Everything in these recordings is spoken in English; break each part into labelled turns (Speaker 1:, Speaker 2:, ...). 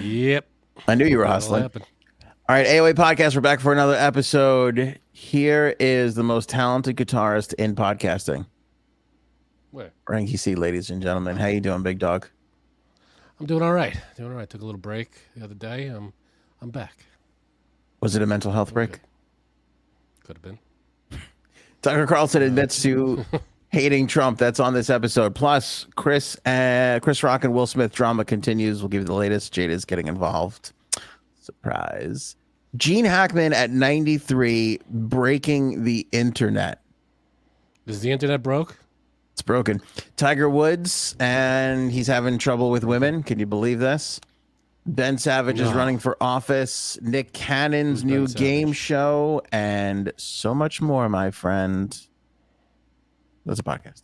Speaker 1: Yep.
Speaker 2: I knew you were hustling. All right, AOA Podcast. We're back for another episode. Here is the most talented guitarist in podcasting.
Speaker 1: Where?
Speaker 2: Frankie C, ladies and gentlemen. How you doing, big dog?
Speaker 1: I'm doing all right. Took a little break the other day. I'm back.
Speaker 2: Was it a mental health break?
Speaker 1: Could have been.
Speaker 2: Tucker Carlson admits to hating Trump. That's on this episode. Plus, Chris Rock and Will Smith drama continues. We'll give you the latest. Jada's getting involved. Surprise. Gene Hackman at 93 breaking the internet.
Speaker 1: Is the internet broke?
Speaker 2: It's broken. Tiger Woods, and he's having trouble with women. Can you believe this? Ben Savage is running for office. Nick Cannon's new game show, and so much more, my friend. That's a podcast.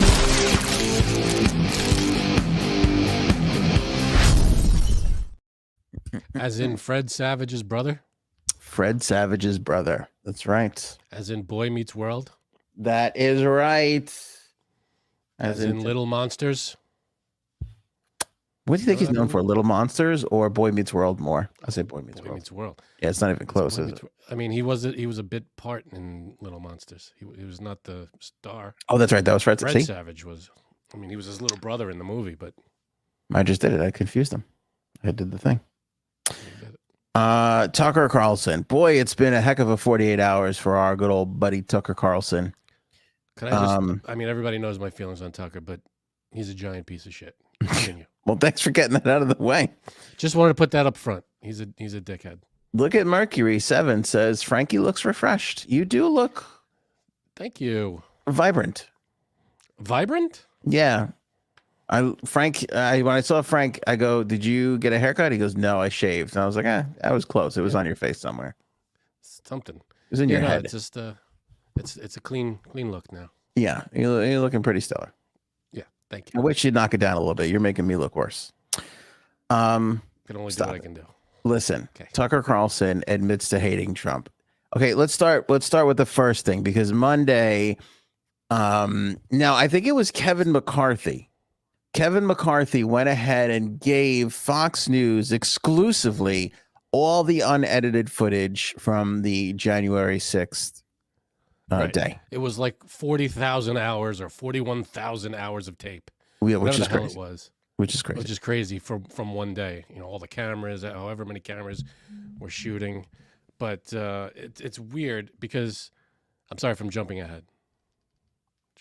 Speaker 1: As in Fred Savage's brother?
Speaker 2: Fred Savage's brother. That's right.
Speaker 1: As in Boy Meets World?
Speaker 2: That is right.
Speaker 1: As in Little Monsters?
Speaker 2: What do you think he's known for? Little Monsters or Boy Meets World more? I say Boy Meets World. Yeah, it's not even close, is it?
Speaker 1: I mean, he was a bit part in Little Monsters. He was not the star.
Speaker 2: Oh, that's right. That was Fred
Speaker 1: Savage was. I mean, he was his little brother in the movie, but
Speaker 2: I just did it. I confused him. I did the thing. Tucker Carlson. Boy, it's been a heck of a 48 hours for our good old buddy Tucker Carlson.
Speaker 1: Can I just? I mean, everybody knows my feelings on Tucker, but he's a giant piece of shit. Continue.
Speaker 2: Well, thanks for getting that out of the way.
Speaker 1: Just wanted to put that up front. He's a dickhead.
Speaker 2: Look at Mercury 7 says Frankie looks refreshed. You do look.
Speaker 1: Thank you.
Speaker 2: Vibrant.
Speaker 1: Vibrant?
Speaker 2: Yeah. When I saw Frank, I go, "Did you get a haircut?" He goes, "No, I shaved." And I was like, I was close. It was on your face somewhere.
Speaker 1: Something.
Speaker 2: It was in your head.
Speaker 1: It's just it's a clean look now.
Speaker 2: Yeah, you're looking pretty stellar.
Speaker 1: Yeah, thank you.
Speaker 2: I wish you'd knock it down a little bit. You're making me look worse.
Speaker 1: Can only do what I can do.
Speaker 2: Listen, okay. Tucker Carlson admits to hating Trump. Okay, let's start with the first thing, because Monday, now I think it was Kevin McCarthy. Kevin McCarthy went ahead and gave Fox News exclusively all the unedited footage from the January 6th day.
Speaker 1: It was like 40,000 hours or 41,000 hours of tape.
Speaker 2: Yeah, which is crazy.
Speaker 1: It was.
Speaker 2: Which is crazy.
Speaker 1: Which is crazy from one day. You know, all the cameras, however many cameras were shooting. But it's weird because, I'm sorry if I'm jumping ahead.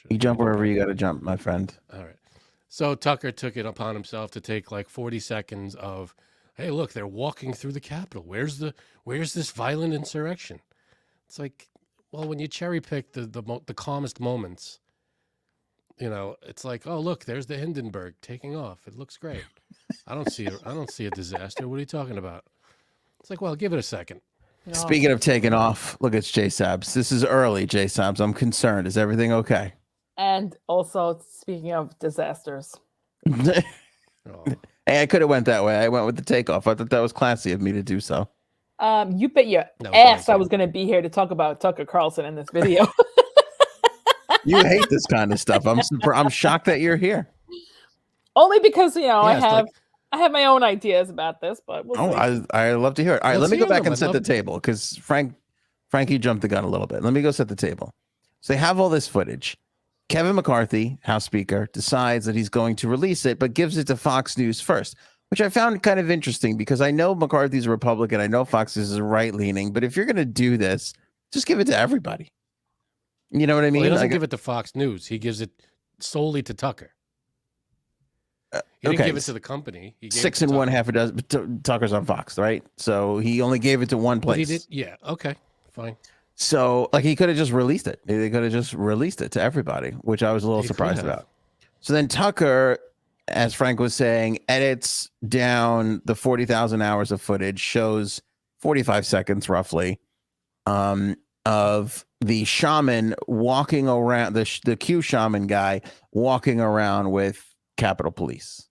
Speaker 2: You jump wherever you got to jump, my friend.
Speaker 1: All right. So Tucker took it upon himself to take like 40 seconds of, hey, look, they're walking through the Capitol. Where's this violent insurrection? It's like, well, when you cherry pick the calmest moments, you know, it's like, oh, look, there's the Hindenburg taking off. It looks great. I don't see a disaster. What are you talking about? It's like, well, give it a second.
Speaker 2: No. Speaking of taking off, look, it's J Sabs. This is early, J Sabs. I'm concerned. Is everything okay?
Speaker 3: And also, speaking of disasters.
Speaker 2: Hey, I could have went that way. I went with the takeoff. I thought that was classy of me to do so.
Speaker 3: You bet your ass I was going to be here to talk about Tucker Carlson in this video.
Speaker 2: You hate this kind of stuff. I'm shocked that you're here.
Speaker 3: Only because, you know, I have my own ideas about this, but we'll see.
Speaker 2: I love to hear it. All right, let me go back and set the table, because Frankie jumped the gun a little bit. Let me go set the table. So they have all this footage. Kevin McCarthy, House Speaker, decides that he's going to release it, but gives it to Fox News first, which I found kind of interesting, because I know McCarthy's a Republican. I know Fox News is right-leaning, but if you're going to do this, just give it to everybody. You know what I mean?
Speaker 1: Well, he doesn't give it to Fox News. He gives it solely to Tucker. He didn't give it to the company. He gave
Speaker 2: 6 and 1/2 a dozen. Tucker's on Fox, right? So he only gave it to one place.
Speaker 1: He did, yeah. Okay, fine.
Speaker 2: So, like, he could have just released it. They could have just released it to everybody, which I was a little surprised about. So then Tucker, as Frank was saying, edits down the 40,000 hours of footage, shows 45 seconds roughly of the shaman walking around, the Q shaman guy walking around with Capitol Police,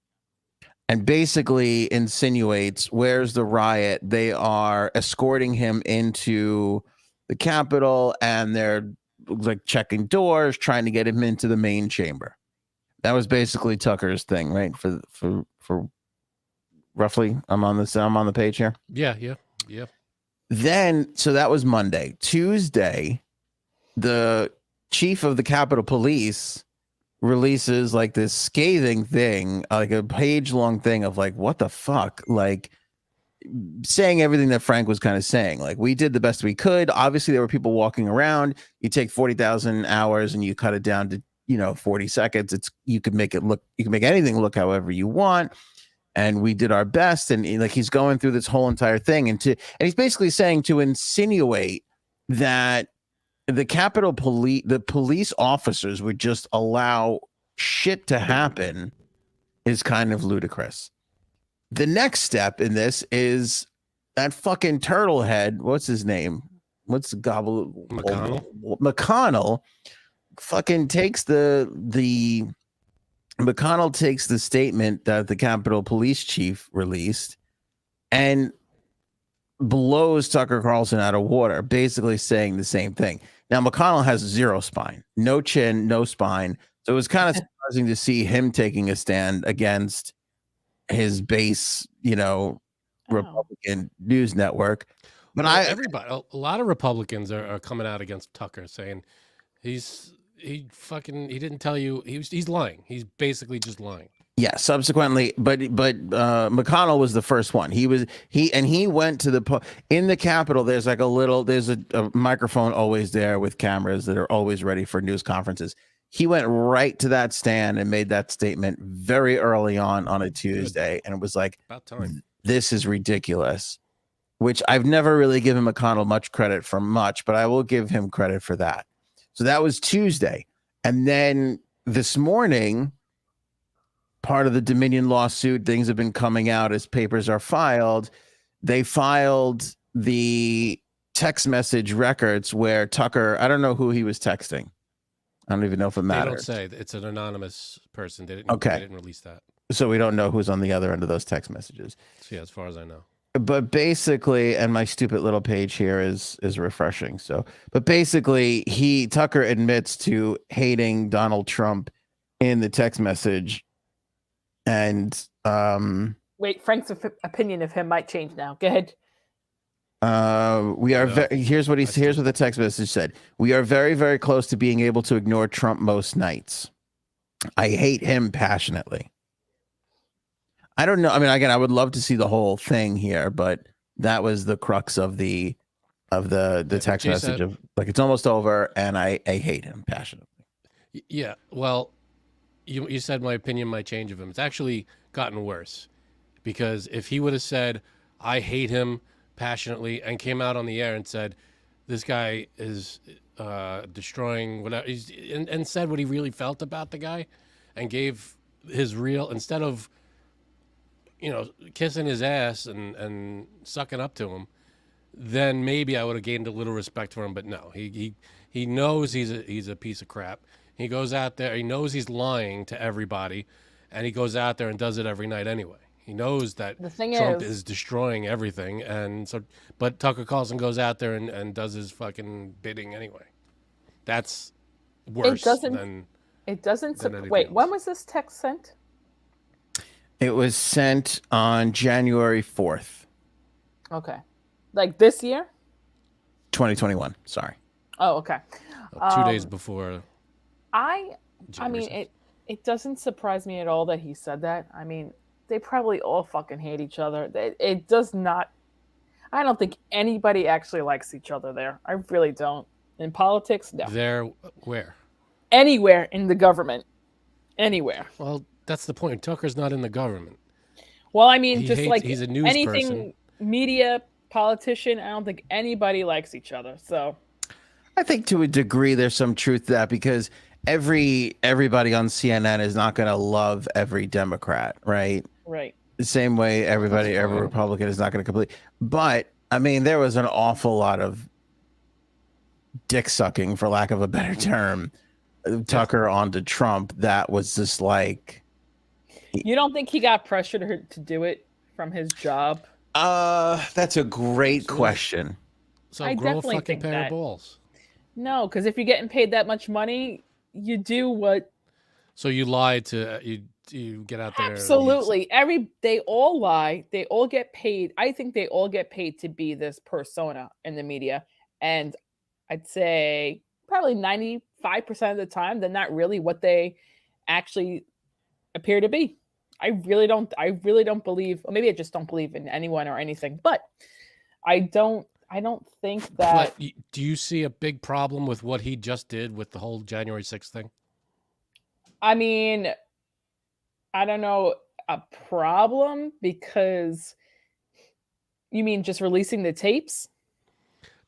Speaker 2: and basically insinuates, where's the riot? They are escorting him into the Capitol, and they're like checking doors, trying to get him into the main chamber. That was basically Tucker's thing, right? For roughly? I'm on the page here.
Speaker 1: Yeah.
Speaker 2: Then, so that was Monday. Tuesday, the chief of the Capitol Police releases like this scathing thing, like a page-long thing of like, what the fuck? Like, saying everything that Frank was kind of saying. Like, we did the best we could. Obviously, there were people walking around. You take 40,000 hours and you cut it down to 40 seconds. You can make anything look however you want. And we did our best. And like, he's going through this whole entire thing, and he's basically saying to insinuate that the Capitol Police, the police officers would just allow shit to happen is kind of ludicrous. The next step in this is that fucking turtle head. What's his name? What's McConnell fucking takes McConnell takes the statement that the Capitol Police chief released and blows Tucker Carlson out of water, basically saying the same thing. Now, McConnell has zero spine, no chin, no spine. So it was kind of surprising to see him taking a stand against his base, Republican news network. But
Speaker 1: a lot of Republicans are coming out against Tucker, saying he didn't tell you, he's lying. He's basically just lying.
Speaker 2: Yeah, subsequently, but McConnell was the first one. He went to in the Capitol. There's like a microphone always there with cameras that are always ready for news conferences. He went right to that stand and made that statement very early on a Tuesday. And it was like,
Speaker 1: about time.
Speaker 2: This is ridiculous, which I've never really given McConnell much credit for much, but I will give him credit for that. So that was Tuesday. And then this morning, part of the Dominion lawsuit, things have been coming out as papers are filed. They filed the text message records where Tucker, I don't know who he was texting. I don't even know if it matters.
Speaker 1: They don't say. It's an anonymous person. They didn't release that.
Speaker 2: So we don't know who's on the other end of those text messages.
Speaker 1: So yeah, as far as I know.
Speaker 2: But basically, and my stupid little page here is refreshing. So, but basically, Tucker admits to hating Donald Trump in the text message. And
Speaker 3: wait, Frank's opinion of him might change now. Go ahead.
Speaker 2: Here's what the text message said. We are very, very close to being able to ignore Trump most nights. I hate him passionately. I don't know. I mean, again, I would love to see the whole thing here, but that was the crux of the text message of like, it's almost over and I hate him passionately.
Speaker 1: Yeah. Well, you said my opinion might change of him. It's actually gotten worse, because if he would have said, I hate him passionately, and came out on the air and said, this guy is destroying whatever, and said what he really felt about the guy, and gave his real, instead of kissing his ass and sucking up to him, then maybe I would have gained a little respect for him. But no, he knows he's a piece of crap. He goes out there, he knows he's lying to everybody, and he goes out there and does it every night anyway. He knows that Trump is destroying everything, and so, but Tucker Carlson goes out there and does his fucking bidding anyway. That's worse.
Speaker 3: It doesn't. Wait, when was this text sent?
Speaker 2: It was sent on January 4th.
Speaker 3: Okay. Like this year?
Speaker 2: 2021. Sorry.
Speaker 3: Oh, okay.
Speaker 1: 2 days before.
Speaker 3: I mean, it doesn't surprise me at all that he said that. I mean, they probably all fucking hate each other. It does not. I don't think anybody actually likes each other there. I really don't. In politics, no.
Speaker 1: There, where?
Speaker 3: Anywhere in the government. Anywhere.
Speaker 1: Well, that's the point. Tucker's not in the government.
Speaker 3: Well, I mean,
Speaker 1: he's a news person.
Speaker 3: Media, politician, I don't think anybody likes each other. So
Speaker 2: I think to a degree there's some truth to that, because everybody on CNN is not going to love every Democrat, right?
Speaker 3: Right.
Speaker 2: The same way every Republican is not going to complete. But I mean, there was an awful lot of dick sucking, for lack of a better term, Tucker onto Trump. That was just like.
Speaker 3: You don't think he got pressured to do it from his job?
Speaker 2: That's a great question.
Speaker 1: So I grow a fucking pair of balls.
Speaker 3: No, because if you're getting paid that much money, you do what.
Speaker 1: So you lied to you get out there.
Speaker 3: Absolutely. They all lie. They all get paid. I think they all get paid to be this persona in the media. And I'd say probably 95% of the time, they're not really what they actually appear to be. I really don't believe, or maybe I just don't believe in anyone or anything, but I don't think that.
Speaker 1: But do you see a big problem with what he just did with the whole January 6th thing?
Speaker 3: I mean, I don't know, a problem, because you mean just releasing the tapes?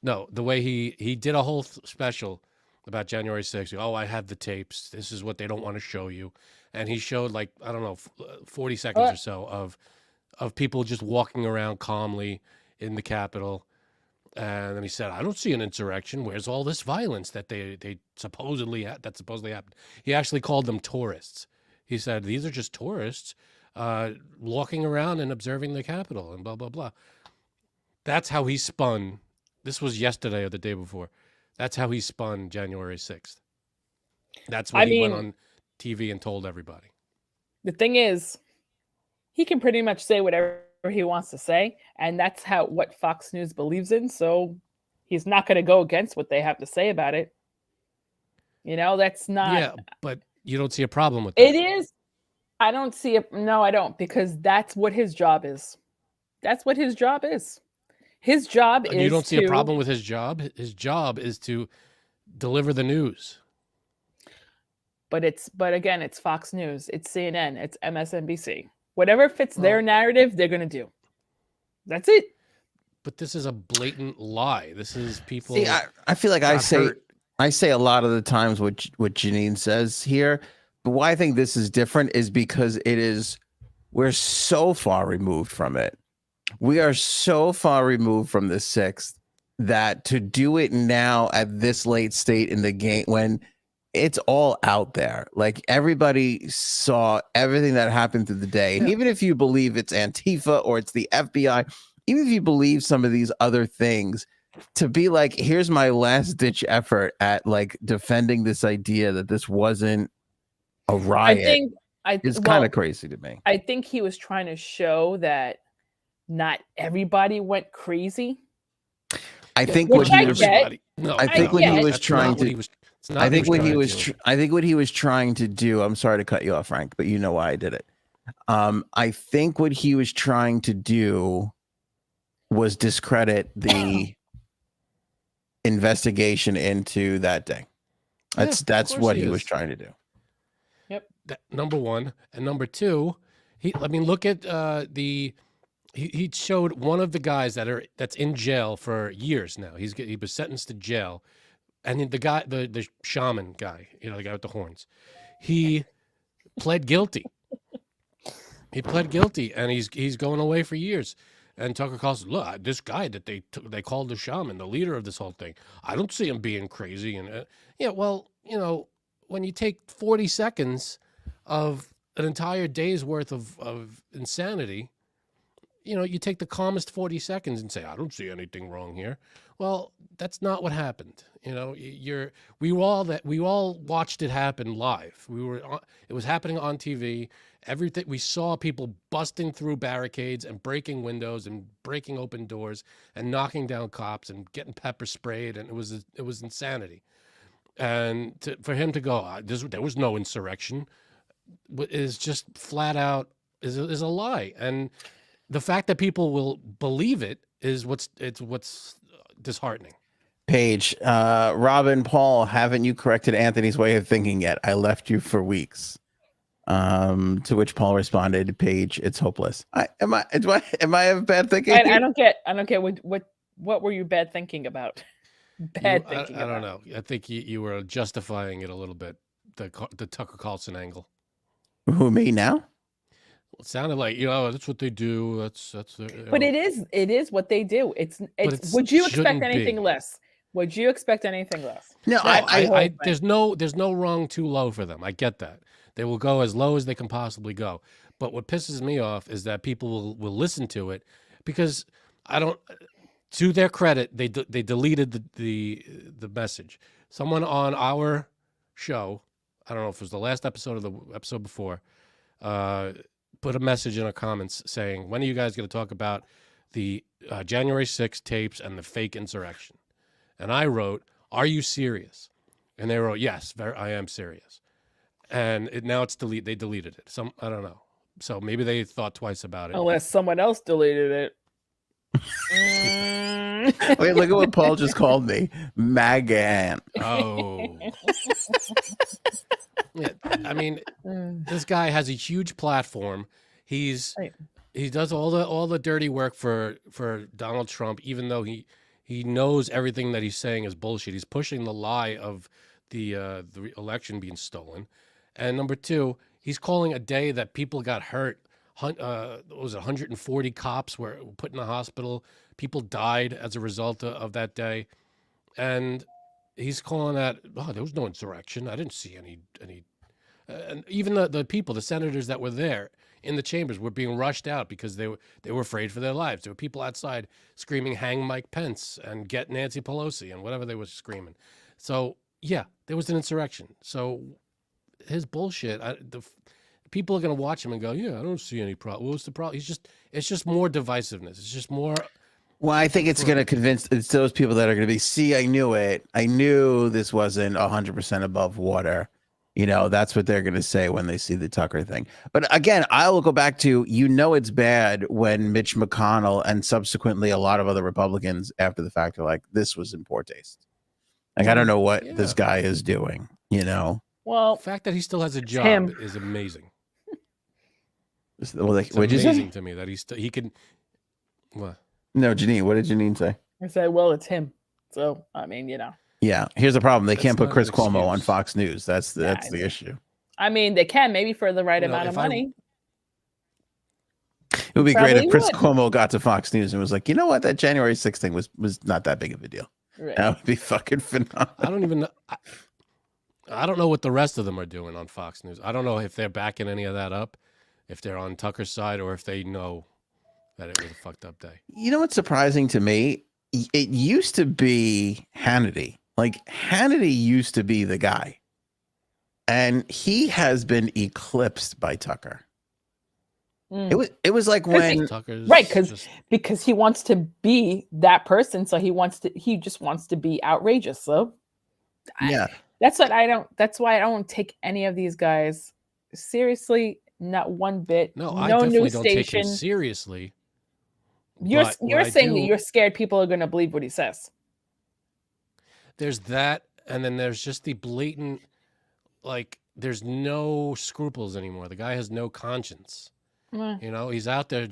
Speaker 1: No, the way he did a whole special about January 6th. Oh, I have the tapes. This is what they don't want to show you. And he showed, like, I don't know, 40 seconds or so of people just walking around calmly in the Capitol. And then he said, I don't see an insurrection. Where's all this violence that they supposedly happened? He actually called them tourists. He said, these are just tourists walking around and observing the Capitol and blah, blah, blah. That's how he spun. This was yesterday or the day before. That's how he spun January 6th. That's what he went on TV and told everybody.
Speaker 3: The thing is, he can pretty much say whatever he wants to say, and that's what Fox News believes in. So he's not going to go against what they have to say about it. That's not.
Speaker 1: Yeah, but you don't see a problem with that.
Speaker 3: It is. I don't see it. No, I don't, because that's what his job is. That's what his job is. His job is.
Speaker 1: You don't see a problem with his job? His job is to deliver the news. But
Speaker 3: again, it's Fox News, it's CNN, it's MSNBC. Whatever fits their narrative, they're going to do. That's it.
Speaker 1: But this is a blatant lie. This is people.
Speaker 2: See, I feel like I say a lot of the times what Janine says here, but why I think this is different is because we're so far removed from it. We are so far removed from the 6th that to do it now at this late state in the game, when it's all out there, like everybody saw everything that happened through the day. And even if you believe it's Antifa or it's the FBI, even if you believe some of these other things, to be like, here's my last ditch effort at like defending this idea that this wasn't a riot, is kind of crazy to me.
Speaker 3: I think he was trying to show that not everybody went crazy.
Speaker 2: I think what he was trying to do. I'm sorry to cut you off, Frank, but you know why I did it. I think what he was trying to do was discredit the investigation into that day. That's what he was trying to do.
Speaker 3: Yep.
Speaker 1: Number one, and number two, look at he showed one of the guys that's in jail for years now. He was sentenced to jail, and the guy, the shaman guy, the guy with the horns, he pled guilty. He pled guilty, and he's going away for years. And Tucker Carlson, look, this guy that they called the shaman, the leader of this whole thing, I don't see him being crazy. And when you take 40 seconds of an entire day's worth of insanity, you take the calmest 40 seconds and say, I don't see anything wrong here. Well, that's not what happened. We all watched it happen live. It was happening on TV. Everything, we saw people busting through barricades and breaking windows and breaking open doors and knocking down cops and getting pepper sprayed, and it was insanity. And for him to go, there was no insurrection, is just flat out is a lie. And the fact that people will believe it is what's disheartening.
Speaker 2: Paige, Robin, Paul, haven't you corrected Anthony's way of thinking yet? I left you for weeks. To which Paul responded, Paige, it's hopeless. Am I have bad thinking?
Speaker 3: I don't get what were you bad thinking about?
Speaker 1: I don't know. I think you were justifying it a little bit, the Tucker Carlson angle.
Speaker 2: Who, me now?
Speaker 1: It sounded like, that's what they do. That's
Speaker 3: But it is what they do. It's would you expect anything less? Would you expect anything less?
Speaker 2: No,
Speaker 1: there's no rung too low for them. I get that. They will go as low as they can possibly go. But what pisses me off is that people will listen to it, because to their credit, they deleted the message. Someone on our show, I don't know if it was the last episode or the episode before, put a message in our comments saying, when are you guys going to talk about the January 6th tapes and the fake insurrection? And I wrote, are you serious? And they wrote, yes, I am serious. And now it's deleted. They deleted it. I don't know. So maybe they thought twice about it.
Speaker 3: Unless someone else deleted it.
Speaker 2: Wait, look at what Paul just called me. Magan.
Speaker 1: Oh. Yeah, I mean, this guy has a huge platform. He does all the dirty work for Donald Trump, even though he knows everything that he's saying is bullshit. He's pushing the lie of the election being stolen. And number two, he's calling a day that people got hurt. What was it, 140 cops were put in the hospital. People died as a result of that day. And he's calling that, there was no insurrection. I didn't see any. And even the people, the senators that were there in the chambers were being rushed out because they were afraid for their lives. There were people outside screaming, hang Mike Pence and get Nancy Pelosi and whatever they were screaming. So, yeah, there was an insurrection. So his bullshit, people are going to watch him and go, yeah, I don't see any problem. What's the problem? It's just more divisiveness. It's just more.
Speaker 2: Well, I think it's going to convince it's those people that are going to be, see, I knew it. I knew this wasn't 100% above water. That's what they're going to say when they see the Tucker thing. But again, I will go back to, it's bad when Mitch McConnell and subsequently a lot of other Republicans after the fact are like, this was in poor taste. Like, I don't know what this guy is doing,
Speaker 3: Well,
Speaker 1: the fact that he still has a job is amazing.
Speaker 2: Well,
Speaker 1: it's amazing to me that he can. What?
Speaker 2: No, Janine, what did Janine say?
Speaker 3: I said, well, it's him. So, I mean,
Speaker 2: Yeah, here's the problem. They can't put Chris
Speaker 1: Cuomo
Speaker 2: Cuomo on Fox News. That's the issue.
Speaker 3: I mean, they can maybe for the right amount of money.
Speaker 2: It would be great if Chris Cuomo got to Fox News and was like, you know what? That January 6th thing was not that big of a deal. Right. That would be fucking phenomenal.
Speaker 1: I don't even know. I don't know what the rest of them are doing on Fox News. I don't know if they're backing any of that up, if they're on Tucker's side, or if they know that it was a fucked up day.
Speaker 2: You know what's surprising to me? It used to be Hannity. Like, Hannity used to be the guy. And he has been eclipsed by Tucker. It was like when
Speaker 3: because he wants to be that person, so he just wants to be outrageous. So that's why I don't take any of these guys seriously, not one bit.
Speaker 1: No, I definitely don't take him seriously.
Speaker 3: You're saying that you're scared people are going to believe what he says.
Speaker 1: There's that, and then there's just the blatant, there's no scruples anymore. The guy has no conscience. He's out there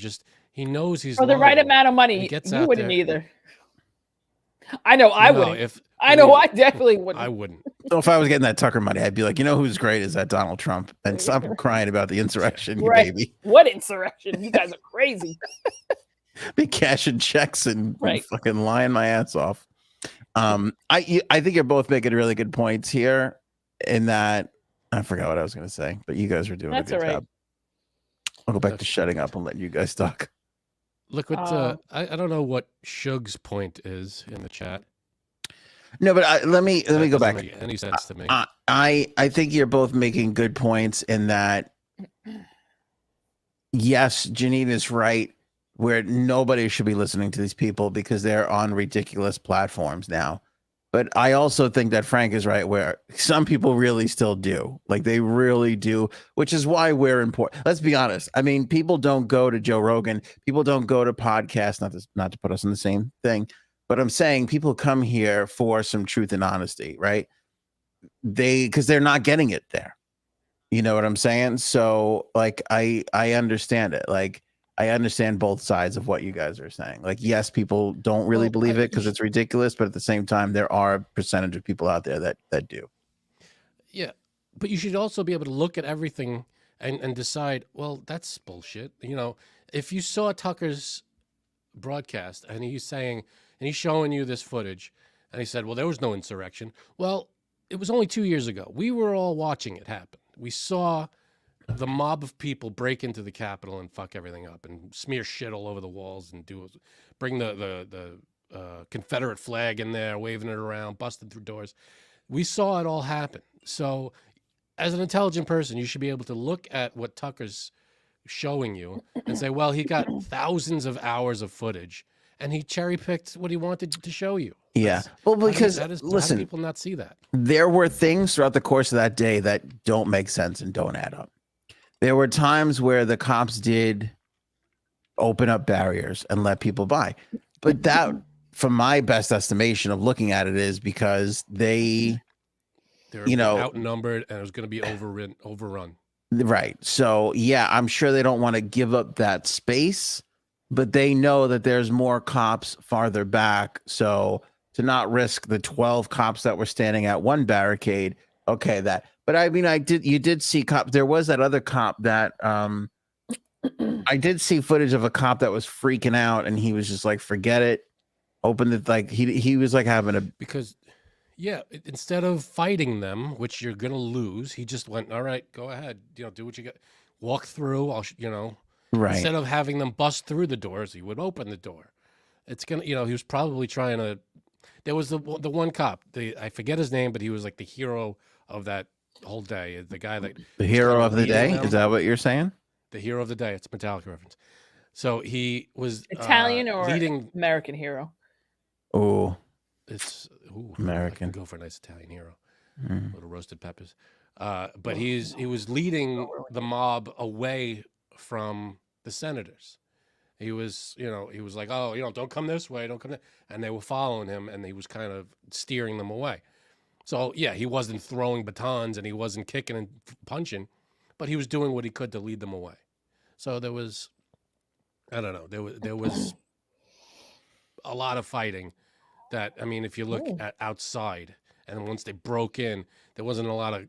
Speaker 1: he knows he's
Speaker 3: for the right amount of money. You wouldn't either. I know I wouldn't. I definitely wouldn't.
Speaker 1: I wouldn't.
Speaker 2: So if I was getting that Tucker money, I'd be like, who's great is that Donald Trump, and stop crying about the insurrection, you baby.
Speaker 3: What insurrection? You guys are crazy.
Speaker 2: Be cashing checks and fucking lying my ass off. I think you're both making really good points here. In that, I forgot what I was going to say, but you guys are doing a good job. I'll go back to shutting up and let you guys talk.
Speaker 1: Look what I don't know what Shug's point is in the chat.
Speaker 2: No, but let me go back.
Speaker 1: Make any sense to me?
Speaker 2: I think you're both making good points in that. Yes, Janine is right. Where nobody should be listening to these people because they're on ridiculous platforms now. But I also think that Frank is right where some people really still do. Like, they really do, which is why we're important. Let's be honest. I mean, people don't go to Joe Rogan. People don't go to podcasts, not to put us in the same thing. But I'm saying people come here for some truth and honesty, right? Because they're not getting it there. You know what I'm saying? So, I understand it. I understand both sides of what you guys are saying. Yes, people don't really believe it because it's ridiculous, but at the same time, there are a percentage of people out there that do.
Speaker 1: Yeah, but you should also be able to look at everything and decide, well, that's bullshit. If you saw Tucker's broadcast and he's showing you this footage and he said, well, there was no insurrection. Well, it was only 2 years ago. We were all watching it happen. We saw the mob of people break into the Capitol and fuck everything up and smear shit all over the walls and bring the Confederate flag in there, waving it around, busting through doors. We saw it all happen. So as an intelligent person, you should be able to look at what Tucker's showing you and say, well, he got thousands of hours of footage and he cherry picked what he wanted to show you.
Speaker 2: Yeah. Well, because
Speaker 1: how
Speaker 2: listen,
Speaker 1: do people not see that?
Speaker 2: There were things throughout the course of that day that don't make sense and don't add up. There were times where the cops did open up barriers and let people by. But that, from my best estimation of looking at it, is because they were
Speaker 1: outnumbered and it was going to be overrun.
Speaker 2: Right. So, yeah, I'm sure they don't want to give up that space, but they know that there's more cops farther back. So to not risk the 12 cops that were standing at one barricade. Okay, that. But I mean, you did see cops. There was that other cop that I did see footage of a cop that was freaking out and he was just like, forget it. Open it. Like he was like having a,
Speaker 1: because instead of fighting them, which you're going to lose, he just went, all right, go ahead. Do what you got. Walk through.
Speaker 2: right.
Speaker 1: Instead of having them bust through the doors, he would open the door. It's going to, he was probably trying to, there was the one cop, I forget his name, but he was like the hero of that whole day. The guy that
Speaker 2: the hero of the day. Is that what you're saying?
Speaker 1: The hero of the day. It's a Metallica reference. So he was
Speaker 3: Italian or
Speaker 1: leading
Speaker 3: American hero.
Speaker 2: Oh,
Speaker 1: it's
Speaker 2: American.
Speaker 1: Go for a nice Italian hero. Little roasted peppers. But he was leading the mob away from the senators. He was like, oh, don't come this way, don't come that. And they were following him, and he was kind of steering them away. So, yeah, he wasn't throwing batons and he wasn't kicking and punching, but he was doing what he could to lead them away. So there was, I don't know, there was a lot of fighting that, I mean, if you look at outside, and once they broke in, there wasn't a lot of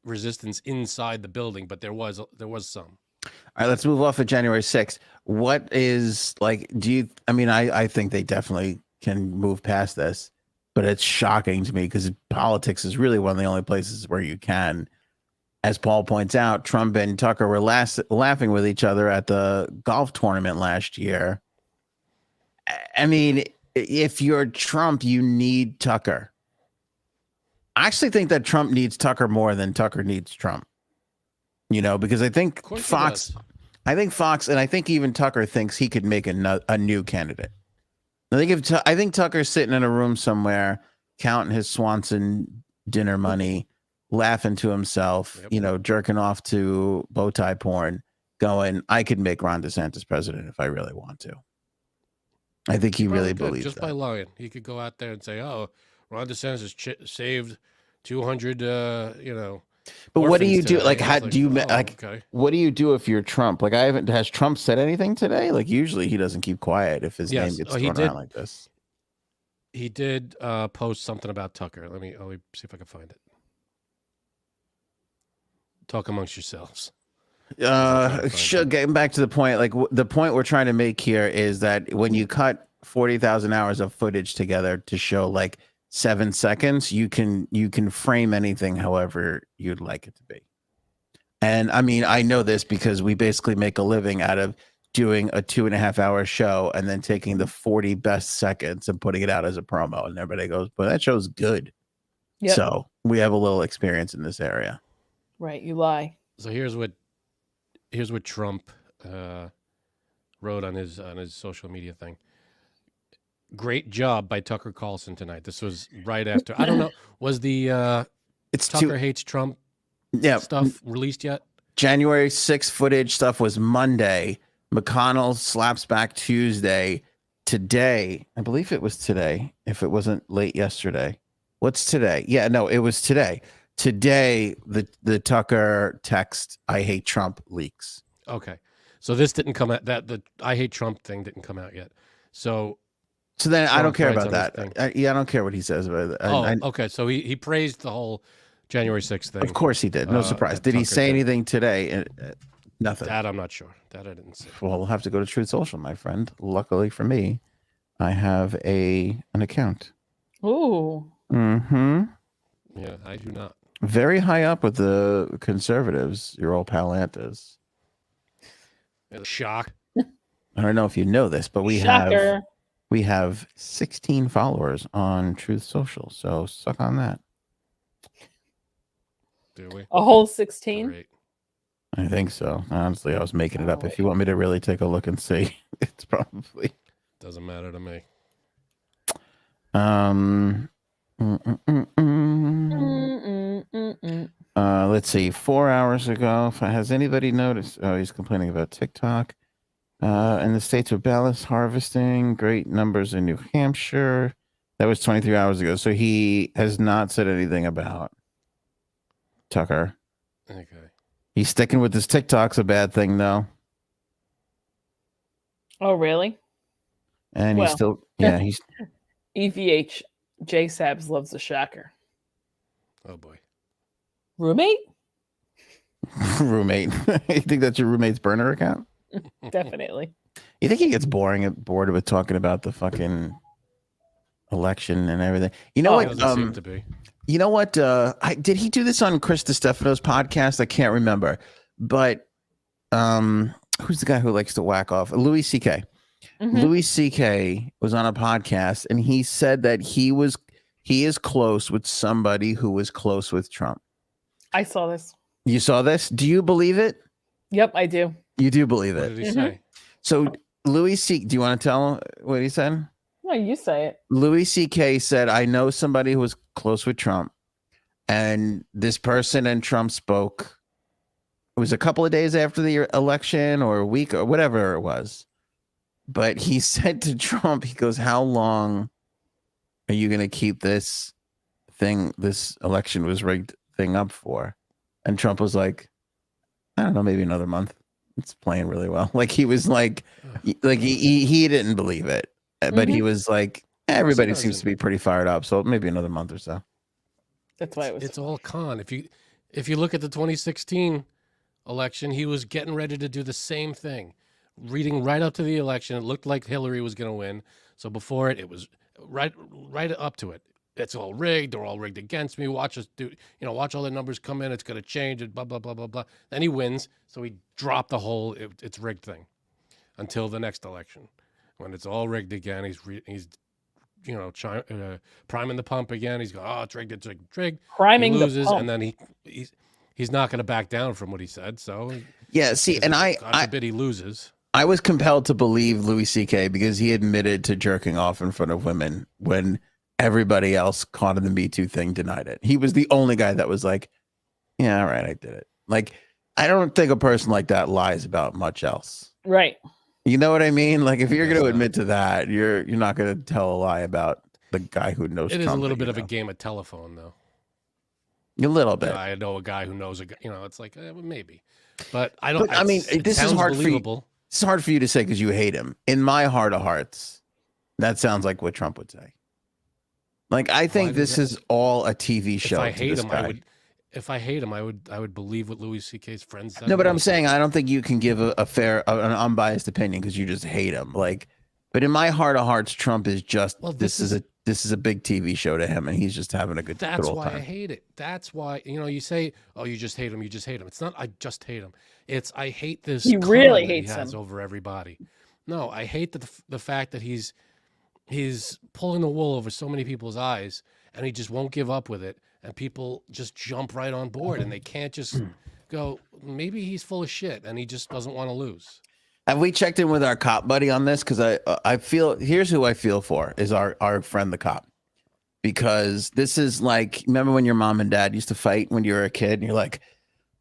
Speaker 1: resistance inside the building, but there was some.
Speaker 2: All right, let's move off of January 6th. What is like, I think they definitely can move past this, but it's shocking to me because politics is really one of the only places where you can. As Paul points out, Trump and Tucker were laughing with each other at the golf tournament last year. I mean, if you're Trump, you need Tucker. I actually think that Trump needs Tucker more than Tucker needs Trump. Because I think Fox, and I think even Tucker thinks he could make a new candidate. I think Tucker's sitting in a room somewhere, counting his Swanson dinner money, laughing to himself, jerking off to bow tie porn, going, I could make Ron DeSantis president if I really want to. I think he really believes
Speaker 1: just
Speaker 2: that.
Speaker 1: By lying. He could go out there and say, oh, Ron DeSantis saved 200,
Speaker 2: But what do you do?
Speaker 1: today.
Speaker 2: Like, how
Speaker 1: It's
Speaker 2: do you
Speaker 1: okay.
Speaker 2: What do you do if you're Trump? Like, has Trump said anything today? Like, usually he doesn't keep quiet if his name gets thrown around like this.
Speaker 1: He did post something about Tucker. Let me see if I can find it. Talk amongst yourselves.
Speaker 2: Getting back to the point, like the point we're trying to make here is that when you cut 40,000 hours of footage together to show like 7 seconds, you can frame anything however you'd like it to be. And I mean, I know this because we basically make a living out of doing a 2.5 hour show and then taking the 40 best seconds and putting it out as a promo, and everybody goes, "But that show's good." Yep. So we have a little experience in this area.
Speaker 3: Right, you lie.
Speaker 1: So here's what Trump wrote on his social media thing. Great job by Tucker Carlson tonight. This was right after. I don't know. Was the Tucker hates Trump stuff released yet?
Speaker 2: January 6th footage stuff was Monday. McConnell slaps back Tuesday. Today, I believe it was today, if it wasn't late yesterday. What's today? Yeah, no, it was today. Today, the Tucker text, I hate Trump leaks.
Speaker 1: Okay. So this didn't come out, the I hate Trump thing didn't come out yet. So
Speaker 2: then Trump, I don't care about that. I don't care what he says about it.
Speaker 1: Okay. So he praised the whole January 6th thing.
Speaker 2: Of course he did. No surprise. Did he say anything today? Nothing.
Speaker 1: That I'm not sure. That I didn't see.
Speaker 2: Well, we'll have to go to Truth Social, my friend. Luckily for me, I have an account.
Speaker 3: Ooh.
Speaker 2: Mm-hmm.
Speaker 1: Yeah, I do not.
Speaker 2: Very high up with the conservatives, your old pal Antas.
Speaker 1: Shock.
Speaker 2: I don't know if you know this, but we have 16 followers on Truth Social, so suck on that.
Speaker 1: Do we?
Speaker 3: A whole 16?
Speaker 1: Great.
Speaker 2: I think so. Honestly, I was making it up. If you want me to really take a look and see, it's probably
Speaker 1: doesn't matter to me.
Speaker 2: Let's see. 4 hours ago, has anybody noticed? Oh, he's complaining about TikTok. In the states of ballast harvesting, great numbers in New Hampshire. That was 23 hours ago. So he has not said anything about Tucker.
Speaker 1: Okay.
Speaker 2: He's sticking with his TikTok's a bad thing, though.
Speaker 3: Oh, really?
Speaker 2: And he's still, yeah, he's
Speaker 3: EVH. J Sabs loves a shocker.
Speaker 1: Oh boy.
Speaker 3: Roommate?
Speaker 2: Roommate. You think that's your roommate's burner account?
Speaker 3: Definitely.
Speaker 2: You think he gets bored with talking about the fucking election and everything? You know what?
Speaker 1: Doesn't seem to be.
Speaker 2: You know what? Did he do this on Chris DiStefano's podcast? I can't remember. But who's the guy who likes to whack off? Louis C.K. Mm-hmm. Louis C.K. was on a podcast, and he said that he is close with somebody who was close with Trump.
Speaker 3: I saw this.
Speaker 2: You saw this? Do you believe it?
Speaker 3: Yep, I do.
Speaker 2: You do believe it?
Speaker 1: What did he say?
Speaker 2: So Louis C. Do you want to tell what he said?
Speaker 3: No, you say it.
Speaker 2: Louis C.K. said, I know somebody who was close with Trump, and this person and Trump spoke. It was a couple of days after the election or a week or whatever it was. But he said to Trump, he goes, how long are you going to keep this election was rigged thing up for? And Trump was like, I don't know, maybe another month. It's playing really well. Like he was like he didn't believe it, but he was like, everybody seems to be pretty fired up. So maybe another month or so.
Speaker 3: That's why
Speaker 1: it's all con. If you look at the 2016 election, he was getting ready to do the same thing. Reading right up to the election, it looked like Hillary was going to win. So before it was right up to it. It's all rigged. They're all rigged against me. Watch us do, watch all the numbers come in. It's going to change it, blah, blah, blah, blah, blah. Then he wins. So he dropped the whole it's rigged thing until the next election. When it's all rigged again, he's priming the pump again. He's going, it's rigged, it's rigged.
Speaker 3: Priming
Speaker 1: he loses,
Speaker 3: the pump.
Speaker 1: and then he's not going to back down from what he said. So
Speaker 2: yeah, see, and
Speaker 1: God forbid he loses.
Speaker 2: I was compelled to believe Louis C.K. because he admitted to jerking off in front of women when everybody else caught in the Me Too thing denied it. He was the only guy that was like, yeah, all right, I did it. Like, I don't think a person like that lies about much else.
Speaker 3: Right.
Speaker 2: You know what I mean? Like, if you're going to admit to that, you're not going to tell a lie about the guy who knows
Speaker 1: It
Speaker 2: Trump,
Speaker 1: is a little bit of a game of telephone, though.
Speaker 2: A little bit.
Speaker 1: I know a guy who knows a guy, it's like, maybe. But I don't.
Speaker 2: But, I mean, this is hard for you. It's hard for you to say because you hate him. In my heart of hearts, that sounds like what Trump would say. Like, I think this is all a TV show.
Speaker 1: If I hate him, I would believe what Louis C.K.'s friends said.
Speaker 2: No, but I'm saying I don't think you can give a fair, an unbiased opinion because you just hate him. Like, but in my heart of hearts, Trump is just this is a big TV show to him, and he's just having a good.
Speaker 1: That's why
Speaker 2: time.
Speaker 1: I hate it. That's why you say, oh, you just hate him. You just hate him. It's not I just hate him. It's I hate this.
Speaker 3: He really hates
Speaker 1: he has
Speaker 3: him
Speaker 1: over everybody. No, I hate the fact that he's pulling the wool over so many people's eyes, and he just won't give up with it. And people just jump right on board, and they can't just go, maybe he's full of shit, and he just doesn't want to lose.
Speaker 2: Have we checked in with our cop buddy on this? Because I feel, here's who I feel for, is our friend the cop. Because this is like, remember when your mom and dad used to fight when you were a kid, and you're like,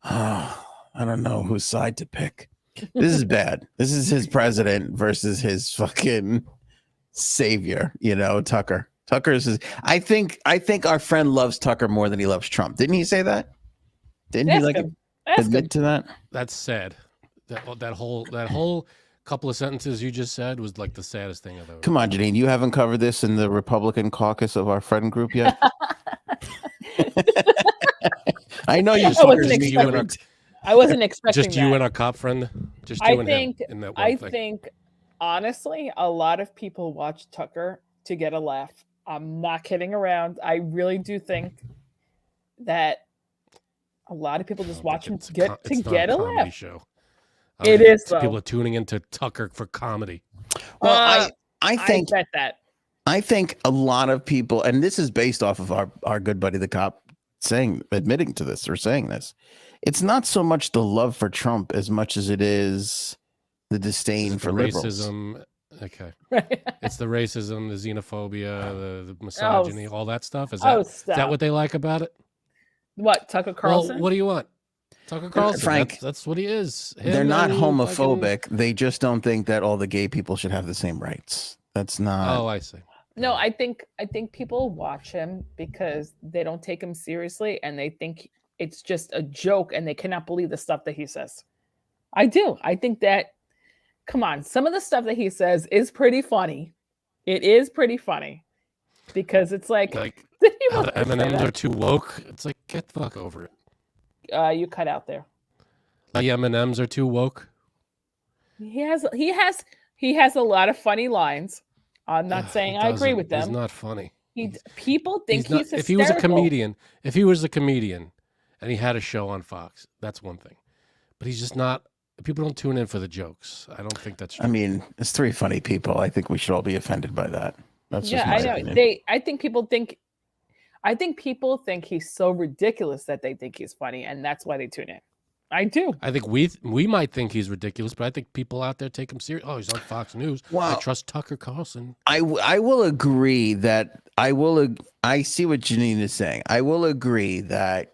Speaker 2: oh, I don't know whose side to pick. This is bad. This is his president versus his fucking savior, Tucker. Tucker's his. I think our friend loves Tucker more than he loves Trump. Didn't he say that? Didn't he admit to that?
Speaker 1: That's sad. That whole couple of sentences you just said was like the saddest thing I've ever.
Speaker 2: Come on, Janine. You haven't covered this in the Republican caucus of our friend group yet. I know you.
Speaker 3: I wasn't expecting
Speaker 1: just you and our cop friend. Just you and him in that one thing.
Speaker 3: Think honestly, a lot of people watch Tucker to get a laugh. I'm not kidding around. I really do think that a lot of people just watch him to get a laugh.
Speaker 1: Show.
Speaker 3: It is.
Speaker 1: People are tuning into Tucker for comedy.
Speaker 2: Well, I think
Speaker 3: bet that.
Speaker 2: I think a lot of people, and this is based off of our good buddy the cop admitting to this or saying this. It's not so much the love for Trump as much as it is the disdain for liberals.
Speaker 1: Racism. Okay. It's the racism, the xenophobia, the misogyny, all that stuff. Is that what they like about it?
Speaker 3: What, Tucker Carlson?
Speaker 1: Well, what do you want? Tucker Carlson,
Speaker 2: Frank,
Speaker 1: that's what he is.
Speaker 2: They're not homophobic. They just don't think that all the gay people should have the same rights. That's not.
Speaker 1: Oh, I see.
Speaker 3: No, I think people watch him because they don't take him seriously and they think it's just a joke and they cannot believe the stuff that he says. I do. I think that, come on, some of the stuff that he says is pretty funny. It is pretty funny because it's like
Speaker 1: how the M&Ms are too woke. It's like, get the fuck over it.
Speaker 3: You cut out there.
Speaker 1: The M&Ms are too woke.
Speaker 3: He has a lot of funny lines. I'm not saying I agree with them.
Speaker 1: He's not funny.
Speaker 3: People think he's hysterical.
Speaker 1: If he was a comedian and he had a show on Fox, that's one thing. But he's just not. People don't tune in for the jokes. I don't think that's true.
Speaker 2: I mean, it's three funny people. I think we should all be offended by that. That's just my opinion.
Speaker 3: I think people think he's so ridiculous that they think he's funny, and that's why they tune in. I do.
Speaker 1: I think we might think he's ridiculous, but I think people out there take him serious. Oh, he's on Fox News. Wow. I trust Tucker Carlson.
Speaker 2: I will agree that I see what Janine is saying. I will agree that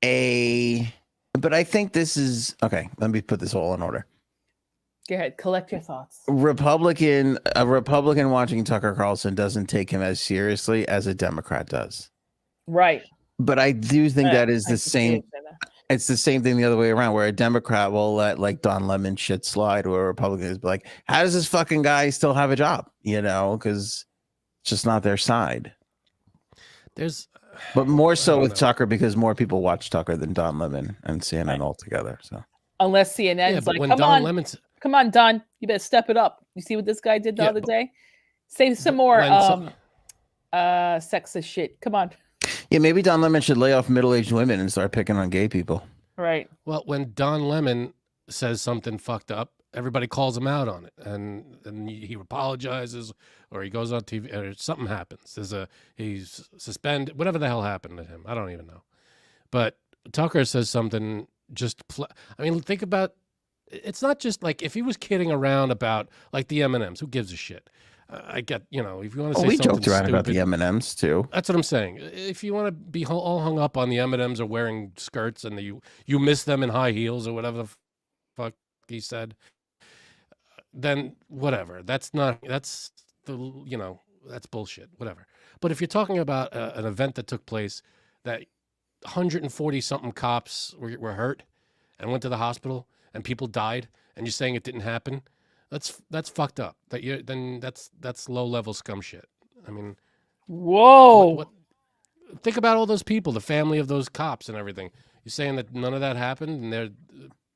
Speaker 2: but I think this is okay. Let me put this all in order.
Speaker 3: Go ahead, collect your thoughts.
Speaker 2: A Republican watching Tucker Carlson doesn't take him as seriously as a Democrat does.
Speaker 3: Right.
Speaker 2: But I do think that is the same. It's the same thing the other way around, where a Democrat will let like Don Lemon shit slide, or a Republican is like, how does this fucking guy still have a job? You know, because it's just not their side. But more so with Tucker, because more people watch Tucker than Don Lemon and CNN altogether. So
Speaker 3: unless CNN's like, come on, Don, you better step it up. You see what this guy did the other day? Say some more sexist shit. Come on.
Speaker 2: Yeah, maybe Don Lemon should lay off middle-aged women and start picking on gay people.
Speaker 3: Right.
Speaker 1: Well, when Don Lemon says something fucked up, everybody calls him out on it, and he apologizes, or he goes on TV, or something happens. He's suspended, whatever the hell happened to him. I don't even know. But Tucker says something think about, it's not just like if he was kidding around about like the M&Ms, who gives a shit? I get, if you want to say something
Speaker 2: we joked around
Speaker 1: stupid,
Speaker 2: about the M&Ms too.
Speaker 1: That's what I'm saying. If you want to be all hung up on the M&Ms or wearing skirts and you miss them in high heels or whatever the fuck he said, then whatever. That's bullshit. Whatever. But if you're talking about an event that took place that 140 something cops were hurt and went to the hospital and people died, and you're saying it didn't happen. That's fucked up. That's low level scum shit. I mean,
Speaker 3: whoa.
Speaker 1: Think about all those people, the family of those cops and everything. You're saying that none of that happened, and they're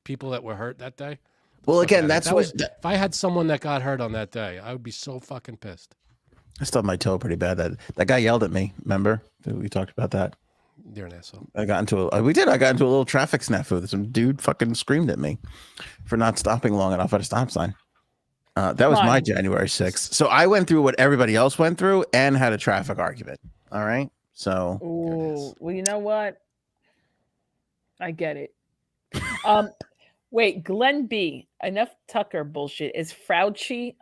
Speaker 1: people that were hurt that day.
Speaker 2: Well, again,
Speaker 1: if I had someone that got hurt on that day, I would be so fucking pissed.
Speaker 2: I stubbed my toe pretty bad. That guy yelled at me. Remember? We talked about that.
Speaker 1: You're an asshole.
Speaker 2: I got into a little traffic snafu. Some dude fucking screamed at me for not stopping long enough at a stop sign. That was my January 6th. So I went through what everybody else went through and had a traffic argument. All right. So.
Speaker 3: Ooh, well, you know what? I get it. Wait, Glenn B. Enough Tucker bullshit. Is Fauci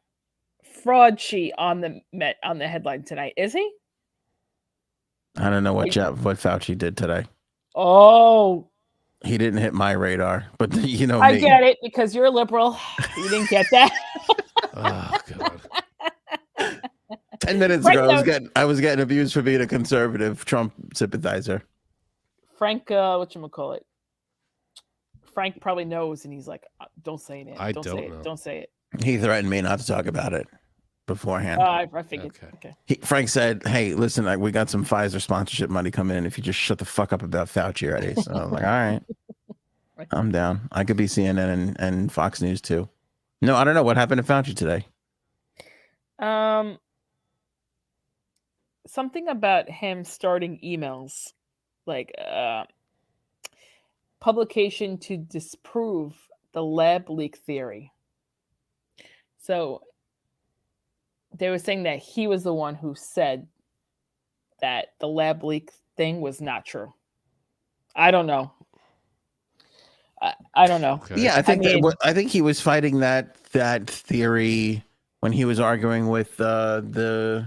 Speaker 3: on the headline tonight? Is he?
Speaker 2: I don't know what Fauci did today.
Speaker 3: Oh.
Speaker 2: He didn't hit my radar, but
Speaker 3: I get it because you're a liberal. You didn't get that.
Speaker 1: Oh God.
Speaker 2: 10 minutes ago, I was getting abused for being a conservative Trump sympathizer.
Speaker 3: Frank, whatchamacallit? Frank probably knows, and he's like, "Don't say it.
Speaker 1: Don't say it.
Speaker 3: Don't say it."
Speaker 2: He threatened me not to talk about it beforehand.
Speaker 3: I figured. Okay.
Speaker 2: Frank said, "Hey, listen, we got some Pfizer sponsorship money coming in. If you just shut the fuck up about Fauci already." So I was like, "All right, I'm down. I could be CNN and Fox News too." No, I don't know what happened to Fauci today.
Speaker 3: Something about him starting emails, like publication to disprove the lab leak theory. So they were saying that he was the one who said that the lab leak thing was not true. I don't know. I don't know.
Speaker 2: Okay. Yeah, I think he was fighting that theory when he was arguing with the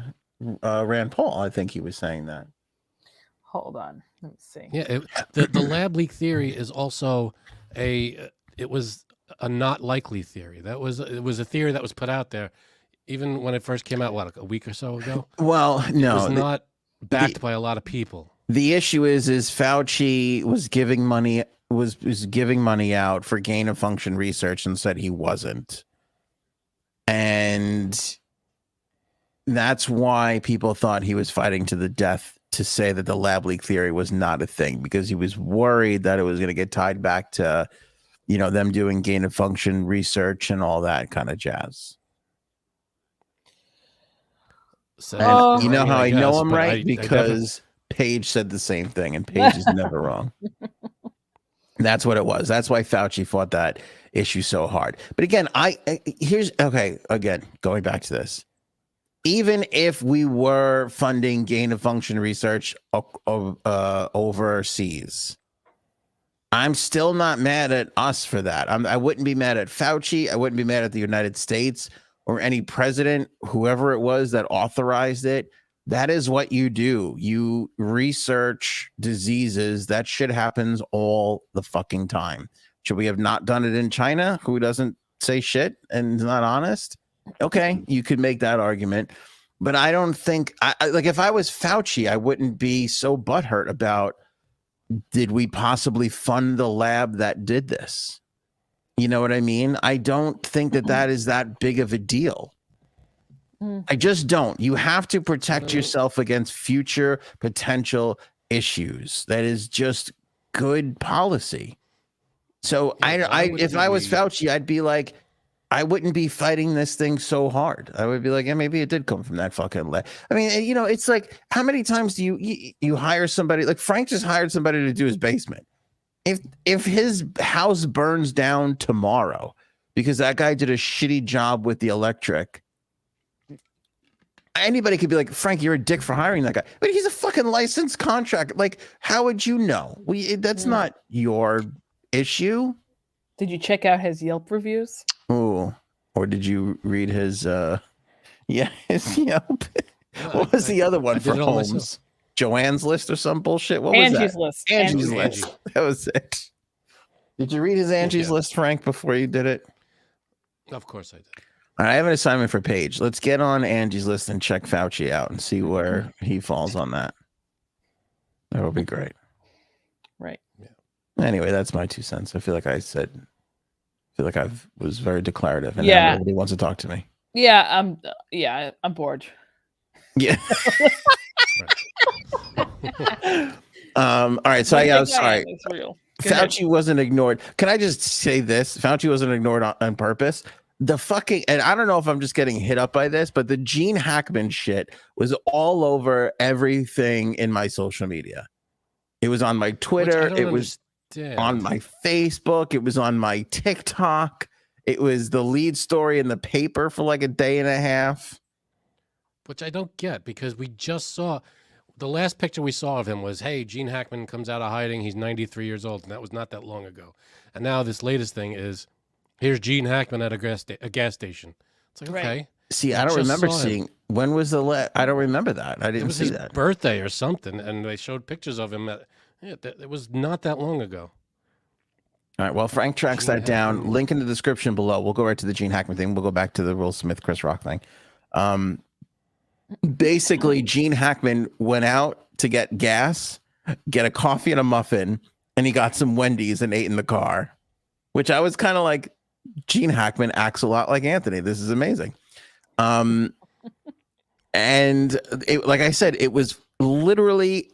Speaker 2: Rand Paul. I think he was saying that.
Speaker 3: Hold on, let me see.
Speaker 1: Yeah, the lab leak theory is also it was a not likely theory. It was a theory that was put out there, even when it first came out. What, like a week or so ago?
Speaker 2: Well, no,
Speaker 1: it was not backed by a lot of people.
Speaker 2: The issue is Fauci was giving money was giving money out for gain of function research and said he wasn't, and that's why people thought he was fighting to the death to say that the lab leak theory was not a thing, because he was worried that it was going to get tied back to, them doing gain of function research and all that kind of jazz.
Speaker 1: So,
Speaker 2: and how I know I'm right? Because Paige said the same thing, and Paige is never wrong. That's what it was. That's why Fauci fought that issue so hard. But again, again, going back to this. Even if we were funding gain of function research overseas, I'm still not mad at us for that. I wouldn't be mad at Fauci. I wouldn't be mad at the United States or any president, whoever it was that authorized it. That is what you do. You research diseases. That shit happens all the fucking time. Should we have not done it in China? Who doesn't say shit and is not honest? Okay, you could make that argument, but I don't think like if I was Fauci, I wouldn't be so butthurt about, did we possibly fund the lab that did this? You know what I mean? I don't think that is that big of a deal. I just don't. You have to protect yourself against future potential issues. That is just good policy. So if I was Fauci, I'd be like, I wouldn't be fighting this thing so hard. I would be like, yeah, maybe it did come from that fucking lab. I mean, it's like, how many times do you hire somebody? Like Frank just hired somebody to do his basement. If his house burns down tomorrow because that guy did a shitty job with the electric, anybody could be like, Frank, you're a dick for hiring that guy. But he's a fucking licensed contractor. Like, how would you know? That's not your issue.
Speaker 3: Did you check out his Yelp reviews?
Speaker 2: Oh, or did you read his his Yelp? What was the other one for Holmes? Joanne's List or some bullshit? What was
Speaker 3: Angie's
Speaker 2: that?
Speaker 3: List.
Speaker 2: Angie's List. That was it. Did you read his Angie's List, Frank, before you did it?
Speaker 1: Of course I did.
Speaker 2: All right, I have an assignment for Paige. Let's get on Angie's List and check Fauci out and see where he falls on that. That would be great.
Speaker 3: Right.
Speaker 2: Yeah. Anyway, that's my 2 cents. I feel like I was very declarative, and now nobody wants to talk to me.
Speaker 3: Yeah, I'm bored.
Speaker 2: Yeah. All right. So sorry. Fauci wasn't ignored. Can I just say this? Fauci wasn't ignored on purpose. And I don't know if I'm just getting hit up by this, but the Gene Hackman shit was all over everything in my social media. It was on my Twitter. It was on my Facebook. It was on my TikTok. It was the lead story in the paper for like a day and a half.
Speaker 1: Which I don't get, because we just saw the last picture we saw of him was, hey, Gene Hackman comes out of hiding. He's 93 years old. And that was not that long ago. And now this latest thing is, here's Gene Hackman at a gas station. It's like, okay.
Speaker 3: Right.
Speaker 2: See, I don't remember seeing. When was I don't remember that. I didn't see that. It was his
Speaker 1: birthday or something. And they showed pictures of him. It was not that long ago.
Speaker 2: All right. Well, Frank tracks that down. Link in the description below. We'll go right to the Gene Hackman thing. We'll go back to the Will Smith, Chris Rock thing. Basically, Gene Hackman went out to get gas, get a coffee and a muffin, and he got some Wendy's and ate in the car, which I was kind of like, Gene Hackman acts a lot like Anthony. This is amazing. And like I said, it was literally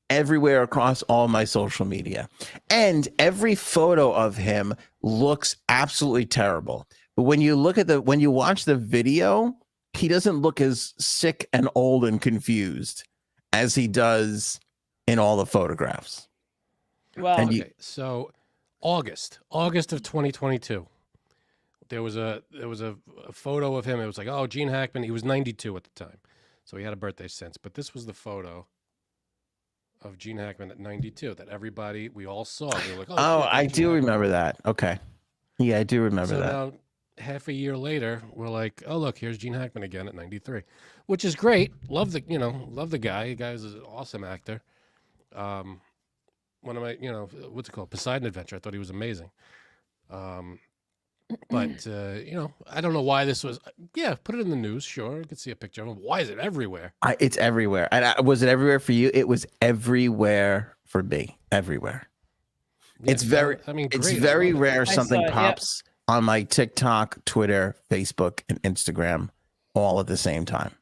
Speaker 2: everywhere across all my social media, and every photo of him looks absolutely terrible. But when you watch the video, he doesn't look as sick and old and confused as he does in all the photographs.
Speaker 3: Well,
Speaker 1: so August of 2022, there was a photo of him. It was like, oh, Gene Hackman. He was 92 at the time. So he had a birthday since. But this was the photo of Gene Hackman at 92 that we all saw. We were like,
Speaker 2: oh, I do remember that. Okay. Yeah, I do remember that.
Speaker 1: Now, half a year later, we're like, oh, look, here's Gene Hackman again at 93, which is great. Love the guy. The guy's an awesome actor. One of my, what's it called? Poseidon Adventure. I thought he was amazing. But, I don't know why this was. Yeah, put it in the news. Sure. I could see a picture of him. Why is it everywhere?
Speaker 2: It's everywhere. And was it everywhere for you? It was everywhere for me. Everywhere. Yeah, it's very, it's very rare something pops on my TikTok, Twitter, Facebook, and Instagram all at the same time.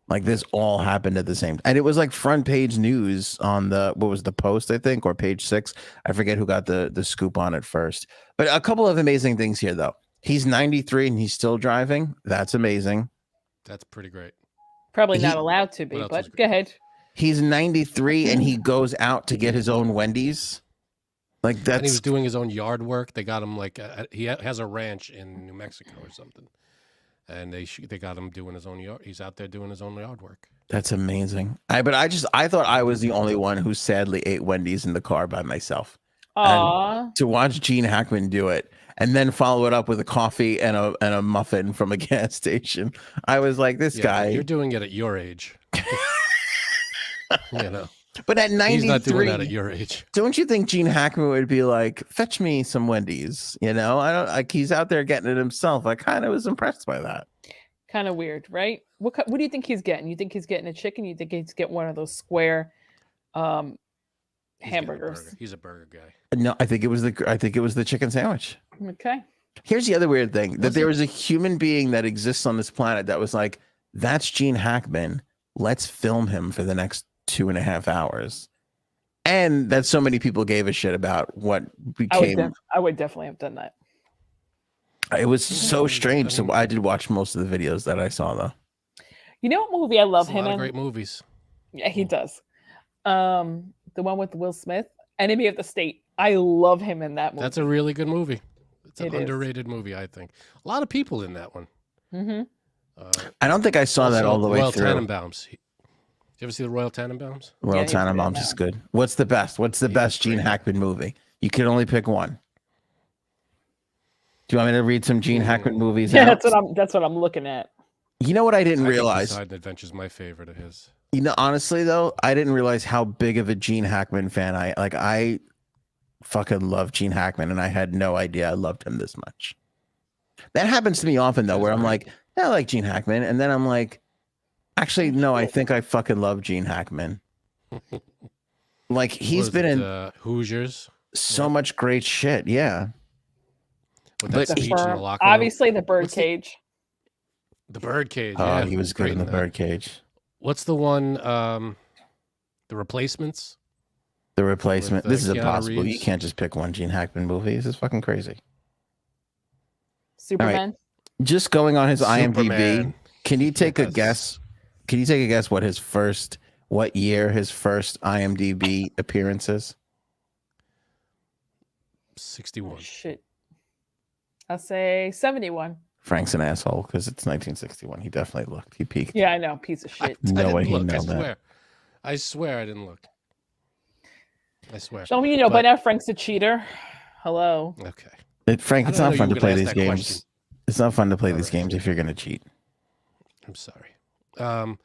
Speaker 2: Like this all happened at the same time. And it was like front page news on what was the Post, I think, or page 6. I forget who got the scoop on it first. But a couple of amazing things here, though. He's 93 and he's still driving. That's amazing.
Speaker 1: That's pretty great.
Speaker 3: Probably not allowed to be, but go ahead.
Speaker 2: He's 93 and he goes out to get his own Wendy's. Like that's.
Speaker 1: And he was doing his own yard work. They got him he has a ranch in New Mexico or something. And they got him doing his own yard. He's out there doing his own yard work.
Speaker 2: That's amazing. I thought I was the only one who sadly ate Wendy's in the car by myself.
Speaker 3: Aww.
Speaker 2: And to watch Gene Hackman do it and then follow it up with a coffee and a muffin from a gas station, I was like, this guy.
Speaker 1: You're doing it at your age.
Speaker 2: But at 93,
Speaker 1: he's not doing that at your age.
Speaker 2: Don't you think Gene Hackman would be like, fetch me some Wendy's? I don't like. He's out there getting it himself. I kind of was impressed by that.
Speaker 3: Kind of weird, right? What do you think he's getting? You think he's getting a chicken? You think he's getting one of those square hamburgers?
Speaker 1: He's a burger guy.
Speaker 2: No, I think it was the chicken sandwich.
Speaker 3: Okay.
Speaker 2: Here's the other weird thing: that there was a human being that exists on this planet that was like, that's Gene Hackman. Let's film him for the next 2.5 hours, and that so many people gave a shit about what became.
Speaker 3: I would definitely have done that.
Speaker 2: It was so strange. So I did watch most of the videos that I saw, though.
Speaker 3: You know what movie I love him in?
Speaker 1: A lot of great movies.
Speaker 3: Yeah, he does. The one with Will Smith, Enemy of the State. I love him in that movie.
Speaker 1: That's a really good movie. It's an underrated movie, I think. A lot of people in that one.
Speaker 3: Mm-hmm.
Speaker 2: I don't think I saw that all the way through.
Speaker 1: Royal Tenenbaums. Did you ever see the Royal Tenenbaums?
Speaker 2: Royal Tenenbaums is good. What's the best? What's the best Gene Hackman movie? You can only pick one. Do you want me to read some Gene Hackman movies?
Speaker 3: Yeah, that's what I'm looking at.
Speaker 2: You know what I didn't realize?
Speaker 1: Poseidon Adventure is my favorite of his.
Speaker 2: Honestly though, I didn't realize how big of a Gene Hackman fan I fucking love Gene Hackman, and I had no idea I loved him this much. That happens to me often though, where I'm like, I like Gene Hackman, and then I'm like, actually, no, I think I fucking love Gene Hackman. Like he's been in
Speaker 1: Hoosiers.
Speaker 2: So much great shit, yeah.
Speaker 1: But
Speaker 3: obviously the Birdcage.
Speaker 1: The Birdcage.
Speaker 2: Oh, he was great in the Birdcage.
Speaker 1: What's the one? The Replacements.
Speaker 2: The Replacement. This is
Speaker 1: Keanu
Speaker 2: impossible.
Speaker 1: Reeves.
Speaker 2: You can't just pick one Gene Hackman movie. This is fucking crazy.
Speaker 3: Superman.
Speaker 2: Right. Just going on his
Speaker 1: Superman.
Speaker 2: IMDb. Can you take a guess? Can you take a guess what year his first IMDb appearance is?
Speaker 1: 61.
Speaker 3: Oh, shit. I'll say 71.
Speaker 2: Frank's an asshole because it's 1961. He definitely looked. He peeked.
Speaker 3: Yeah, I know. Piece of shit.
Speaker 2: No way he knows that.
Speaker 1: I swear I didn't look. I swear.
Speaker 3: So by now Frank's a cheater. Hello.
Speaker 1: Okay.
Speaker 2: Frank, it's not fun to play these games. Question. It's not fun to play these games if you're going to cheat.
Speaker 1: I'm sorry. But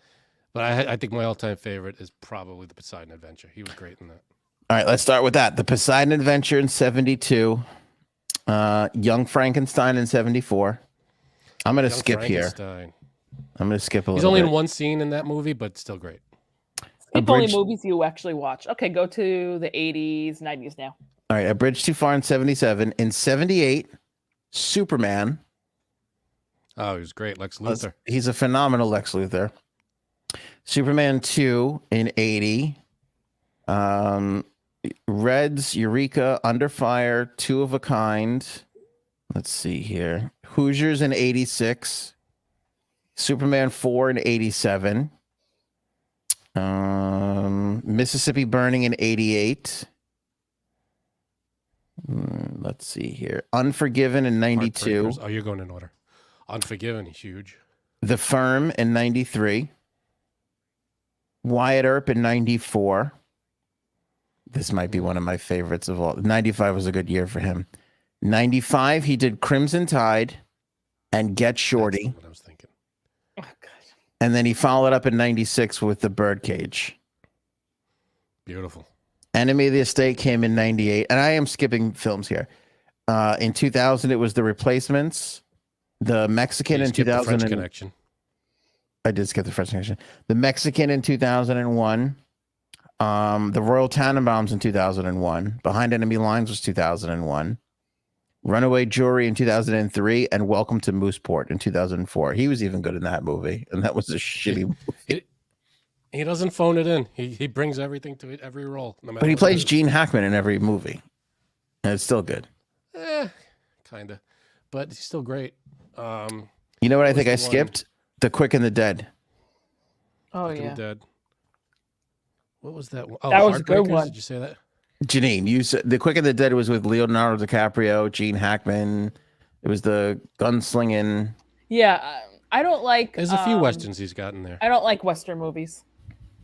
Speaker 1: I think my all-time favorite is probably the Poseidon Adventure. He was great in that.
Speaker 2: All right, let's start with that. The Poseidon Adventure in 72. Young Frankenstein in 74. I'm going to skip here. I'm going to skip a little bit.
Speaker 1: He's only in one scene in that movie, but still great.
Speaker 3: Skip only movies you actually watch. Okay, go to the 80s, 90s now.
Speaker 2: All right, A Bridge Too Far in 77. In 78, Superman.
Speaker 1: Oh, he was great. Lex Luthor.
Speaker 2: He's a phenomenal Lex Luthor. Superman 2 in 80. Reds, Eureka, Under Fire, Two of a Kind. Let's see here. Hoosiers in 86. Superman 4 in 87. Mississippi Burning in 88. Let's see here. Unforgiven in 92.
Speaker 1: Oh, you're going in order. Unforgiven is huge.
Speaker 2: The Firm in 93. Wyatt Earp in 94. This might be one of my favorites of all. 95 was a good year for him. 95, he did Crimson Tide and Get Shorty.
Speaker 1: That's what I was thinking.
Speaker 3: Oh, God.
Speaker 2: And then he followed up in 96 with The Birdcage.
Speaker 1: Beautiful.
Speaker 2: Enemy of the Estate came in 98. And I am skipping films here. In 2000, it was The Replacements. The Mexican in 2000.
Speaker 1: The French Connection.
Speaker 2: I did skip the French Connection. The Mexican in 2001. The Royal Tannenbaums in 2001. Behind Enemy Lines was 2001. Runaway Jury in 2003, and Welcome to Mooseport in 2004. He was even good in that movie, and that was a shitty movie.
Speaker 1: He doesn't phone it in. He brings everything to it, every role. No
Speaker 2: but he plays Gene Hackman in every movie, and it's still good.
Speaker 1: Kind of. But he's still great.
Speaker 2: You know what I think I skipped? The Quick and the Dead.
Speaker 3: Oh,
Speaker 1: Quick
Speaker 3: yeah.
Speaker 1: and the Dead. What was that? Oh,
Speaker 3: that was a good
Speaker 1: Heartbreakers?
Speaker 3: one.
Speaker 1: Did you say that?
Speaker 2: Janine, you said The Quick and the Dead was with Leonardo DiCaprio, Gene Hackman. It was the gunslinging.
Speaker 3: Yeah, I don't like.
Speaker 1: There's a few westerns he's got in there.
Speaker 3: I don't like Western movies.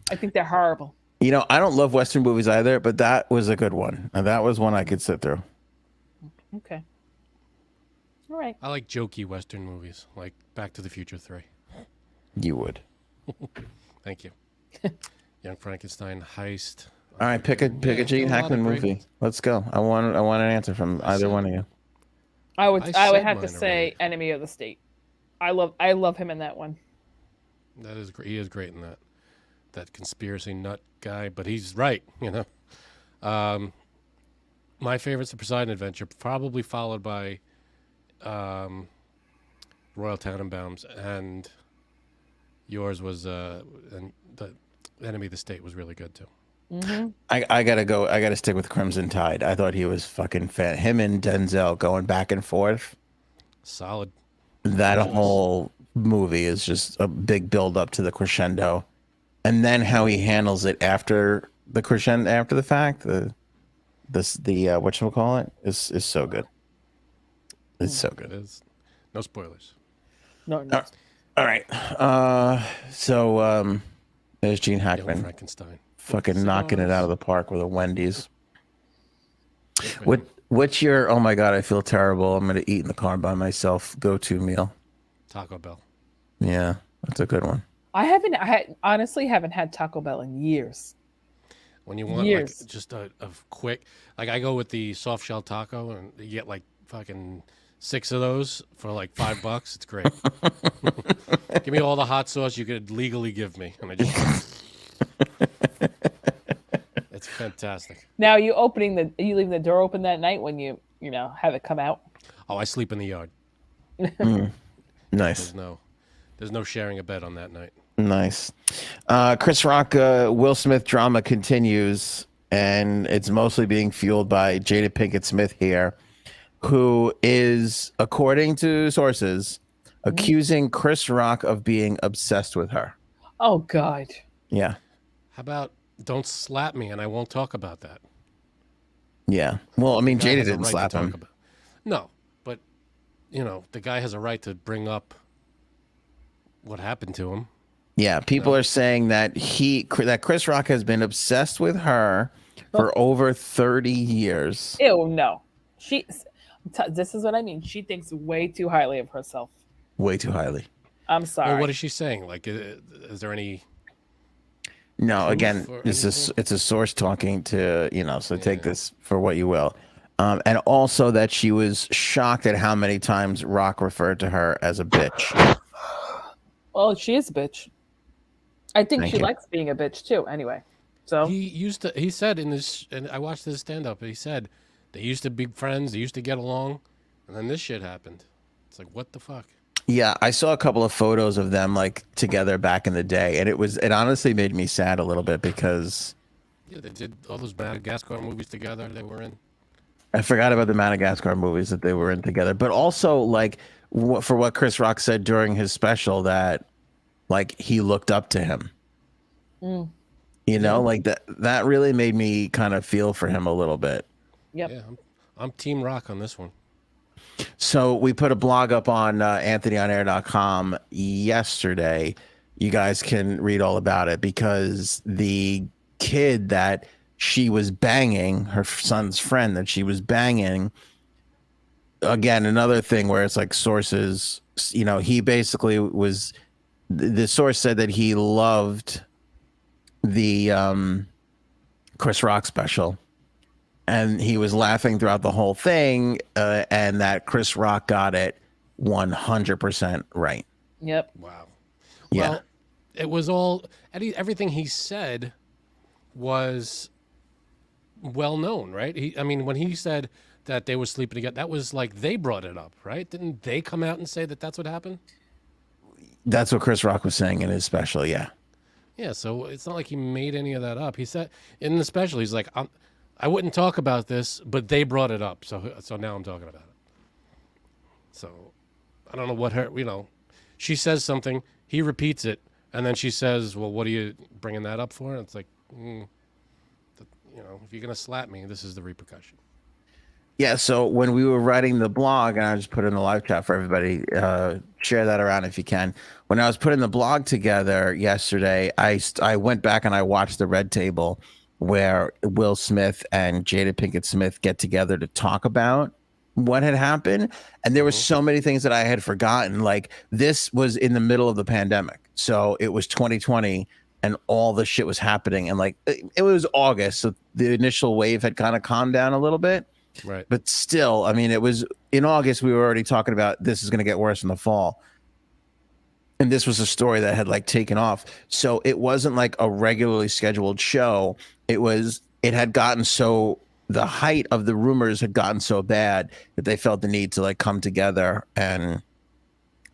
Speaker 3: I think they're horrible.
Speaker 2: You know, I don't love Western movies either, but that was a good one. And that was one I could sit through.
Speaker 3: Okay. All right.
Speaker 1: I like jokey Western movies, like Back to the Future 3.
Speaker 2: You would.
Speaker 1: Thank you. Young Frankenstein, Heist.
Speaker 2: All right, pick a Gene Hackman movie. Let's go. I want an answer from either one of you.
Speaker 3: I would
Speaker 1: said
Speaker 3: have to
Speaker 1: mine
Speaker 3: say
Speaker 1: already.
Speaker 3: Enemy of the State. I love him in that one.
Speaker 1: That is great. He is great in that conspiracy nut guy, but he's right, you know. My favorite's The Poseidon Adventure, probably followed by Royal Tannenbaums, and yours was and the Enemy of the State was really good too.
Speaker 3: Mm-hmm.
Speaker 2: I gotta stick with Crimson Tide. I thought he was fucking fan. Him and Denzel going back and forth.
Speaker 1: Solid.
Speaker 2: That whole movie is just a big build up to the crescendo, and then how he handles it after the crescendo, after the fact. The whatchamacallit is so good. It's so good.
Speaker 1: It is. No spoilers.
Speaker 3: No.
Speaker 2: All right. So there's Gene
Speaker 1: Young
Speaker 2: Hackman
Speaker 1: Frankenstein.
Speaker 2: fucking knocking it out of the park with a Wendy's.
Speaker 1: Good for him.
Speaker 2: What's your, oh my God, I feel terrible, I'm going to eat in the car by myself, go-to meal?
Speaker 1: Taco Bell.
Speaker 2: Yeah, that's a good one.
Speaker 3: I honestly haven't had Taco Bell in years.
Speaker 1: When you want
Speaker 3: Years.
Speaker 1: like just a quick, like I go with the soft shell taco and you get like fucking 6 of those for like $5. It's great. Give me all the hot sauce you could legally give me, and I just. It's fantastic.
Speaker 3: Now you leaving the door open that night when you have it come out?
Speaker 1: Oh, I sleep in the yard.
Speaker 2: Nice.
Speaker 1: There's no sharing a bed on that night.
Speaker 2: Nice. Chris Rock, Will Smith drama continues, and it's mostly being fueled by Jada Pinkett Smith here, who is, according to sources, accusing Chris Rock of being obsessed with her.
Speaker 3: Oh, God.
Speaker 2: Yeah.
Speaker 1: How about don't slap me and I won't talk about that?
Speaker 2: Yeah. Well, I mean,
Speaker 1: The guy
Speaker 2: Jada
Speaker 1: has a
Speaker 2: didn't
Speaker 1: right to
Speaker 2: slap
Speaker 1: talk
Speaker 2: him.
Speaker 1: about- No, but the guy has a right to bring up what happened to him.
Speaker 2: Yeah, people are saying that that Chris Rock has been obsessed with her for over 30 years.
Speaker 3: Ew, no. This is what I mean. She thinks way too highly of herself.
Speaker 2: Way too highly.
Speaker 3: I'm sorry.
Speaker 1: Well, what is she saying? Like, is there any?
Speaker 2: No,
Speaker 1: Proof
Speaker 2: again,
Speaker 1: or
Speaker 2: it's
Speaker 1: anything?
Speaker 2: a take talking to, so take this for what you will. And also that she was shocked at how many times Rock referred to her as a bitch.
Speaker 3: Well, she is a bitch. I think
Speaker 2: Thank
Speaker 3: she
Speaker 2: you.
Speaker 3: likes being a bitch too. Anyway, so
Speaker 1: He said in this, and I watched this stand up. He said they used to be friends. They used to get along, and then this shit happened. It's like, what the fuck?
Speaker 2: Yeah, I saw a couple of photos of them like together back in the day, and it honestly made me sad a little bit because
Speaker 1: Yeah, they did all those Madagascar movies together. They were in.
Speaker 2: I forgot about the Madagascar movies that they were in together, but also like for what Chris Rock said during his special that like he looked up to him. Like that really made me kind of feel for him a little bit.
Speaker 3: yep.
Speaker 1: Yeah, I'm Team Rock on this one.
Speaker 2: So we put a blog up on AnthonyOnAir.com yesterday you guys can read all about it, because the kid that she was banging, her son's friend that she was banging, again, another thing where it's like sources, he basically was, the source said that he loved the Chris Rock special, and he was laughing throughout the whole thing, and that Chris Rock got it 100% right.
Speaker 3: Yep.
Speaker 1: Wow.
Speaker 2: Yeah.
Speaker 1: Well, it was all, everything he said was well known, right? I mean, when he said that they were sleeping together, that was like they brought it up, right? Didn't they come out and say that that's what happened?
Speaker 2: That's what Chris Rock was saying in his special, yeah.
Speaker 1: Yeah, so it's not like he made any of that up. He said in the special, he's like, I wouldn't talk about this, but they brought it up, so now I'm talking about it. So I don't know what she says something, he repeats it, and then she says, well, what are you bringing that up for? And it's like, if you're going to slap me, this is the repercussion.
Speaker 2: Yeah, so when we were writing the blog, and I just put it in the live chat for everybody, share that around if you can. When I was putting the blog together yesterday, I went back and I watched the Red Table where Will Smith and Jada Pinkett Smith get together to talk about what had happened. And there were so many things that I had forgotten. Like, this was in the middle of the pandemic. So it was 2020 and all the shit was happening. And like, it was August. So the initial wave had kind of calmed down a little bit.
Speaker 1: Right.
Speaker 2: But still, I mean, it was in August, we were already talking about this is going to get worse in the fall. And this was a story that had like taken off. So it wasn't like a regularly scheduled show. It had gotten so, the height of the rumors had gotten so bad that they felt the need to like come together and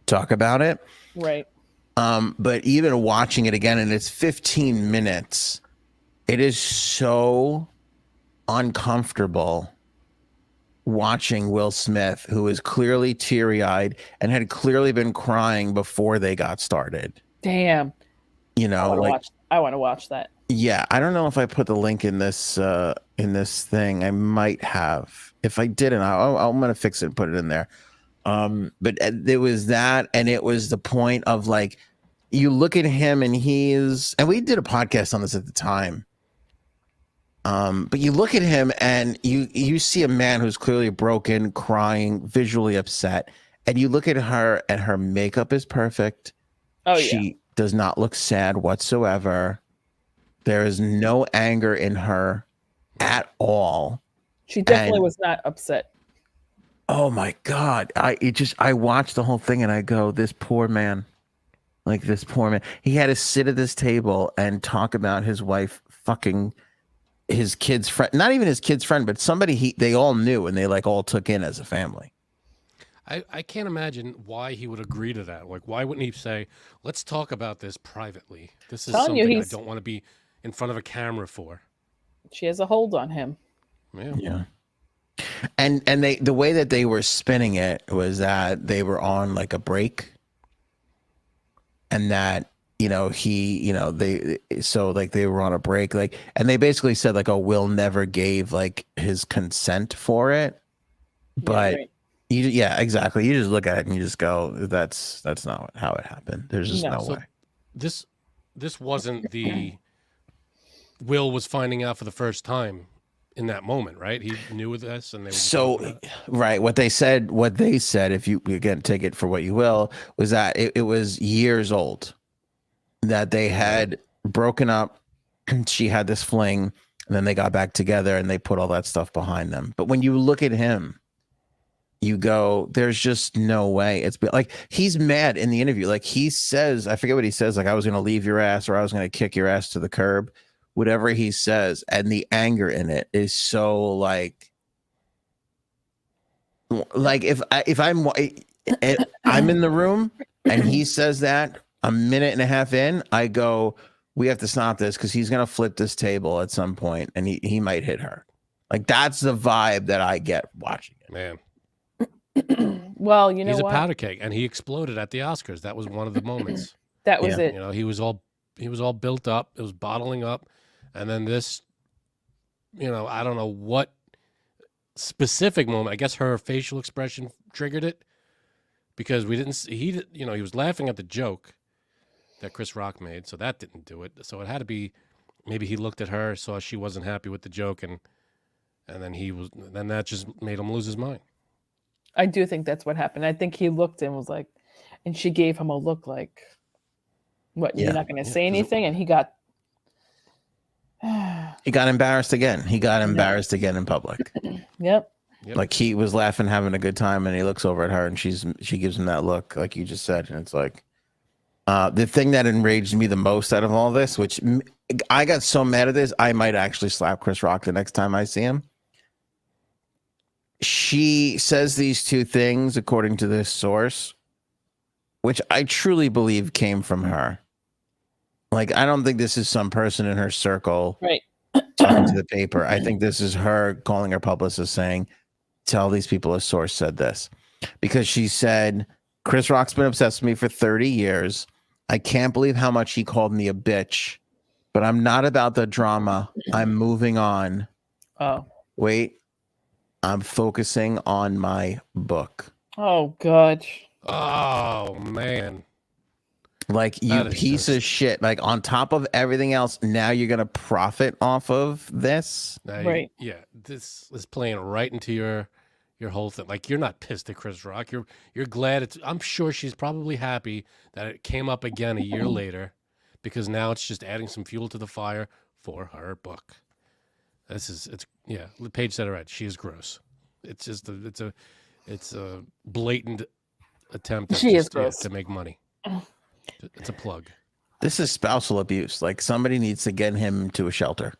Speaker 2: talk about it.
Speaker 3: Right.
Speaker 2: But even watching it again, and it's 15 minutes, it is so uncomfortable watching Will Smith, who is clearly teary-eyed and had clearly been crying before they got started.
Speaker 3: Damn. I want to watch that.
Speaker 2: Yeah, I don't know if I put the link in this thing. I might have. If I didn't, I'm gonna fix it and put it in there. But there was that, and it was the point of like, you look at him and and we did a podcast on this at the time. But you look at him and you see a man who's clearly broken, crying, visually upset, and you look at her and her makeup is perfect.
Speaker 3: Oh,
Speaker 2: she does not look sad whatsoever. There is no anger in her at all.
Speaker 3: She definitely was not upset.
Speaker 2: Oh my God. I watched the whole thing and I go, this poor man. Like, this poor man. He had to sit at this table and talk about his wife fucking his kid's friend, not even his kid's friend, but somebody they all knew and they like all took in as a family.
Speaker 1: I can't imagine why he would agree to that. Like, why wouldn't he say, let's talk about this privately? This is something I don't want to be in front of a camera for.
Speaker 3: She has a hold on him.
Speaker 2: Yeah. And the way that they were spinning it was that they were on like a break, and that they were on a break, like, and they basically said like, oh, Will never gave like his consent for it, but exactly. You just look at it and you just go, that's not how it happened. There's just no way.
Speaker 1: This wasn't the Will was finding out for the first time in that moment, right? He knew this, and they were
Speaker 2: right. What they said, if you again take it for what you will, was that it was years old that they had broken up. She had this fling, and then they got back together, and they put all that stuff behind them. But when you look at him, you go, there's just no way. It's like, he's mad in the interview. Like, he says, I forget what he says, like, I was going to leave your ass, or I was going to kick your ass to the curb. Whatever he says, and the anger in it is so like if I'm in the room and he says that a minute and a half in, I go, we have to stop this because he's gonna flip this table at some point and he might hit her. Like, that's the vibe that I get watching it.
Speaker 1: Man.
Speaker 3: Well, you know,
Speaker 1: he's a powder keg, and he exploded at the Oscars. That was one of the moments.
Speaker 3: That was it.
Speaker 1: You know, he was all built up. It was bottling up. And then this, I don't know what specific moment. I guess her facial expression triggered it, because we didn't see, he was laughing at the joke. that Chris Rock made, so that didn't do it. So it had to be maybe he looked at her, saw she wasn't happy with the joke, and then that just made him lose his mind.
Speaker 3: I do think that's what happened. I think he looked and was like, and she gave him a look like, what, you're not going to say anything? And he got
Speaker 2: embarrassed again. He got embarrassed again in public.
Speaker 3: Yep.
Speaker 2: Like he was laughing, having a good time, and he looks over at her and she gives him that look, like you just said. And it's like, the thing that enraged me the most out of all this, which I got so mad at this, I might actually slap Chris Rock the next time I see him. She says these two things, according to this source, which I truly believe came from her. Like, I don't think this is some person in her circle talking to the paper. I think this is her calling her publicist saying, tell these people a source said this. Because she said, Chris Rock's been obsessed with me for 30 years. I can't believe how much he called me a bitch, but I'm not about the drama. I'm moving on.
Speaker 3: Oh.
Speaker 2: Wait, I'm focusing on my book.
Speaker 3: Oh, God.
Speaker 1: Oh, man.
Speaker 2: Like, you piece of shit. Like, on top of everything else, now you're going to profit off of this?
Speaker 3: Right.
Speaker 1: Yeah, this is playing right into your whole thing. Like, you're not pissed at Chris Rock. You're glad I'm sure she's probably happy that it came up again a year later, because now it's just adding some fuel to the fire for her book. Paige said it right. She is gross. It's just it's a blatant attempt to make money. It's a plug.
Speaker 2: This is spousal abuse. Like, somebody needs to get him to a shelter,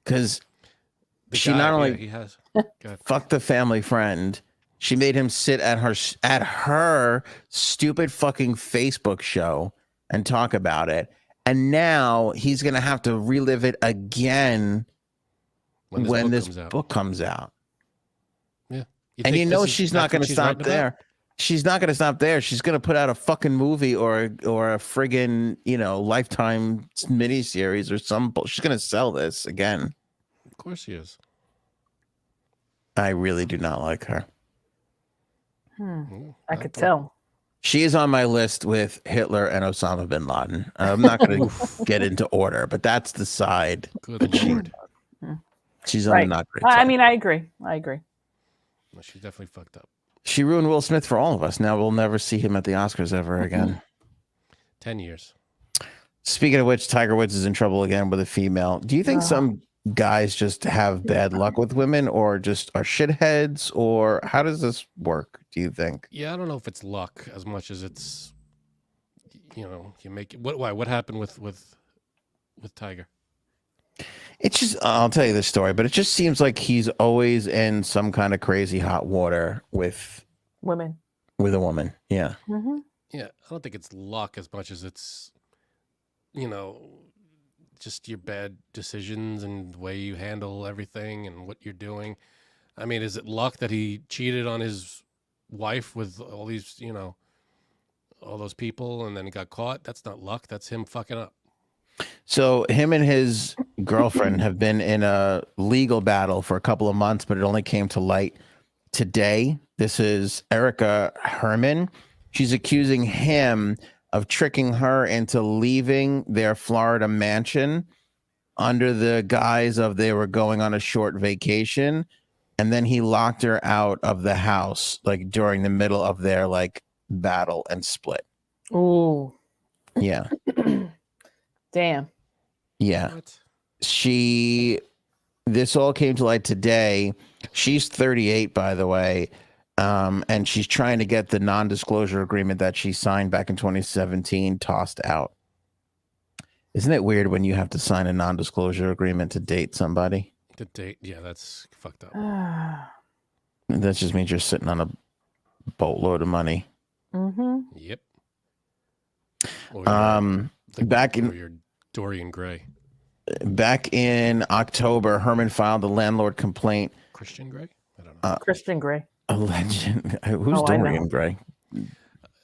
Speaker 2: because she not only fucked the family friend, she made him sit at her stupid fucking Facebook show and talk about it, and now he's gonna have to relive it again when this book comes out.
Speaker 1: Yeah,
Speaker 2: and she's not gonna stop there. She's not going to stop there. She's going to put out a fucking movie or a friggin', Lifetime miniseries or some bullshit. She's going to sell this again.
Speaker 1: Of course she is.
Speaker 2: I really do not like her.
Speaker 3: I could tell.
Speaker 2: She is on my list with Hitler and Osama bin Laden. I'm not going to get into order, but that's the side.
Speaker 1: Good Lord.
Speaker 2: She's on the not great side.
Speaker 3: I mean, I agree.
Speaker 1: Well, she's definitely fucked up.
Speaker 2: She ruined Will Smith for all of us. Now we'll never see him at the Oscars ever again.
Speaker 1: 10 years.
Speaker 2: Speaking of which, Tiger Woods is in trouble again with a female. Do you think some guys just have bad luck with women, or just are shitheads, or how does this work, do you think?
Speaker 1: Yeah, I don't know if it's luck as much as it's, you make it. What happened with Tiger?
Speaker 2: It's just, I'll tell you this story, but it just seems like he's always in some kind of crazy hot water with
Speaker 3: women.
Speaker 2: With a woman, yeah.
Speaker 3: Mm-hmm.
Speaker 1: Yeah, I don't think it's luck as much as it's, just your bad decisions and the way you handle everything and what you're doing. I mean, is it luck that he cheated on his wife with all these, all those people, and then he got caught? That's not luck. That's him fucking up.
Speaker 2: So him and his girlfriend have been in a legal battle for a couple of months, but it only came to light today. This is Erica Herman. She's accusing him of tricking her into leaving their Florida mansion under the guise of they were going on a short vacation. And then he locked her out of the house, like during the middle of their battle and split.
Speaker 3: Ooh.
Speaker 2: Yeah.
Speaker 3: Damn.
Speaker 2: Yeah. This all came to light today. She's 38, by the way. And she's trying to get the non-disclosure agreement that she signed back in 2017 tossed out. Isn't it weird when you have to sign a non-disclosure agreement to date somebody?
Speaker 1: To date, yeah, that's fucked up.
Speaker 2: That just means you're sitting on a boatload of money.
Speaker 3: Mm-hmm.
Speaker 1: Yep.
Speaker 2: Back in
Speaker 1: your Dorian Gray.
Speaker 2: Back in October, Herman filed a landlord complaint.
Speaker 1: Christian Gray? I don't know.
Speaker 3: Christian Gray.
Speaker 2: A legend. Who's Dorian Gray?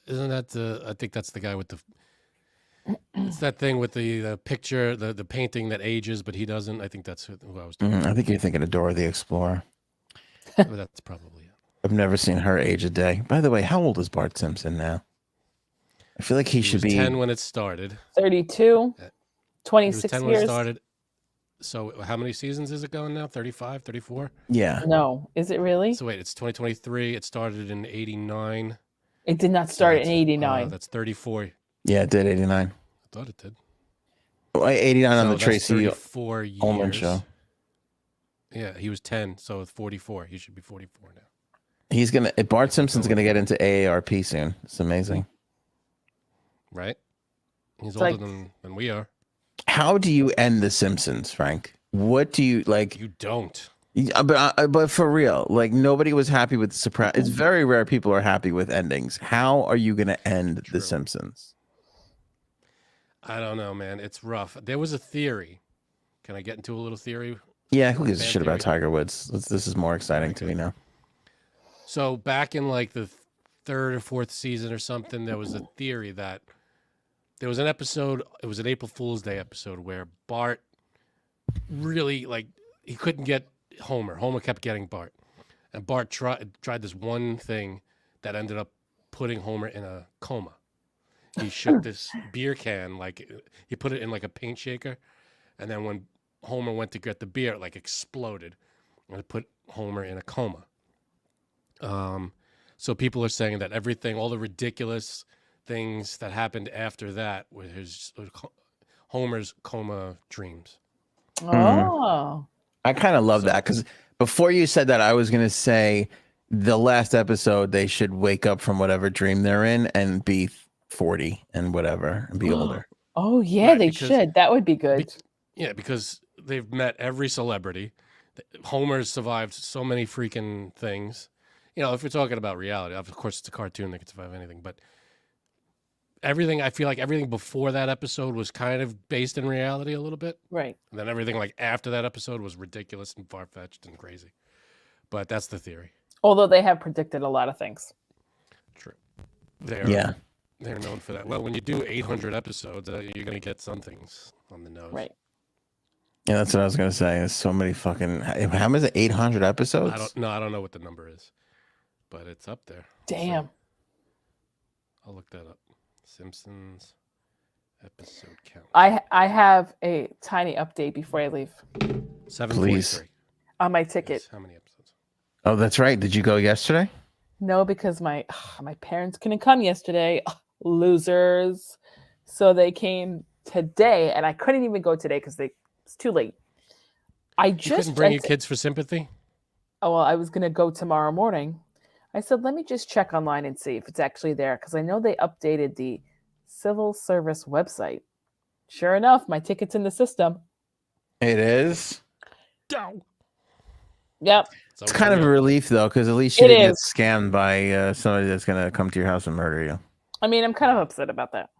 Speaker 1: Isn't that I think that's the guy with the. It's that thing with the picture, the painting that ages, but he doesn't. I think that's who I was talking about.
Speaker 2: I think you're thinking of Dora the Explorer.
Speaker 1: That's probably it.
Speaker 2: I've never seen her age a day. By the way, how old is Bart Simpson now? I feel like he should
Speaker 1: was
Speaker 2: be
Speaker 1: 10 when it started.
Speaker 3: 32,
Speaker 1: He was
Speaker 3: 26
Speaker 1: 10 when it
Speaker 3: years.
Speaker 1: started. So how many seasons is it going now? 35, 34?
Speaker 2: Yeah.
Speaker 3: No, is it really?
Speaker 1: So wait, it's 2023. It started in 89.
Speaker 3: It did not start in
Speaker 1: that's,
Speaker 3: 89.
Speaker 1: That's 34.
Speaker 2: Yeah, it did 89.
Speaker 1: I thought it did.
Speaker 2: Well, 89 on
Speaker 1: So
Speaker 2: the
Speaker 1: that's
Speaker 2: Tracy
Speaker 1: 34
Speaker 2: Ullman
Speaker 1: years.
Speaker 2: show.
Speaker 1: Yeah, he was 10, so it's 44. He should be 44 now.
Speaker 2: He's gonna. Bart Simpson's gonna get into AARP soon. It's amazing.
Speaker 1: Right? He's
Speaker 3: It's
Speaker 1: older
Speaker 3: like-
Speaker 1: than we are.
Speaker 2: How do you end The Simpsons, Frank? What do you like?
Speaker 1: You don't.
Speaker 2: But for real, like nobody was happy with the Sopranos. It's very rare people are happy with endings. How are you gonna end
Speaker 1: True.
Speaker 2: The Simpsons?
Speaker 1: I don't know, man. It's rough. There was a theory. Can I get into a little theory?
Speaker 2: Yeah, who gives a
Speaker 1: Fan
Speaker 2: shit about
Speaker 1: theory?
Speaker 2: Tiger Woods? This is more exciting to me now.
Speaker 1: So back in like the third or fourth season or something, there was a theory that there was an episode. It was an April Fool's Day episode where Bart really he couldn't get Homer. Homer kept getting Bart, and Bart tried this one thing that ended up putting Homer in a coma. He shook this beer can, he put it in like a paint shaker, and then when Homer went to get the beer, it exploded, and it put Homer in a coma. So people are saying that everything, all the ridiculous things that happened after that were Homer's coma dreams.
Speaker 3: Oh.
Speaker 2: I kind of love that because before you said that, I was gonna say the last episode they should wake up from whatever dream they're in and be 40 and whatever and be older.
Speaker 3: Oh yeah,
Speaker 1: Right,
Speaker 3: they
Speaker 1: because-
Speaker 3: should. That would be good.
Speaker 1: Yeah, because they've met every celebrity. Homer's survived so many freaking things. If you're talking about reality, of course it's a cartoon that can survive anything, but I feel like everything before that episode was kind of based in reality a little bit.
Speaker 3: Right.
Speaker 1: And then everything after that episode was ridiculous and far-fetched and crazy. But that's the theory.
Speaker 3: Although they have predicted a lot of things.
Speaker 1: True.
Speaker 2: Yeah.
Speaker 1: They're known for that. Well, when you do 800 episodes, you're going to get some things on the nose.
Speaker 3: Right.
Speaker 2: Yeah, that's what I was gonna say. There's so many fucking. How many is it? 800 episodes?
Speaker 1: I don't know what the number is, but it's up there.
Speaker 3: Damn.
Speaker 1: So, I'll look that up. Simpsons episode count.
Speaker 3: I have a tiny update before I leave
Speaker 1: 743.
Speaker 3: on my ticket.
Speaker 1: How many episodes?
Speaker 2: Oh, that's right. Did you go yesterday?
Speaker 3: No, because my parents couldn't come yesterday. Losers. So they came today, and I couldn't even go today because it's too late.
Speaker 1: You couldn't bring your kids for sympathy?
Speaker 3: Oh, well, I was going to go tomorrow morning. I said, let me just check online and see if it's actually there, because I know they updated the civil service website. Sure enough, my ticket's in the system.
Speaker 2: It is.
Speaker 3: Yep.
Speaker 2: It's kind of a relief though, because at least you
Speaker 3: It
Speaker 2: didn't get
Speaker 3: is.
Speaker 2: scammed by somebody that's gonna come to your house and murder you.
Speaker 3: I mean, I'm kind of upset about that.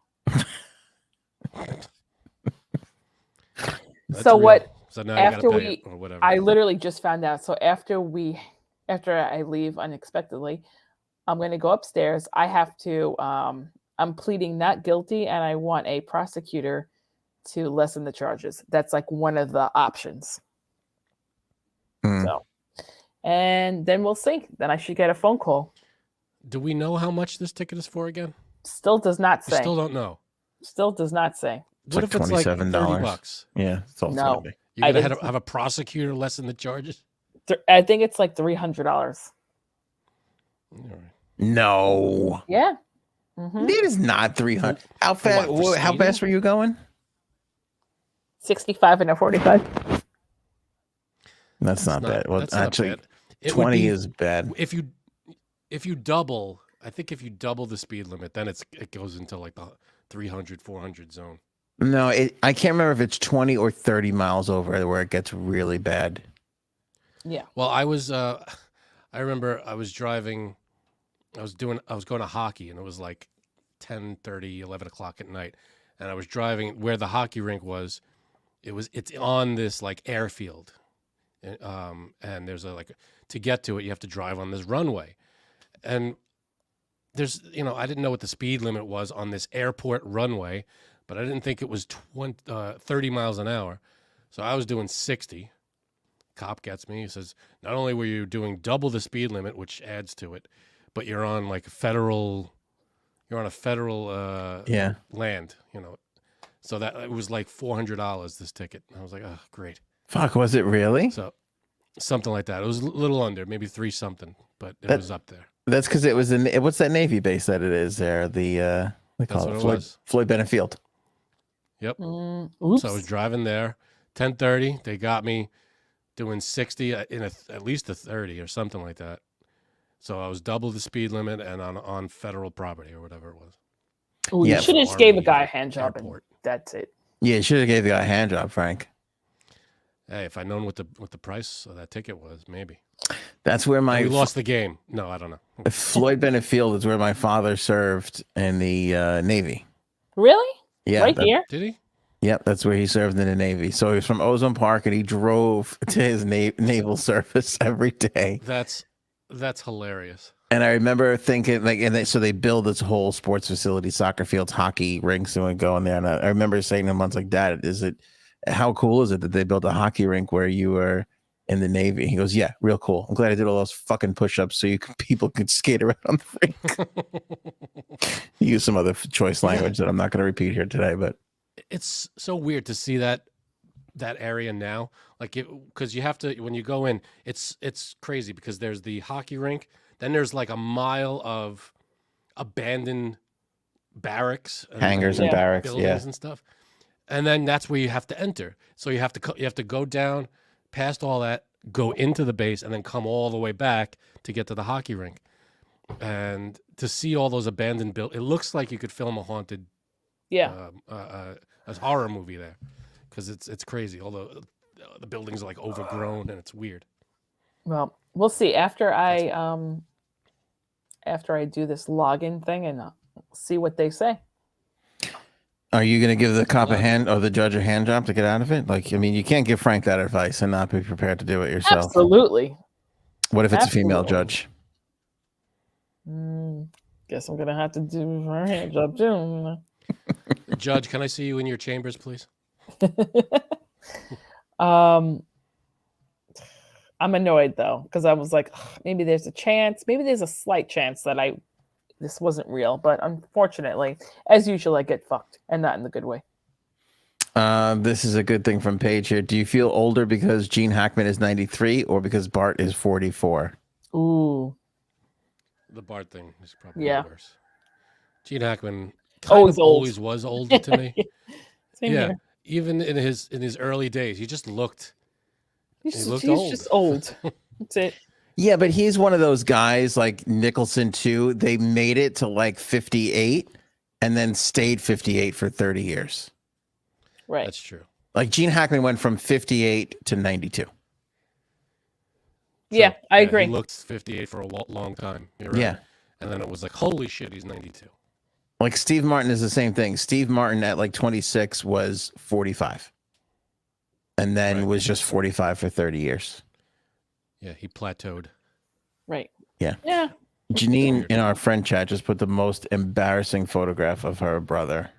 Speaker 1: That's
Speaker 3: So
Speaker 1: real.
Speaker 3: what?
Speaker 1: So now you
Speaker 3: After
Speaker 1: gotta pay it or whatever.
Speaker 3: I literally just found out. So after I leave unexpectedly, I'm going to go upstairs. I have to. I'm pleading not guilty, and I want a prosecutor to lessen the charges. That's one of the options.
Speaker 2: Hmm.
Speaker 3: So, and then we'll see. Then I should get a phone call.
Speaker 1: Do we know how much this ticket is for again?
Speaker 3: Still does not
Speaker 1: We
Speaker 3: say.
Speaker 1: still don't know.
Speaker 3: Still does not say.
Speaker 1: What if it's like $30?
Speaker 2: Yeah, it's all
Speaker 3: No.
Speaker 2: gonna be.
Speaker 1: You're
Speaker 3: I
Speaker 1: gonna
Speaker 3: didn't-
Speaker 1: have a prosecutor lessen the charges?
Speaker 3: I think it's like $300.
Speaker 1: All right.
Speaker 2: No,
Speaker 3: Yeah. Mm-hmm.
Speaker 2: it is not 300. How fast?
Speaker 1: what, for
Speaker 2: How
Speaker 1: speeding?
Speaker 2: fast were you going?
Speaker 3: 65 and a 45.
Speaker 2: That's not bad. Well,
Speaker 1: that's not
Speaker 2: actually,
Speaker 1: bad. It would
Speaker 2: 20
Speaker 1: be-
Speaker 2: is bad.
Speaker 1: If you double, I think if you double the speed limit, then it goes into like the 300, 400 zone.
Speaker 2: No, I can't remember if it's 20 or 30 miles over where it gets really bad.
Speaker 3: Yeah.
Speaker 1: Well, I remember I was driving, I was going to hockey, and it was like 10:30, 11 o'clock at night. And I was driving where the hockey rink was. It's on this airfield. And there's to get to it, you have to drive on this runway. And there's, I didn't know what the speed limit was on this airport runway, but I didn't think it was 30 miles an hour. So I was doing 60. Cop gets me. He says, not only were you doing double the speed limit, which adds to it, but you're on federal You're on a federal land, So that it was like $400 this ticket. I was like, oh, great.
Speaker 2: Fuck, was it really?
Speaker 1: So something like that. It was a little under, maybe 3 something, but it was up there.
Speaker 2: That's because it was what's that Navy base that it is there? The they call
Speaker 1: That's
Speaker 2: it
Speaker 1: what it was.
Speaker 2: Floyd Bennett Field.
Speaker 1: Yep.
Speaker 3: Oops.
Speaker 1: So I was driving there, 10:30. They got me doing 60 in at least a 30 or something like that. So I was double the speed limit and on federal property or whatever it was.
Speaker 3: Ooh, you should have just gave a guy a hand job and that's it.
Speaker 2: Yeah, you should have gave the guy a hand job, Frank.
Speaker 1: Hey, if I'd known what the price of that ticket was, maybe.
Speaker 2: That's where
Speaker 1: we lost the game. No, I don't know.
Speaker 2: Floyd Bennett Field is where my father served in the Navy.
Speaker 3: Really?
Speaker 2: Yeah.
Speaker 3: Right here?
Speaker 1: Did he?
Speaker 2: Yep, that's where he served in the Navy. So he was from Ozone Park, and he drove to his naval service every day.
Speaker 1: That's hilarious.
Speaker 2: And I remember thinking, so they build this whole sports facility, soccer fields, hockey rinks, and we go in there. And I remember saying to him once, like, Dad, how cool is it that they built a hockey rink where you were in the Navy? He goes, yeah, real cool. I'm glad I did all those fucking push-ups so people could skate around on the rink. He used some other choice language that I'm not going to repeat here today, but
Speaker 1: it's so weird to see that area now, like because you have to, when you go in, it's crazy because there's the hockey rink, then there's like a mile of abandoned barracks,
Speaker 2: hangars and barracks,
Speaker 1: buildings and stuff, and then that's where you have to enter. So you have to go down past all that, go into the base, and then come all the way back to get to the hockey rink. And to see all those abandoned buildings, it looks like you could film a haunted, a horror movie there, because it's crazy. Although the buildings are like overgrown and it's weird.
Speaker 3: Well, we'll see after I do this login thing and see what they say.
Speaker 2: Are you going to give the cop a hand or the judge a hand job to get out of it? Like, I mean, you can't give Frank that advice and not be prepared to do it yourself.
Speaker 3: Absolutely.
Speaker 2: What if it's a female judge?
Speaker 3: Guess I'm going to have to do her hand job too.
Speaker 1: Judge, can I see you in your chambers, please?
Speaker 3: I'm annoyed though, because I was like, maybe there's a slight chance that this wasn't real, but unfortunately, as usual, I get fucked, and not in the good way.
Speaker 2: This is a good thing from Paige here. Do you feel older because Gene Hackman is 93 or because Bart is 44?
Speaker 3: Ooh.
Speaker 1: The Bart thing is probably worse. Gene Hackman always was old to me.
Speaker 3: Same here.
Speaker 1: Even in his early days, he just looked.
Speaker 3: He's just old. That's it.
Speaker 2: Yeah, but he's one of those guys like Nicholson too. They made it to like 58 and then stayed 58 for 30 years.
Speaker 3: Right.
Speaker 1: That's true.
Speaker 2: Like Gene Hackman went from 58 to 92.
Speaker 3: Yeah, I agree.
Speaker 1: He looked 58 for a long time. You're right.
Speaker 2: Yeah.
Speaker 1: And then it was like, holy shit, he's 92.
Speaker 2: Like Steve Martin is the same thing. Steve Martin at like 26 was 45. And then was just 45 for 30 years.
Speaker 1: Yeah, he plateaued.
Speaker 3: Right.
Speaker 2: Yeah.
Speaker 3: Yeah.
Speaker 2: Janine in our friend chat just put the most embarrassing photograph of her brother.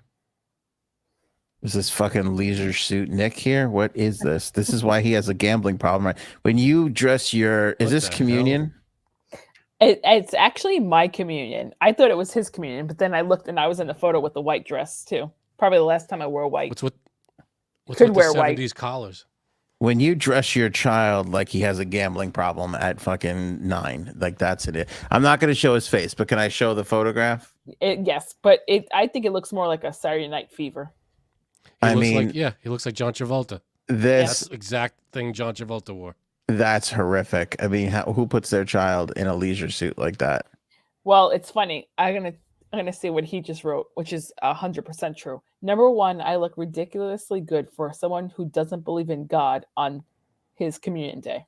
Speaker 2: Is this fucking leisure suit Nick here? What is this? This is why he has a gambling problem, right? When you dress is this communion?
Speaker 3: It's actually my communion. I thought it was his communion, but then I looked and I was in the photo with the white dress too. Probably the last time I wore white.
Speaker 1: What's with the 70s collars?
Speaker 2: When you dress your child like he has a gambling problem at fucking 9, like that's it. I'm not going to show his face, but can I show the photograph?
Speaker 3: Yes, but I think it looks more like a Saturday Night Fever.
Speaker 1: He looks like John Travolta. That's the exact thing John Travolta wore.
Speaker 2: That's horrific. I mean, who puts their child in a leisure suit like that?
Speaker 3: Well, it's funny. I'm gonna say what he just wrote, which is 100% true. Number one, I look ridiculously good for someone who doesn't believe in God on his communion day.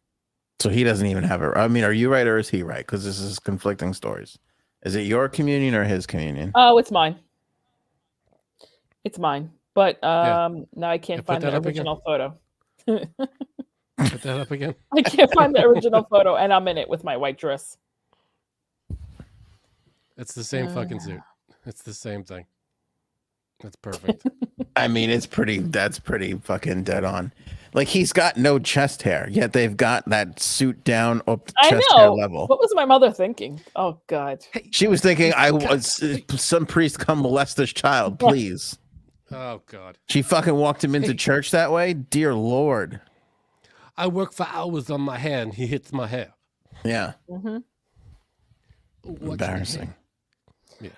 Speaker 2: So he doesn't even have it. I mean, are you right or is he right? Because this is conflicting stories. Is it your communion or his communion?
Speaker 3: Oh, it's mine. It's mine. But now I can't find the original photo.
Speaker 1: Put that up again.
Speaker 3: I can't find the original photo, and I'm in it with my white dress.
Speaker 1: It's the same fucking suit. It's the same thing. That's perfect.
Speaker 2: I mean, that's pretty fucking dead on. Like he's got no chest hair, yet they've got that suit down up to
Speaker 3: I
Speaker 2: chest
Speaker 3: know.
Speaker 2: hair level.
Speaker 3: What was my mother thinking? Oh God.
Speaker 2: She was thinking, "I was some priest come molest this child, please."
Speaker 1: Oh God.
Speaker 2: She fucking walked him into church that way. Dear Lord.
Speaker 1: I work for hours on my hair, and he hits my hair.
Speaker 2: Yeah.
Speaker 3: Mm-hmm.
Speaker 2: Embarrassing.
Speaker 1: Yeah.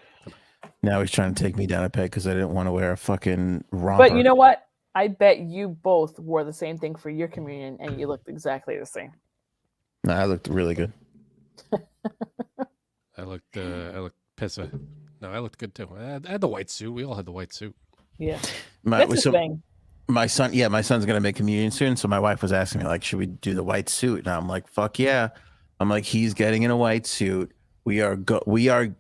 Speaker 2: Now he's trying to take me down a peg because I didn't want to wear a fucking romper.
Speaker 3: But you know what? I bet you both wore the same thing for your communion, and you looked exactly the same.
Speaker 2: No, I looked really good.
Speaker 1: I looked pissa. No, I looked good too. I had the white suit. We all had the white suit.
Speaker 3: Yeah.
Speaker 2: That's
Speaker 3: the thing.
Speaker 2: My son's gonna make communion soon, so my wife was asking me like, should we do the white suit? And I'm like, fuck yeah. I'm like, he's getting in a white suit. We are buying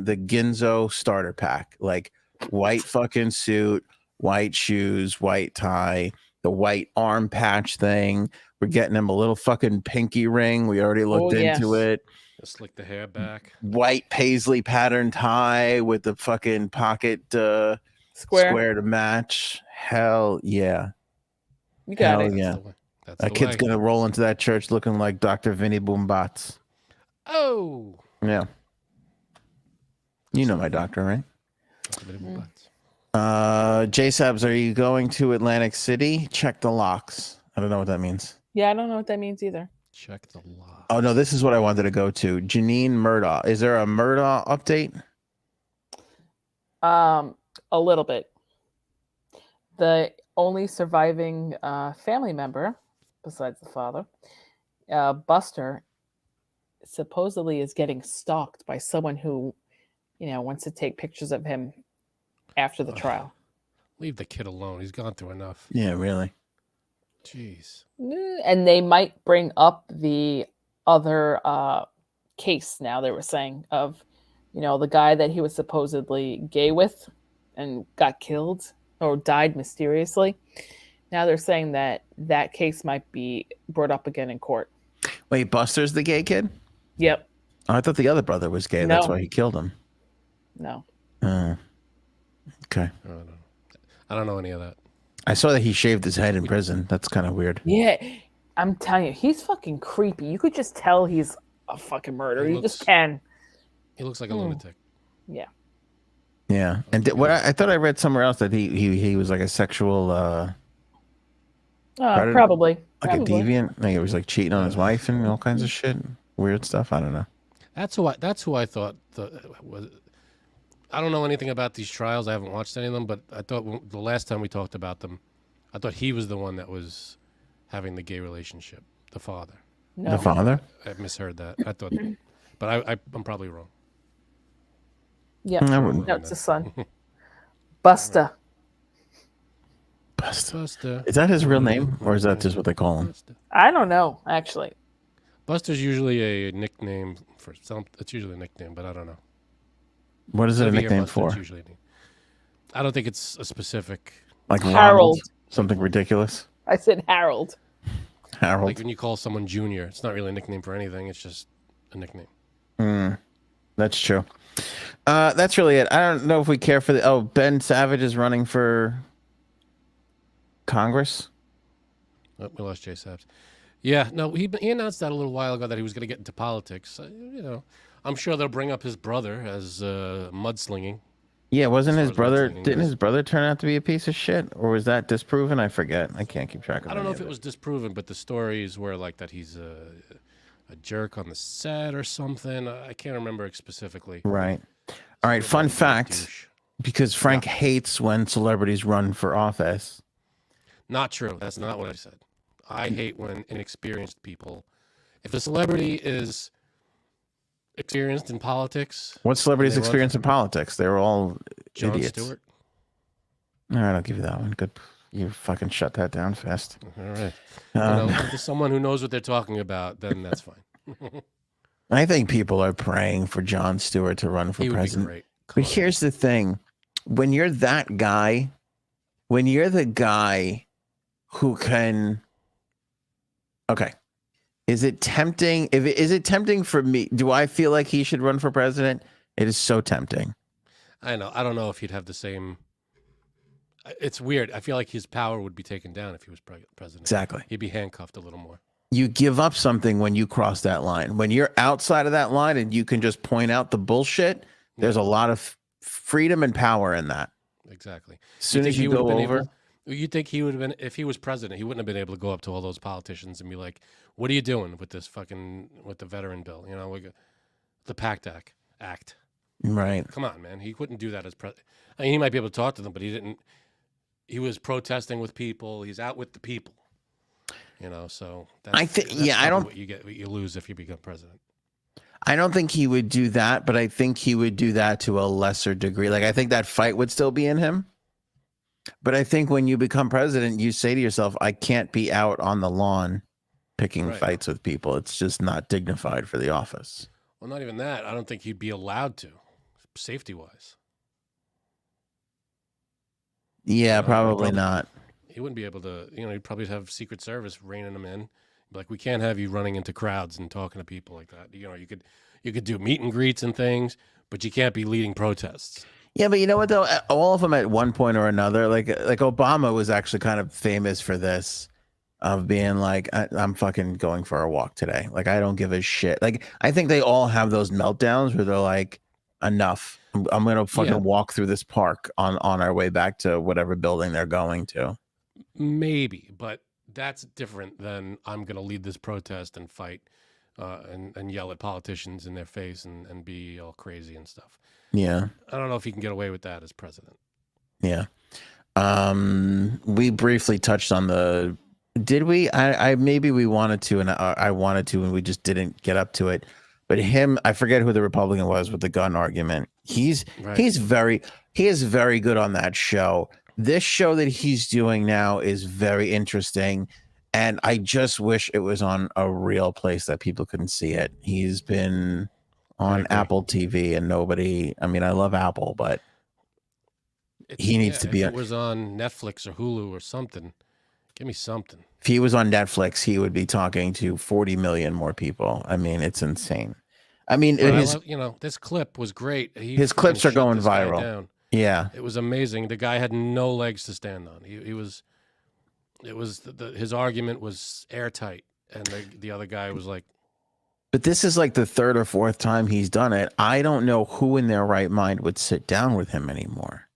Speaker 2: the Ginzo starter pack, like white fucking suit, white shoes, white tie, the white arm patch thing. We're getting him a little fucking pinky ring. We already looked into it.
Speaker 1: Just slick the hair back.
Speaker 2: White paisley pattern tie with the fucking pocket square to match. Hell yeah.
Speaker 3: You got
Speaker 2: Hell
Speaker 3: it.
Speaker 2: yeah.
Speaker 1: That's
Speaker 2: That kid's going to roll into that church looking like Dr. Vinny Boombats.
Speaker 1: Oh.
Speaker 2: Yeah. You know my doctor, right?
Speaker 1: Dr. Vinny Boombats.
Speaker 2: J-Sabs, are you going to Atlantic City? Check the locks. I don't know what that means.
Speaker 3: Yeah, I don't know what that means either.
Speaker 1: Check the lock.
Speaker 2: Oh, no, this is what I wanted to go to. Janine Murdaugh. Is there a Murdaugh update?
Speaker 3: A little bit. The only surviving family member, besides the father, Buster, supposedly is getting stalked by someone who, wants to take pictures of him after the trial.
Speaker 1: Leave the kid alone. He's gone through enough.
Speaker 2: Yeah, really.
Speaker 1: Jeez.
Speaker 3: And they might bring up the other case now, they were saying, of, the guy that he was supposedly gay with and got killed or died mysteriously. Now they're saying that case might be brought up again in court.
Speaker 2: Wait, Buster's the gay kid?
Speaker 3: Yep.
Speaker 2: Oh, I thought the other brother was gay.
Speaker 3: No.
Speaker 2: That's why he killed him.
Speaker 3: No.
Speaker 2: Okay.
Speaker 1: I don't know any of that.
Speaker 2: I saw that he shaved his head in prison. That's kind of weird.
Speaker 3: Yeah. I'm telling you, he's fucking creepy. You could just tell he's a fucking murderer. You just can.
Speaker 1: He looks like a lunatic.
Speaker 3: Yeah.
Speaker 2: Yeah. And I thought I read somewhere else that he was like a sexual predator?
Speaker 3: Probably.
Speaker 2: Like a deviant. Like he was like cheating on his wife and all kinds of shit. Weird stuff. I don't know.
Speaker 1: That's who I thought was. I don't know anything about these trials. I haven't watched any of them, but I thought the last time we talked about them, I thought he was the one that was having the gay relationship. The father.
Speaker 3: No.
Speaker 2: The father?
Speaker 1: I misheard that. I thought, but I'm probably wrong.
Speaker 3: Yeah.
Speaker 2: I wouldn't.
Speaker 3: No, it's the son. Buster.
Speaker 1: Buster.
Speaker 2: Is that his real name, or is that just what they call him?
Speaker 3: I don't know, actually.
Speaker 1: Buster's usually a nickname for some. It's usually a nickname, but I don't know.
Speaker 2: What is it a
Speaker 1: Xavier
Speaker 2: nickname
Speaker 1: Buster,
Speaker 2: for?
Speaker 1: it's usually a name. I don't think it's a specific.
Speaker 2: Like
Speaker 3: Harold.
Speaker 2: Ronald? Something ridiculous.
Speaker 3: I said Harold.
Speaker 2: Harold.
Speaker 1: Like when you call someone Junior, it's not really a nickname for anything. It's just a nickname.
Speaker 2: That's true. That's really it. I don't know if we care for the. Oh, Ben Savage is running for Congress.
Speaker 1: Oh, we lost Jay Saps. Yeah, no, he announced that a little while ago that he was going to get into politics. I'm sure they'll bring up his brother as mudslinging.
Speaker 2: Yeah, wasn't
Speaker 1: As
Speaker 2: his
Speaker 1: far as
Speaker 2: brother?
Speaker 1: mudslinging
Speaker 2: Didn't
Speaker 1: goes.
Speaker 2: his brother turn out to be a piece of shit, or was that disproven? I forget. I can't keep track of.
Speaker 1: I don't know
Speaker 2: any
Speaker 1: if
Speaker 2: of
Speaker 1: it was disproven, but the stories were like that he's a jerk on the set or something. I can't remember specifically.
Speaker 2: Right. All right. Fun fact: because Frank hates when celebrities run for office.
Speaker 1: Not true. That's not what I said. I hate when inexperienced people. If a celebrity is experienced in politics,
Speaker 2: What celebrities
Speaker 1: They run
Speaker 2: experience in politics? They were all
Speaker 1: Jon
Speaker 2: idiots.
Speaker 1: Stewart.
Speaker 2: All right, I'll give you that one. Good. You fucking shut that down fast.
Speaker 1: All right. If there's someone who knows what they're talking about, then that's fine.
Speaker 2: I think people are praying for Jon Stewart to run for
Speaker 1: He would be
Speaker 2: president.
Speaker 1: great.
Speaker 2: But here's the thing. When you're that guy, when you're the guy who can... Okay. Is it tempting? Is it tempting for me? Do I feel like he should run for president? It is so tempting.
Speaker 1: I know. I don't know if he'd have the same it's weird. I feel like his power would be taken down if he was president.
Speaker 2: Exactly.
Speaker 1: He'd be handcuffed a little more.
Speaker 2: You give up something when you cross that line. When you're outside of that line and you can just point out the bullshit, there's a lot of freedom and power in that.
Speaker 1: Exactly.
Speaker 2: As soon as you go over...
Speaker 1: You think he would have been, if he was president, he wouldn't have been able to go up to all those politicians and be like, what are you doing with this with the veteran bill? You know, the PACT Act.
Speaker 2: Right.
Speaker 1: Come on, man. He couldn't do that as president. I mean, he might be able to talk to them, but he didn't. He was protesting with people. He's out with the people. You know, so I don't what you lose if you become president.
Speaker 2: I don't think he would do that, but I think he would do that to a lesser degree. Like, I think that fight would still be in him. But I think when you become president, you say to yourself, I can't be out on the lawn picking fights with people. It's just not dignified for the office.
Speaker 1: Well, not even that. I don't think he'd be allowed to, safety-wise.
Speaker 2: Yeah, probably not.
Speaker 1: He wouldn't be able to, he'd probably have Secret Service reining him in. Like, we can't have you running into crowds and talking to people like that. You could do meet and greets and things, but you can't be leading protests.
Speaker 2: Yeah, but you know what, though? All of them at one point or another, like Obama was actually kind of famous for this, of being like, I'm fucking going for a walk today. Like, I don't give a shit. Like, I think they all have those meltdowns where they're like, enough. I'm going to fucking walk through this park on our way back to whatever building they're going to.
Speaker 1: Maybe, but that's different than I'm going to lead this protest and fight and yell at politicians in their face and be all crazy and stuff.
Speaker 2: Yeah.
Speaker 1: I don't know if he can get away with that as president.
Speaker 2: Yeah. We briefly touched on did we? Maybe we wanted to, and I wanted to, and we just didn't get up to it. But I forget who the Republican was with the gun argument. He is very good on that show. This show that he's doing now is very interesting. And I just wish it was on a real place that people couldn't see it. He's been on Apple TV and nobody, I mean, I love Apple, but he needs to be.
Speaker 1: If it was on Netflix or Hulu or something, give me something.
Speaker 2: If he was on Netflix, he would be talking to 40 million more people. I mean, it's insane. I mean,
Speaker 1: this clip was great.
Speaker 2: His clips are going viral. Yeah,
Speaker 1: it was amazing. The guy had no legs to stand on. His argument was airtight, and the other guy was like.
Speaker 2: But this is like the third or fourth time he's done it. I don't know who in their right mind would sit down with him anymore.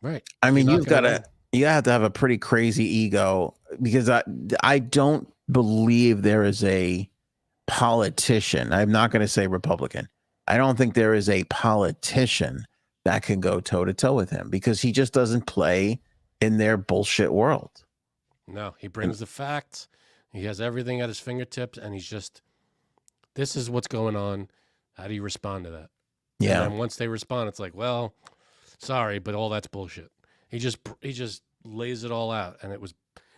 Speaker 1: Right.
Speaker 2: I mean, you have to have a pretty crazy ego, because I don't believe there is a politician. I'm not going to say Republican. I don't think there is a politician that can go toe to toe with him, because he just doesn't play in their bullshit world.
Speaker 1: No, he brings the facts. He has everything at his fingertips, and he's just, this is what's going on. How do you respond to that?
Speaker 2: Yeah.
Speaker 1: And then once they respond, it's like, well, sorry, but all that's bullshit. He just lays it all out. And it was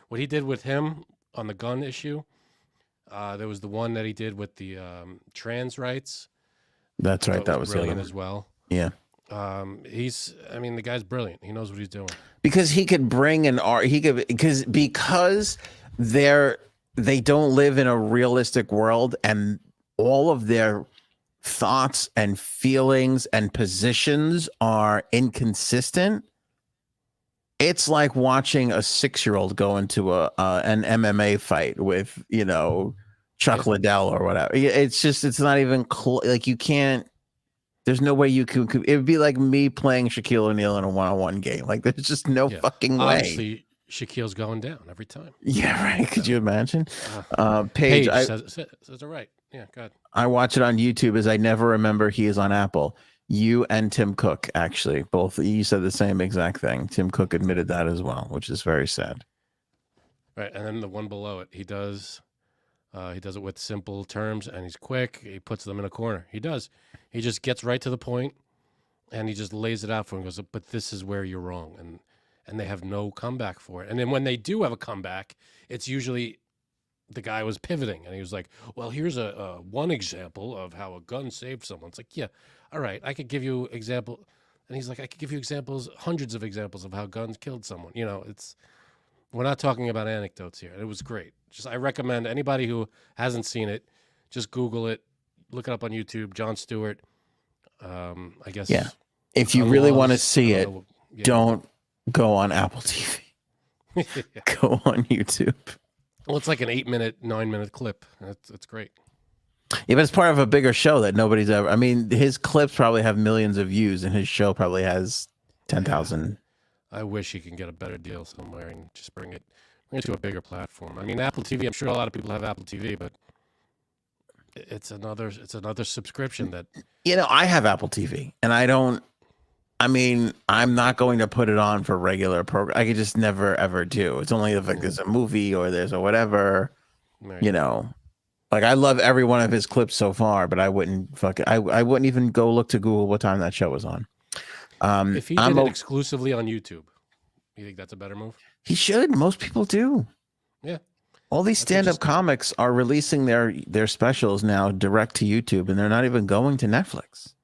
Speaker 1: what he did with him on the gun issue. There was the one that he did with the trans rights.
Speaker 2: That's right. That was
Speaker 1: brilliant as well.
Speaker 2: Yeah.
Speaker 1: The guy's brilliant. He knows what he's doing.
Speaker 2: Because he could bring an art. Because they don't live in a realistic world, and all of their thoughts and feelings and positions are inconsistent. It's like watching a 6-year-old go into an MMA fight with, Chuck Liddell or whatever. It's not even like, you can't. There's no way you could. It would be like me playing Shaquille O'Neal in a one-on-one game. Like, there's just no fucking way.
Speaker 1: Obviously, Shaquille's going down every time.
Speaker 2: Yeah, right. Could you imagine?
Speaker 1: Paige says it right. Yeah, go ahead.
Speaker 2: I watch it on YouTube, as I never remember he is on Apple. You and Tim Cook, actually, both you said the same exact thing. Tim Cook admitted that as well, which is very sad.
Speaker 1: Right, and then the one below it, he does it with simple terms, and he's quick. He puts them in a corner. He does. He just gets right to the point, and he just lays it out for him. Goes, but this is where you're wrong, and they have no comeback for it. And then when they do have a comeback, it's usually the guy was pivoting, and he was like, well, here's a one example of how a gun saved someone. It's like, yeah, all right, I could give you example. And he's like, I could give you examples, hundreds of examples of how guns killed someone. We're not talking about anecdotes here. It was great. I recommend anybody who hasn't seen it, just Google it, look it up on YouTube, Jon Stewart. I guess.
Speaker 2: Yeah. If you really want to see it, don't go on Apple TV. Go on YouTube.
Speaker 1: Well, it's like an 8-minute, 9-minute clip. It's great.
Speaker 2: Yeah, but it's part of a bigger show that nobody's ever. I mean, his clips probably have millions of views, and his show probably has 10,000.
Speaker 1: I wish he can get a better deal somewhere and just bring it to a bigger platform. I mean, Apple TV. I'm sure a lot of people have Apple TV, but it's another subscription that.
Speaker 2: I have Apple TV, and I don't. I mean, I'm not going to put it on for regular program. I could just never ever do. It's only if like there's a movie or there's a whatever,
Speaker 1: Right.
Speaker 2: Like I love every one of his clips so far, but I wouldn't I wouldn't even go look to Google what time that show was on.
Speaker 1: If he did it exclusively on YouTube, you think that's a better move?
Speaker 2: He should. Most people do.
Speaker 1: Yeah.
Speaker 2: All these stand-up comics are releasing their specials now direct to YouTube, and they're not even going to Netflix.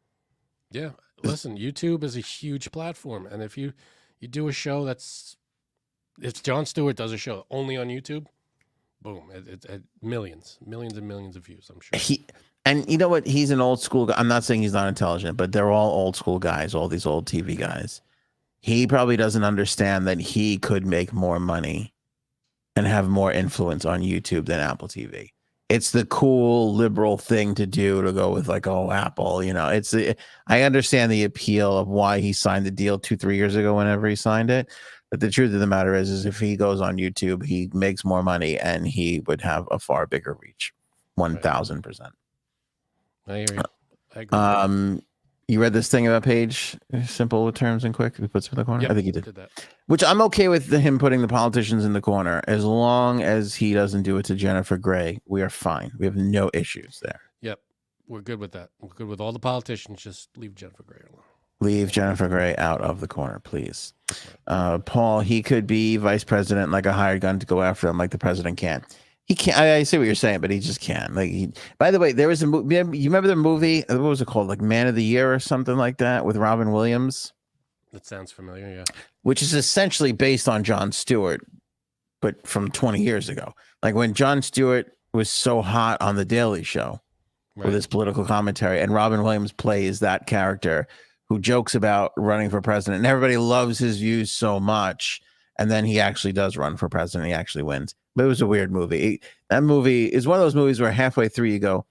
Speaker 1: Yeah. Listen, YouTube is a huge platform, and if you do a show if Jon Stewart does a show only on YouTube, boom, it millions and millions of views, I'm sure.
Speaker 2: And you know what? He's an old school guy. I'm not saying he's not intelligent, but they're all old school guys, all these old TV guys. He probably doesn't understand that he could make more money and have more influence on YouTube than Apple TV. It's the cool liberal thing to do, to go with like, oh, Apple, I understand the appeal of why he signed the deal 2-3 years ago, whenever he signed it. But the truth of the matter is if he goes on YouTube, he makes more money and he would have a far bigger reach. 1,000%.
Speaker 1: I hear you. I agree.
Speaker 2: You read this thing about Page, simple terms and quick, he puts in the corner?
Speaker 1: Yep,
Speaker 2: I think you did
Speaker 1: that.
Speaker 2: Which I'm okay with him putting the politicians in the corner, as long as he doesn't do it to Jennifer Grey. We are fine. We have no issues there.
Speaker 1: Yep. We're good with that. We're good with all the politicians. Just leave Jennifer Grey alone.
Speaker 2: Leave Jennifer Grey out of the corner, please. Paul, he could be vice president, like a hired gun to go after him, like the president can. He can't. I see what you're saying, but he just can't. By the way, there was a movie. You remember the movie? What was it called? Like Man of the Year or something like that, with Robin Williams.
Speaker 1: That sounds familiar. Yeah.
Speaker 2: Which is essentially based on Jon Stewart, but from 20 years ago. Like when Jon Stewart was so hot on The Daily Show with his political commentary, and Robin Williams plays that character who jokes about running for president, and everybody loves his views so much. And then he actually does run for president. He actually wins. But it was a weird movie. That movie is one of those movies where halfway through you go,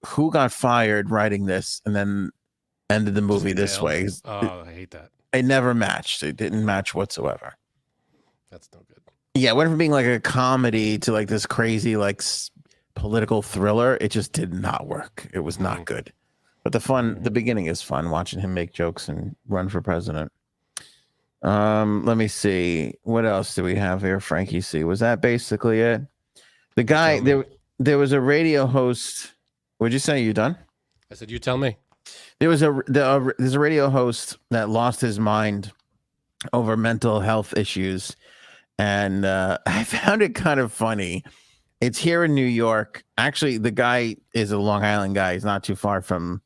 Speaker 2: who got fired writing this? And then ended the movie this way.
Speaker 1: Oh, I hate that.
Speaker 2: It never matched. It didn't match whatsoever.
Speaker 1: That's no good.
Speaker 2: Yeah, it went from being like a comedy to like this crazy like political thriller. It just did not work. It was not good. But the beginning is fun, watching him make jokes and run for president. Let me see. What else do we have here, Frankie C? Was that basically it? The guy, there was a radio host. What'd you say? You done?
Speaker 1: I said, you tell me.
Speaker 2: There's a radio host that lost his mind over mental health issues. And I found it kind of funny. It's here in New York. Actually, the guy is a Long Island guy. He's not too far from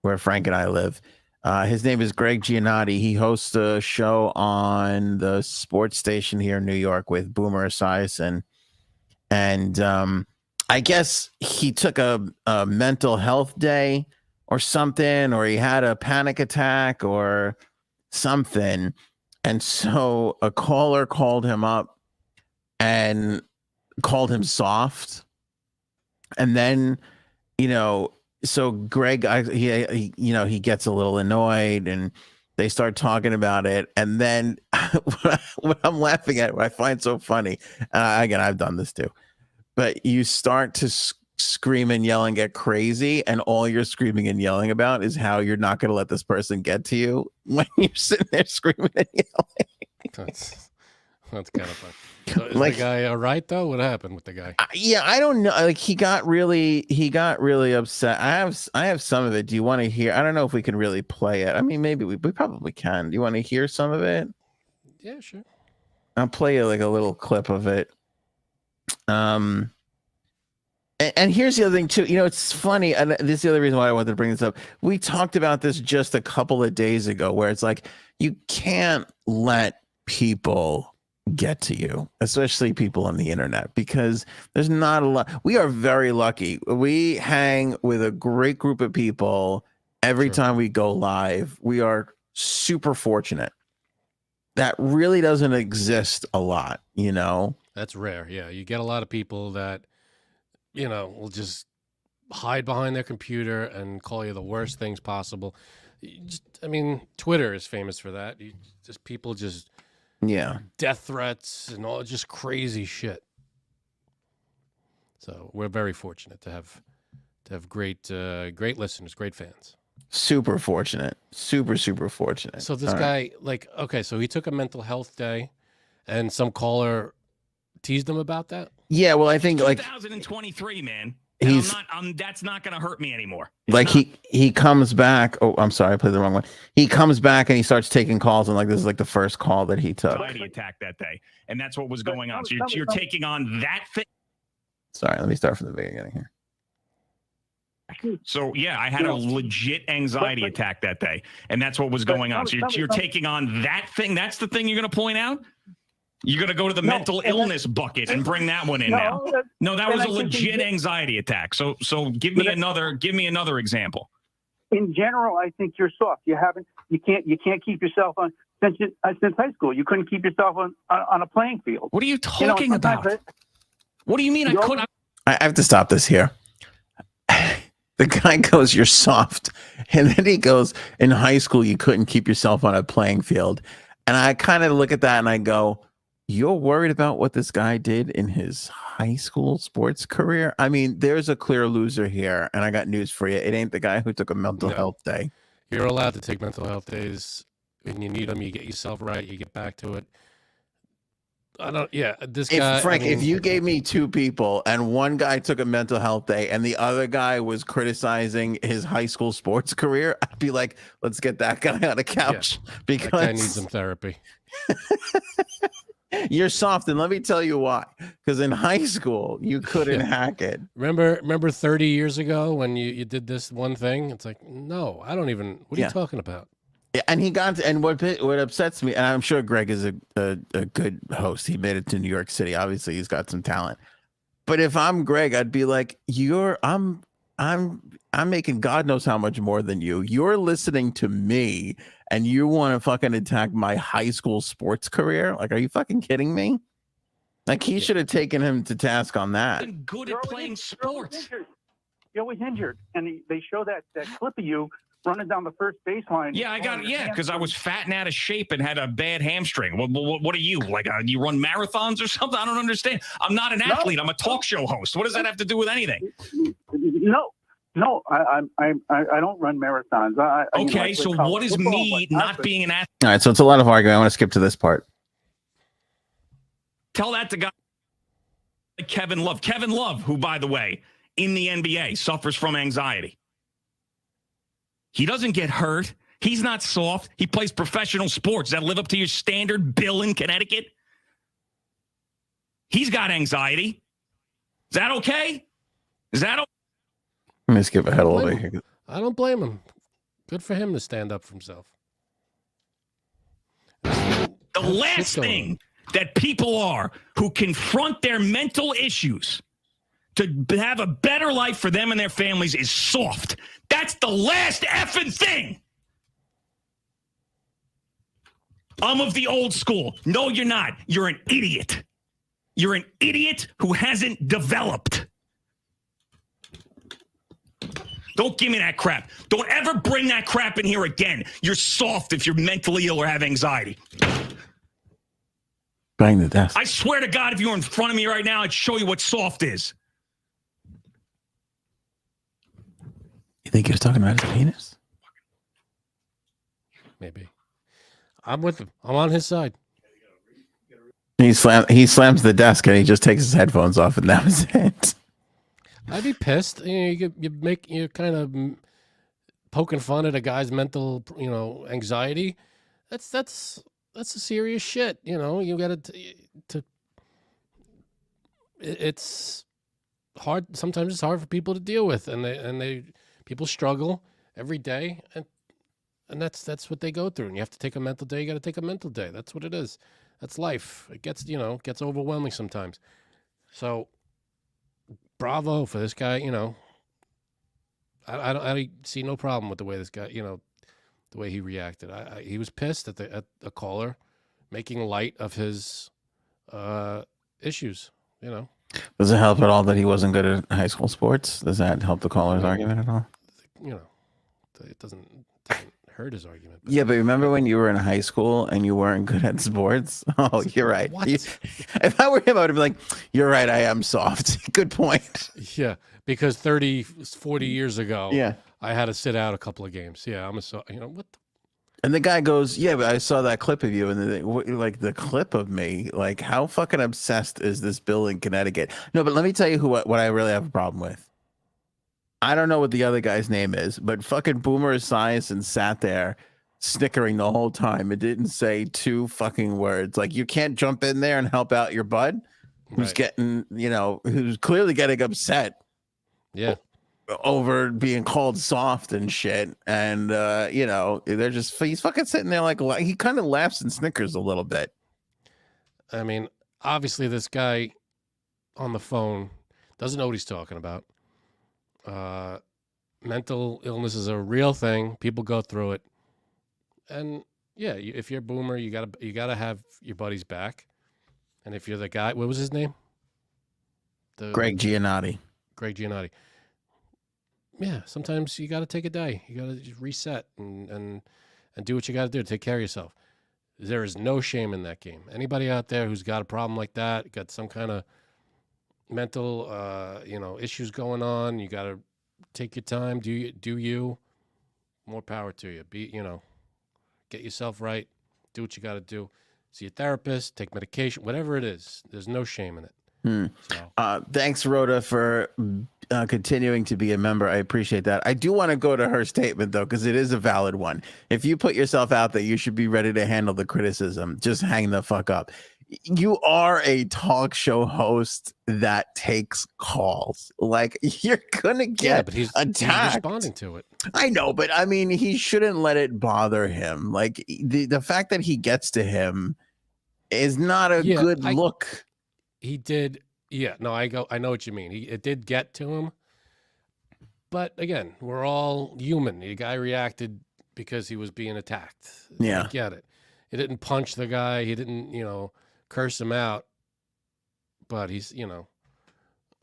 Speaker 2: where Frank and I live. His name is Greg Giannotti. He hosts a show on the sports station here in New York with Boomer Esiason. And I guess he took a mental health day or something, or he had a panic attack or something. And so a caller called him up and called him soft. And then, so Greg, he gets a little annoyed and they start talking about it. And then what I'm laughing at, what I find so funny, again, I've done this too, but you start to scream and yell and get crazy. And all you're screaming and yelling about is how you're not going to let this person get to you when you're sitting there screaming and yelling.
Speaker 1: That's kind of fun. So is the guy all right though? What happened with the guy?
Speaker 2: Yeah, I don't know. Like he got really upset. I have some of it. Do you want to hear? I don't know if we can really play it. I mean, maybe we probably can. Do you want to hear some of it?
Speaker 1: Yeah, sure.
Speaker 2: I'll play you like a little clip of it. And here's the other thing too. It's funny, and this is the other reason why I wanted to bring this up. We talked about this just a couple of days ago, where it's like you can't let people get to you, especially people on the internet, because there's not a lot. We are very lucky. We hang with a great group of people every time we go live. We are super fortunate. that really doesn't exist a lot, you know?
Speaker 1: That's rare. Yeah. You get a lot of people that, will just hide behind their computer and call you the worst things possible. Twitter is famous for that. People just death threats and all just crazy shit. So we're very fortunate to have great listeners, great fans.
Speaker 2: Super fortunate. Super fortunate.
Speaker 1: So this guy, so he took a mental health day, and some caller teased him about that.
Speaker 2: Yeah, well, I think
Speaker 4: 2023, man. That's not going to hurt me anymore.
Speaker 2: He comes back. Oh, I'm sorry, I played the wrong one. He comes back and he starts taking calls, and this is the first call that he took.
Speaker 4: Anxiety attack that day, and that's what was going on. So you're taking on that thing.
Speaker 2: Sorry, let me start from the beginning here.
Speaker 4: So yeah, I had a legit anxiety attack that day, and that's what was going on. So you're taking on that thing. That's the thing you're going to point out. You're going to go to the mental illness bucket and bring that one in now. No, that was a legit anxiety attack. So give me another example.
Speaker 5: In general, I think you're soft. You can't keep yourself on since high school. You couldn't keep yourself on a playing field.
Speaker 4: What are you talking about? What do you mean I couldn't?
Speaker 2: I have to stop this here. The guy goes, "You're soft," and then he goes, "In high school, you couldn't keep yourself on a playing field," and I kind of look at that and I go, "You're worried about what this guy did in his high school sports career? I mean, there's a clear loser here, and I got news for you. It ain't the guy who took a mental health day."
Speaker 1: You're allowed to take mental health days when you need them. You get yourself right. You get back to it.
Speaker 2: Frank, if you gave me two people and one guy took a mental health day and the other guy was criticizing his high school sports career, I'd be like, let's get that guy on the couch because
Speaker 1: that guy needs some therapy.
Speaker 2: You're soft, and let me tell you why. Because in high school, you couldn't hack it.
Speaker 1: Remember 30 years ago when you did this one thing? It's like, no, I don't even. What are you talking about?
Speaker 2: And he got to, and what upsets me, and I'm sure Greg is a good host. He made it to New York City. Obviously, he's got some talent. But if I'm Greg, I'd be like, I'm making God knows how much more than you. You're listening to me, and you want to fucking attack my high school sports career? Like, are you fucking kidding me? Like, he should have taken him to task on that.
Speaker 4: Good at playing sports.
Speaker 5: You're always injured, and they show that clip of you running down the first baseline.
Speaker 4: Yeah, I got it. Yeah, because I was fat and out of shape and had a bad hamstring. What are you, like? You run marathons or something? I don't understand. I'm not an athlete. I'm a talk show host. What does that have to do with anything?
Speaker 5: No, I don't run marathons.
Speaker 4: Okay, so what is me not being an athlete?
Speaker 2: All right, so it's a lot of arguing. I want to skip to this part.
Speaker 4: Tell that to guy like Kevin Love. Kevin Love, who, by the way, in the NBA suffers from anxiety. He doesn't get hurt. He's not soft. He plays professional sports that live up to your standard bill in Connecticut. He's got anxiety. Is that okay? Is that okay?
Speaker 2: Let me skip ahead a little bit here.
Speaker 1: I don't blame him. Good for him to stand up for himself.
Speaker 4: The last thing that people are who confront their mental issues to have a better life for them and their families is soft. That's the last effing thing. I'm of the old school. No, you're not. You're an idiot. You're an idiot who hasn't developed. Don't give me that crap. Don't ever bring that crap in here again. You're soft if you're mentally ill or have anxiety.
Speaker 2: Bang the desk.
Speaker 4: I swear to God, if you were in front of me right now, I'd show you what soft is.
Speaker 2: You think he was talking about his penis?
Speaker 1: Maybe. I'm with him. I'm on his side.
Speaker 2: He slams the desk and he just takes his headphones off, and that was it.
Speaker 1: I'd be pissed. You're kind of poking fun at a guy's mental, anxiety. That's a serious shit. You got to. It's hard. Sometimes it's hard for people to deal with, and people struggle every day, and that's what they go through. And you have to take a mental day. You got to take a mental day. That's what it is. That's life. It gets overwhelming sometimes. So, bravo for this guy. I see no problem with the way this guy, the way he reacted. He was pissed at a caller making light of his issues. You know.
Speaker 2: Does it help at all that he wasn't good at high school sports? Does that help the caller's argument at all?
Speaker 1: You know, it doesn't hurt his argument.
Speaker 2: Yeah, but remember when you were in high school and you weren't good at sports? Oh, you're right. If I were him, I would be like, you're right, I am soft. Good point.
Speaker 1: Yeah, because 30, 40 years ago,
Speaker 2: yeah,
Speaker 1: I had to sit out a couple of games. Yeah, what the?
Speaker 2: And the guy goes, yeah, but I saw that clip of you. And like, the clip of me, like, how fucking obsessed is this Bill in Connecticut? No, but let me tell you what I really have a problem with. I don't know what the other guy's name is, but fucking Boomer Esiason sat there snickering the whole time. It didn't say two fucking words. Like, you can't jump in there and help out your bud who's getting, who's clearly getting upset.
Speaker 1: Yeah.
Speaker 2: Over being called soft and shit. And, he's fucking sitting there like, he kind of laughs and snickers a little bit.
Speaker 1: I mean, obviously this guy on the phone doesn't know what he's talking about. Mental illness is a real thing. People go through it. And yeah, if you're a Boomer, you gotta have your buddies back. And if you're the guy, what was his name?
Speaker 2: Greg Giannotti.
Speaker 1: Greg Giannotti. Yeah, sometimes you got to take a day. You got to just reset and do what you got to do to take care of yourself. There is no shame in that game. Anybody out there who's got a problem like that, got some kind of mental, issues going on, you got to take your time. Do you? More power to you. Get yourself right. Do what you got to do. See a therapist. Take medication. Whatever it is, there's no shame in it. So.
Speaker 2: Thanks, Rhoda, for continuing to be a member. I appreciate that. I do want to go to her statement, though, because it is a valid one. If you put yourself out there, you should be ready to handle the criticism. Just hang the fuck up. You are a talk show host that takes calls. Like, you're gonna get
Speaker 1: but he's
Speaker 2: attacked.
Speaker 1: Responding to it.
Speaker 2: I know, but I mean, he shouldn't let it bother him. Like, the fact that he gets to him is not a good look.
Speaker 1: He did. Yeah, no, I know what you mean. It did get to him. But again, we're all human. The guy reacted because he was being attacked.
Speaker 2: Yeah.
Speaker 1: I get it. He didn't punch the guy. He didn't, curse him out. But he's,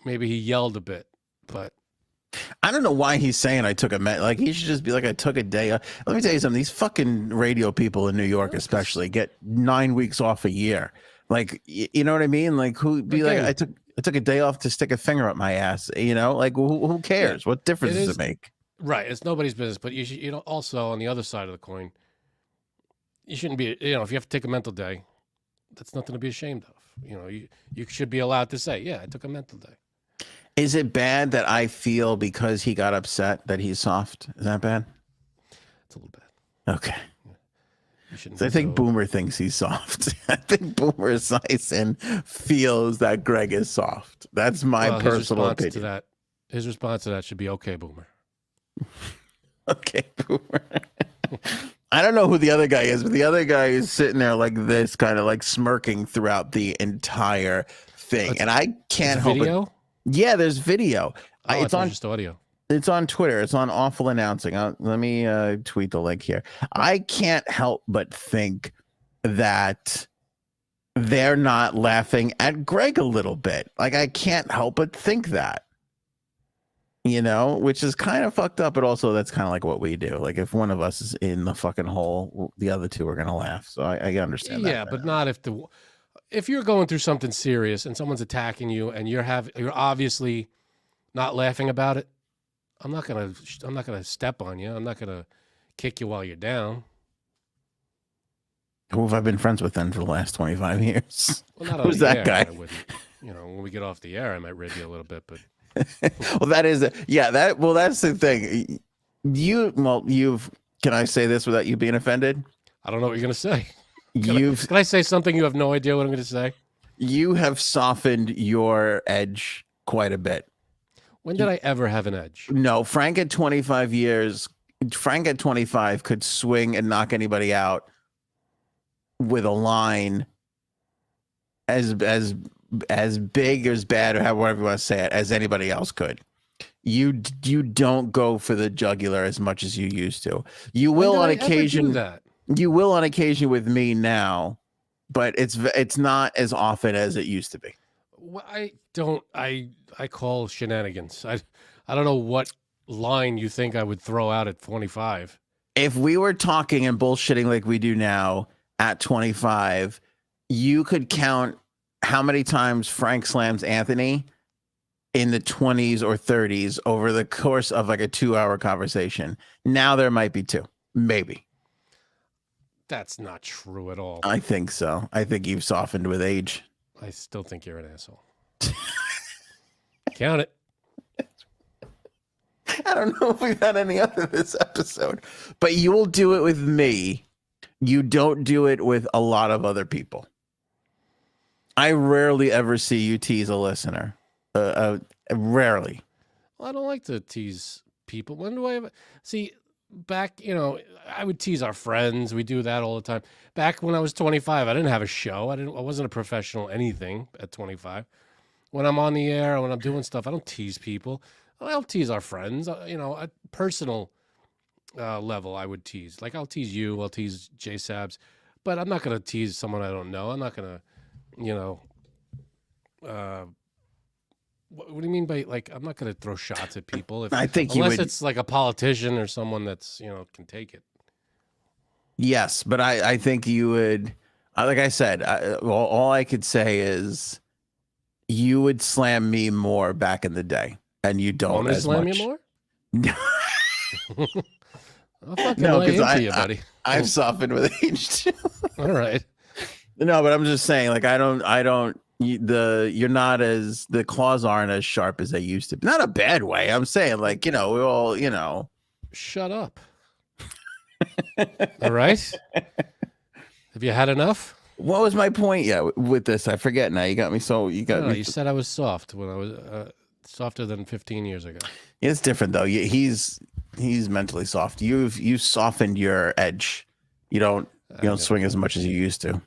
Speaker 1: maybe he yelled a bit. But
Speaker 2: I don't know why he's saying I took like, he should just be like, I took a day. Let me tell you something. These fucking radio people in New York, especially, get 9 weeks off a year. Like, you know what I mean? Like, who be like, I took a day off to stick a finger up my ass. Like, who cares? What difference does it make?
Speaker 1: Right. It's nobody's business. But you should, also on the other side of the coin, you shouldn't be, if you have to take a mental day, that's nothing to be ashamed of. You should be allowed to say, yeah, I took a mental day.
Speaker 2: Is it bad that I feel because he got upset that he's soft? Is that bad?
Speaker 1: It's a little bad.
Speaker 2: Okay. So I think Boomer thinks he's soft. I think Boomer Esiason feels that Greg is soft. That's my personal opinion.
Speaker 1: His response to that should be, okay, Boomer.
Speaker 2: Okay, Boomer. I don't know who the other guy is, but the other guy is sitting there like this, kind of like smirking throughout the entire thing. And I can't help it. Yeah, there's video.
Speaker 1: It's on just audio.
Speaker 2: It's on Twitter. It's on Awful Announcing. Let me tweet the link here. I can't help but think that they're not laughing at Greg a little bit. Like, I can't help but think that, which is kind of fucked up, but also that's kind of like what we do. Like, if one of us is in the fucking hole, the other two are going to laugh. So I understand that.
Speaker 1: Yeah, but not if you're going through something serious and someone's attacking you and you're obviously not laughing about it. I'm not gonna step on you. I'm not gonna kick you while you're down.
Speaker 2: Who have I been friends with then for the last 25 years?
Speaker 1: Well, not
Speaker 2: who's that guy?
Speaker 1: When we get off the air, I might rib you a little bit, but
Speaker 2: well, that's the thing. Can I say this without you being offended?
Speaker 1: I don't know what you're gonna say. Can I say something you have no idea what I'm gonna say?
Speaker 2: You have softened your edge quite a bit.
Speaker 1: When did I ever have an edge?
Speaker 2: No, Frank at 25 could swing and knock anybody out with a line as big or as bad or however you want to say it as anybody else could. You don't go for the jugular as much as you used to. You will on occasion. You will on occasion with me now. but it's not as often as it used to be.
Speaker 1: Well, I call shenanigans. I don't know what line you think I would throw out at 25.
Speaker 2: If we were talking and bullshitting like we do now at 25, you could count how many times Frank slams Anthony in the 20s or 30s over the course of like a 2-hour conversation. Now there might be 2, maybe.
Speaker 1: That's not true at all.
Speaker 2: I think so. I think you've softened with age.
Speaker 1: I still think you're an asshole. Count it.
Speaker 2: I don't know if we've had any other this episode, but you will do it with me. You don't do it with a lot of other people. I rarely ever see you tease a listener. Rarely.
Speaker 1: Well, I don't like to tease people. When do I ever see? Back, I would tease our friends. We do that all the time. Back when I was 25, I didn't have a show. I wasn't a professional anything at 25. When I'm on the air, when I'm doing stuff, I don't tease people. I'll tease our friends. At personal level, I would tease. Like I'll tease you. I'll tease J Sabs, but I'm not gonna tease someone I don't know. I'm not gonna, What do you mean by I'm not going to throw shots at people unless it's like a politician or someone that's can take it.
Speaker 2: Yes, but I think you would. Like I said, all I could say is you would slam me more back in the day, and you don't as
Speaker 1: slam
Speaker 2: much.
Speaker 1: You more?
Speaker 2: No, because I've softened with age too.
Speaker 1: All right.
Speaker 2: No, but I'm just saying, like I don't. You're not as the claws aren't as sharp as they used to be. Not a bad way. I'm saying, like, we all,
Speaker 1: Shut up. All right. Have you had enough?
Speaker 2: What was my point? Yeah, with this, I forget now. You got me.
Speaker 1: You said I was soft when I was softer than 15 years ago.
Speaker 2: It's different though. He's mentally soft. You've softened your edge. You don't swing as much as you used to.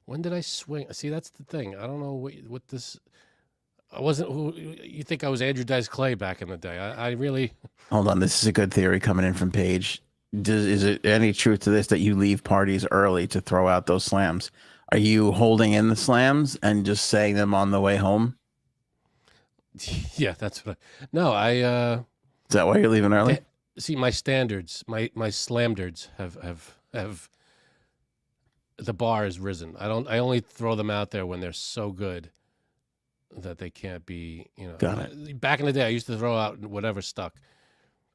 Speaker 1: When did I swing? See, that's the thing. I don't know what this. I wasn't. Who you think I was? Andrew Dice Clay back in the day. I really.
Speaker 2: Hold on. This is a good theory coming in from Paige. Is it any truth to this that you leave parties early to throw out those slams? Are you holding in the slams and just saying them on the way home?
Speaker 1: Yeah, that's what. No, I.
Speaker 2: Is that why you're leaving early?
Speaker 1: See, my standards, my slamdards have. The bar has risen. I only throw them out there when they're so good that they can't be,
Speaker 2: Got it.
Speaker 1: Back in the day, I used to throw out whatever stuck,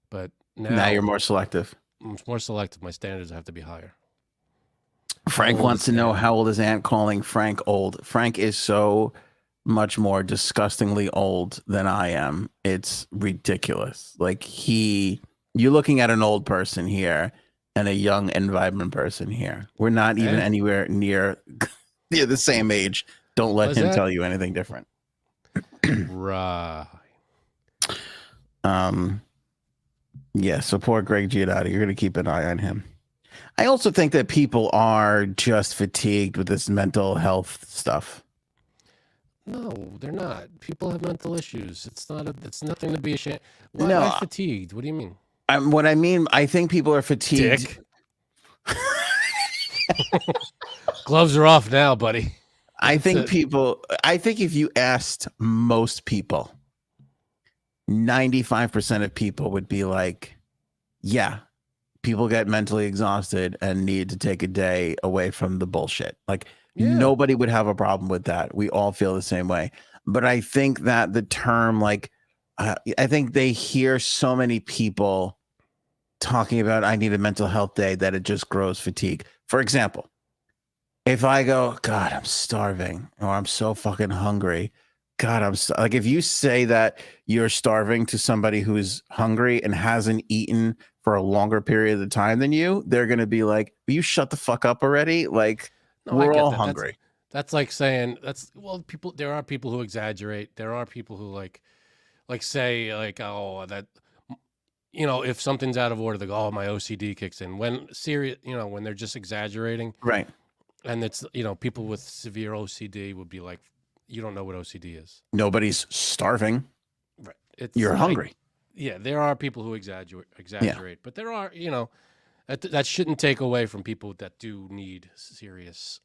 Speaker 1: but
Speaker 2: now you're more selective.
Speaker 1: I'm more selective. My standards have to be higher.
Speaker 2: Frank wants to know how old is Ant calling Frank old. Frank is so much more disgustingly old than I am. It's ridiculous. Like you're looking at an old person here. And a young and vibrant person here. We're not even anywhere near the same age. Don't let him tell you anything different.
Speaker 1: Right.
Speaker 2: Yeah, support Greg Giudice. You're going to keep an eye on him. I also think that people are just fatigued with this mental health stuff.
Speaker 1: No, they're not. People have mental issues. It's nothing to be ashamed. Why am I fatigued? What do you mean?
Speaker 2: What I mean, I think people are fatigued.
Speaker 1: Dick. Gloves are off now, buddy.
Speaker 2: I think if you asked most people, 95% of people would be like, yeah, people get mentally exhausted and need to take a day away from the bullshit. Like nobody would have a problem with that. We all feel the same way. But I think that the term, I think they hear so many people talking about I need a mental health day that it just grows fatigue. For example, if I go, God, I'm starving, or I'm so fucking hungry. God, like if you say that you're starving to somebody who's hungry and hasn't eaten for a longer period of time than you, they're going to be like, will you shut the fuck up already? Like, no, we're all hungry.
Speaker 1: That's like saying people, there are people who exaggerate. There are people who say oh, that, if something's out of order, they go, oh, my OCD kicks in. When serious, when they're just exaggerating.
Speaker 2: Right.
Speaker 1: And it's, people with severe OCD would be like, you don't know what OCD is.
Speaker 2: Nobody's starving.
Speaker 1: Right.
Speaker 2: You're hungry.
Speaker 1: Yeah. There are people who exaggerate, but there are, that shouldn't take away from people that do need serious.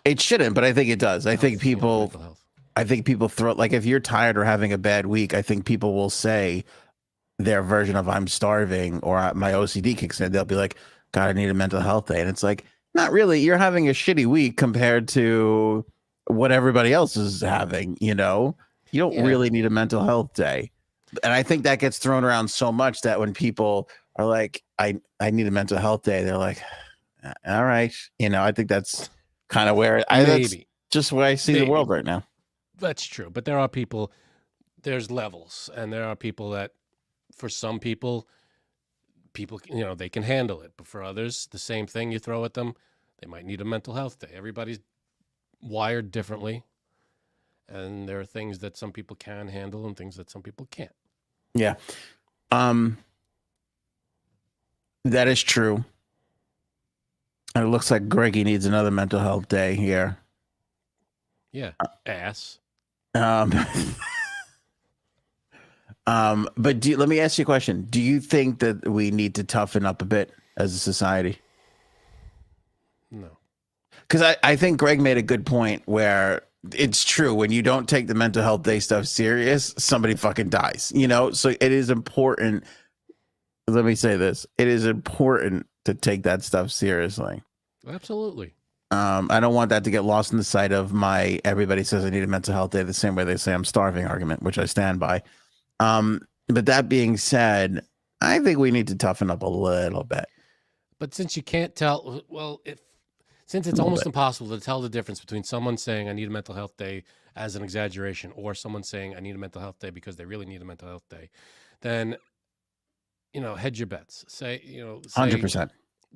Speaker 2: It shouldn't, but I think it does. I think people,
Speaker 1: mental health.
Speaker 2: I think people throw, like, if you're tired or having a bad week, I think people will say their version of "I'm starving" or "my OCD kicks in." They'll be like, "God, I need a mental health day," and it's like, not really. You're having a shitty week compared to what everybody else is having. You know, you don't really need a mental health day, and I think that gets thrown around so much that when people are like, "I need a mental health day," they're like, "All right," you know. I think that's kind of where that's just where I see the world right now.
Speaker 1: That's true, but there are people. There's levels, and there are people that, for some people, you know, they can handle it, but for others, the same thing you throw at them, they might need a mental health day. Everybody's wired differently, and there are things that some people can handle and things that some people can't.
Speaker 2: Yeah. That is true. And it looks like Greggy needs another mental health day here.
Speaker 1: Yeah. Ass.
Speaker 2: But let me ask you a question. Do you think that we need to toughen up a bit as a society?
Speaker 1: No.
Speaker 2: Because I think Greg made a good point where it's true. When you don't take the mental health day stuff serious, somebody fucking dies, you know? So it is important. Let me say this. It is important to take that stuff seriously.
Speaker 1: Absolutely.
Speaker 2: I don't want that to get lost in the sight of my everybody says I need a mental health day the same way they say I'm starving argument, which I stand by. But that being said, I think we need to toughen up a little bit.
Speaker 1: But since you can't tell, well, since it's almost impossible to tell the difference between someone saying I need a mental health day as an exaggeration or someone saying I need a mental health day because they really need a mental health day, then, you know, hedge your bets. Say, you know,
Speaker 2: 100%.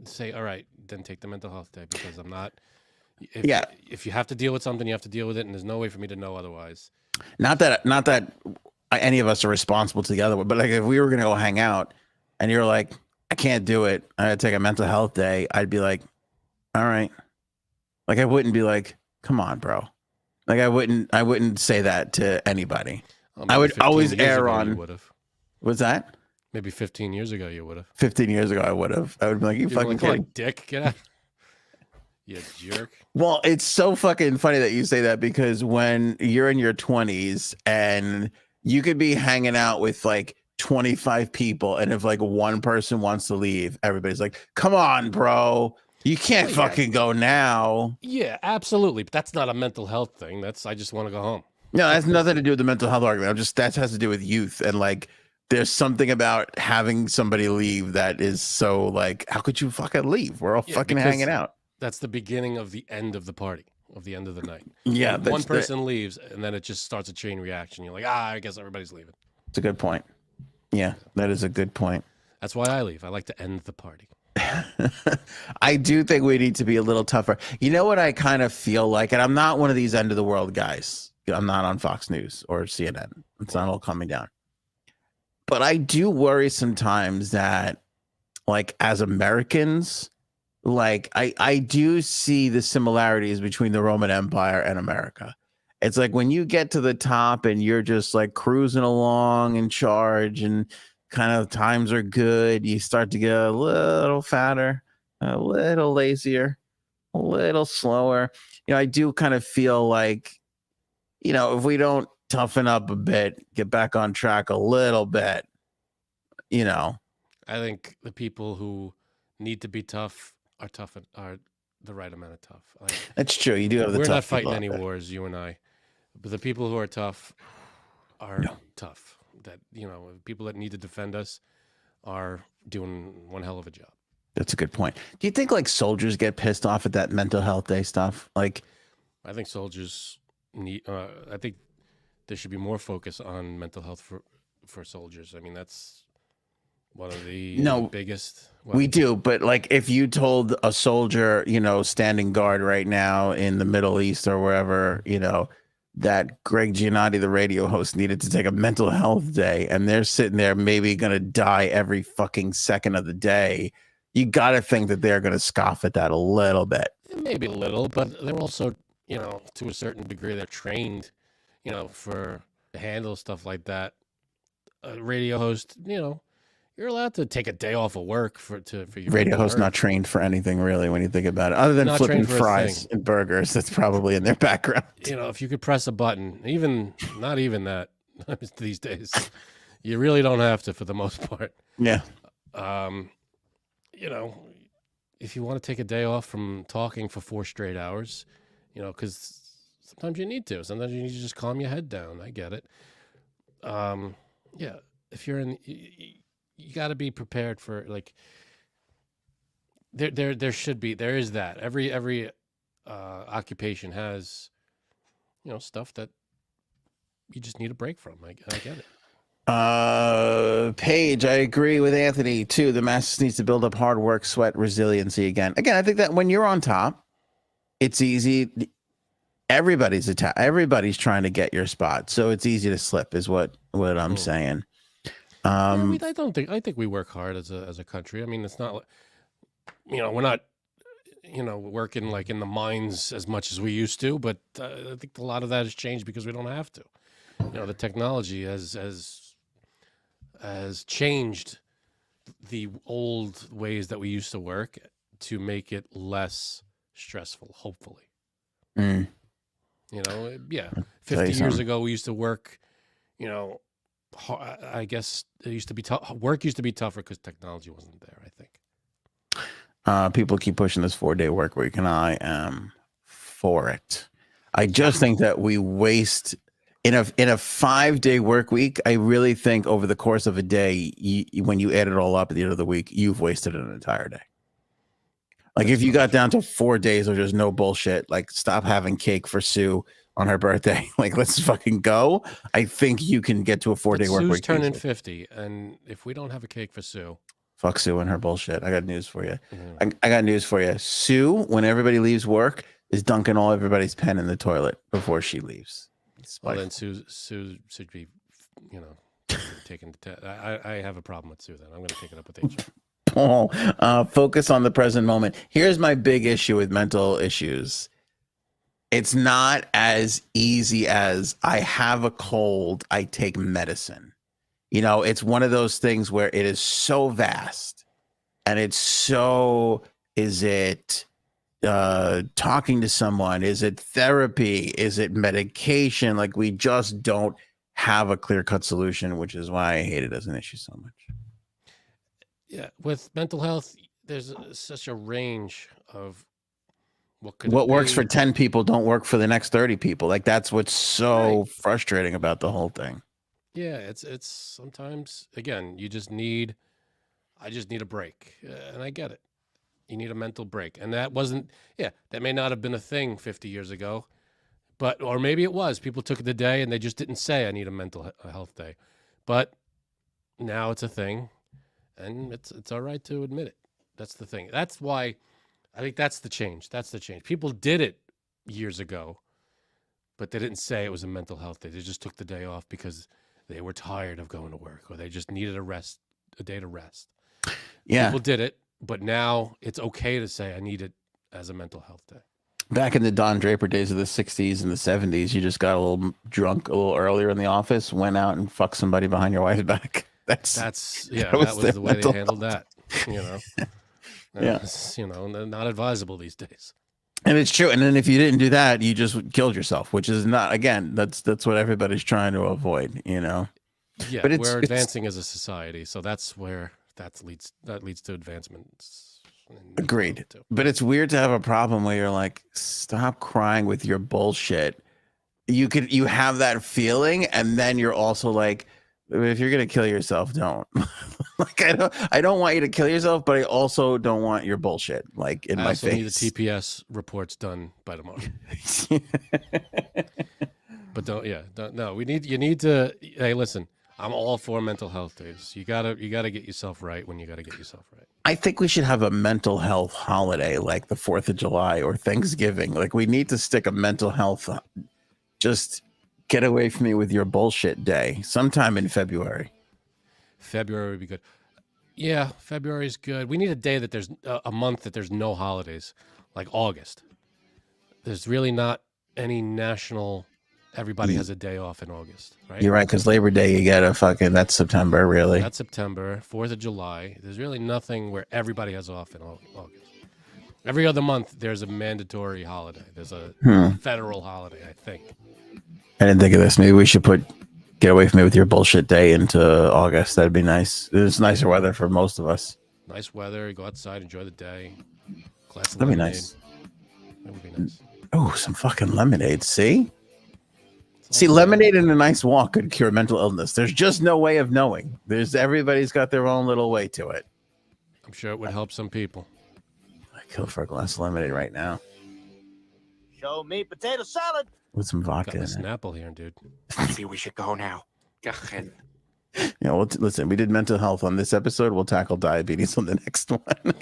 Speaker 1: Say, all right, then take the mental health day because I'm not. If you have to deal with something, you have to deal with it, and there's no way for me to know otherwise.
Speaker 2: Not that any of us are responsible to the other one, but like if we were gonna go hang out, and you're like, I can't do it, I gotta take a mental health day, I'd be like, all right. Like I wouldn't be like, come on, bro. Like I wouldn't say that to anybody. I would always err on. What's that?
Speaker 1: Maybe 15 years ago you would have.
Speaker 2: 15 years ago I would have. I would be like, you fucking
Speaker 1: like, dick, get out. You jerk.
Speaker 2: Well, it's so fucking funny that you say that because when you're in your 20s and you could be hanging out with like 25 people, and if like one person wants to leave, everybody's like, come on, bro. You can't fucking go now.
Speaker 1: Yeah, absolutely. But that's not a mental health thing. I just want to go home.
Speaker 2: No, that has nothing to do with the mental health argument. That has to do with youth and like there's something about having somebody leave that is so like, how could you fucking leave? We're all fucking hanging out.
Speaker 1: That's the beginning of the end of the party, of the end of the night.
Speaker 2: Yeah.
Speaker 1: One person leaves and then it just starts a chain reaction. You're like, I guess everybody's leaving.
Speaker 2: It's a good point. Yeah, that is a good point.
Speaker 1: That's why I leave. I like to end the party.
Speaker 2: I do think we need to be a little tougher. You know what I kind of feel like, and I'm not one of these end of the world guys. I'm not on Fox News or CNN. It's not all coming down. But I do worry sometimes that, like, as Americans, like, I do see the similarities between the Roman Empire and America. It's like when you get to the top and you're just like cruising along in charge and kind of times are good, you start to get a little fatter, a little lazier, a little slower. You know, I do kind of feel like, you know, if we don't toughen up a bit, get back on track a little bit, you know.
Speaker 1: I think the people who need to be tough are the right amount of tough.
Speaker 2: That's true. You do have the tough.
Speaker 1: We're not fighting any wars, you and I. But the people who are tough are tough. That, you know, people that need to defend us are doing one hell of a job.
Speaker 2: That's a good point. Do you think like soldiers get pissed off at that mental health day stuff? Like,
Speaker 1: I think soldiers need. I think there should be more focus on mental health for soldiers. I mean, that's one of the biggest.
Speaker 2: We do, but like if you told a soldier, you know, standing guard right now in the Middle East or wherever, you know, that Greg Giannotti, the radio host, needed to take a mental health day, and they're sitting there maybe going to die every fucking second of the day, you got to think that they're going to scoff at that a little bit.
Speaker 1: Maybe a little, but they're also, you know, to a certain degree, they're trained, you know, to handle stuff like that. A radio host, you know, You're allowed to take a day off of work for your
Speaker 2: Radio
Speaker 1: mental
Speaker 2: host not
Speaker 1: health.
Speaker 2: trained for anything really when you think about it, other than
Speaker 1: Not
Speaker 2: flipping
Speaker 1: trained for a
Speaker 2: fries
Speaker 1: thing.
Speaker 2: and burgers. That's probably in their background.
Speaker 1: You know, if you could press a button, not even that these days, you really don't have to for the most part.
Speaker 2: Yeah.
Speaker 1: You know, if you want to take a day off from talking for 4 straight hours, you know, because sometimes you need to. Sometimes you need to just calm your head down. I get it. Yeah, if you're in, you got to be prepared for like. There is that. Every occupation has, you know, stuff that you just need a break from. I get it.
Speaker 2: Paige, I agree with Anthony too. The Masters needs to build up hard work, sweat, resiliency again. I think that when you're on top, it's easy. Everybody's trying to get your spot, so it's easy to slip. Is what I'm saying.
Speaker 1: I think we work hard as a country. I mean, it's not, you know, we're not, you know, working like in the mines as much as we used to, but I think a lot of that has changed because we don't have to. You know, the technology has changed the old ways that we used to work to make it less stressful, hopefully. You know, yeah, 50 years ago we used to work, you know, I guess it used to be tough. Work used to be tougher because technology wasn't there, I think.
Speaker 2: People keep pushing this 4-day work week, and I am for it. I just think that we waste in a 5-day work week. I really think over the course of a day, when you add it all up at the end of the week, you've wasted an entire day. Like if you got down to 4 days of just no bullshit, like stop having cake for Sue on her birthday, like let's fucking go. I think you can get to a 4-day work week.
Speaker 1: Sue's turning 50, and if we don't have a cake for Sue,
Speaker 2: fuck Sue and her bullshit. I got news for you. I got news for you. Sue, when everybody leaves work, is dunking all everybody's pen in the toilet before she leaves.
Speaker 1: Well, then Sue should be, you know, taken to I have a problem with Sue. Then I'm going to take it up with HR.
Speaker 2: Paul, focus on the present moment. Here's my big issue with mental issues. It's not as easy as I have a cold, I take medicine. You know, it's one of those things where it is so vast, and it's so, is it talking to someone? Is it therapy? Is it medication? Like we just don't have a clear-cut solution, which is why I hate it as an issue so much.
Speaker 1: Yeah, with mental health, there's such a range of
Speaker 2: what works for 10 people don't work for the next 30 people. Like that's what's so frustrating about the whole thing.
Speaker 1: Yeah, it's sometimes, again, I just need a break, and I get it. You need a mental break, and that may not have been a thing 50 years ago, or maybe it was. People took the day and they just didn't say I need a mental health day, but now it's a thing. And it's all right to admit it. That's the thing. That's why I think that's the change. People did it years ago, but they didn't say it was a mental health day. They just took the day off because they were tired of going to work, or they just needed a day to rest.
Speaker 2: Yeah.
Speaker 1: People did it, but now it's okay to say I need it as a mental health day.
Speaker 2: Back in the Don Draper days of the 60s and the 70s, you just got a little drunk a little earlier in the office, went out and fucked somebody behind your wife's back. That was
Speaker 1: the way they handled that, you know.
Speaker 2: Yeah.
Speaker 1: You know, not advisable these days.
Speaker 2: And it's true. And then if you didn't do that, you just killed yourself, which is not, again, that's what everybody's trying to avoid, you know.
Speaker 1: Yeah, but we're advancing as a society, so that's where that leads to advancements.
Speaker 2: Agreed. But it's weird to have a problem where you're like, stop crying with your bullshit. You have that feeling, and then you're also like, if you're gonna kill yourself, don't. Like I don't want you to kill yourself, but I also don't want your bullshit like in my face. I
Speaker 1: need the TPS reports done by tomorrow. But you need to. Hey, listen, I'm all for mental health days. You gotta get yourself right when you gotta get yourself right.
Speaker 2: I think we should have a mental health holiday like the 4th of July or Thanksgiving. Like we need to stick a mental health. Just get away from me with your bullshit day sometime in February.
Speaker 1: February would be good. Yeah, February is good. We need a day that there's a month that there's no holidays, like August. There's really not any national everybody has a day off in August, right?
Speaker 2: You're right, because Labor Day, you get that's September, really.
Speaker 1: That's September. 4th of July. There's really nothing where everybody has off in August. Every other month, there's a mandatory holiday. There's a federal holiday, I think.
Speaker 2: I didn't think of this. Maybe we should get away from me with your bullshit day into August. That'd be nice. It's nicer weather for most of us.
Speaker 1: Nice weather. You go outside, enjoy the day. Glass of
Speaker 2: That'd be
Speaker 1: lemonade.
Speaker 2: nice.
Speaker 1: That would be nice.
Speaker 2: Oh, some fucking lemonade. See, lemonade and a nice walk could cure mental illness. There's just no way of knowing. Everybody's got their own little way to it.
Speaker 1: I'm sure it would help some people.
Speaker 2: I kill for a glass of lemonade right now.
Speaker 6: Show me potato salad
Speaker 2: with some vodka.
Speaker 1: Got a Snapple here, dude.
Speaker 7: Maybe we should go now. Go ahead.
Speaker 2: Yeah, well, listen, we did mental health on this episode. We'll tackle diabetes on the next one.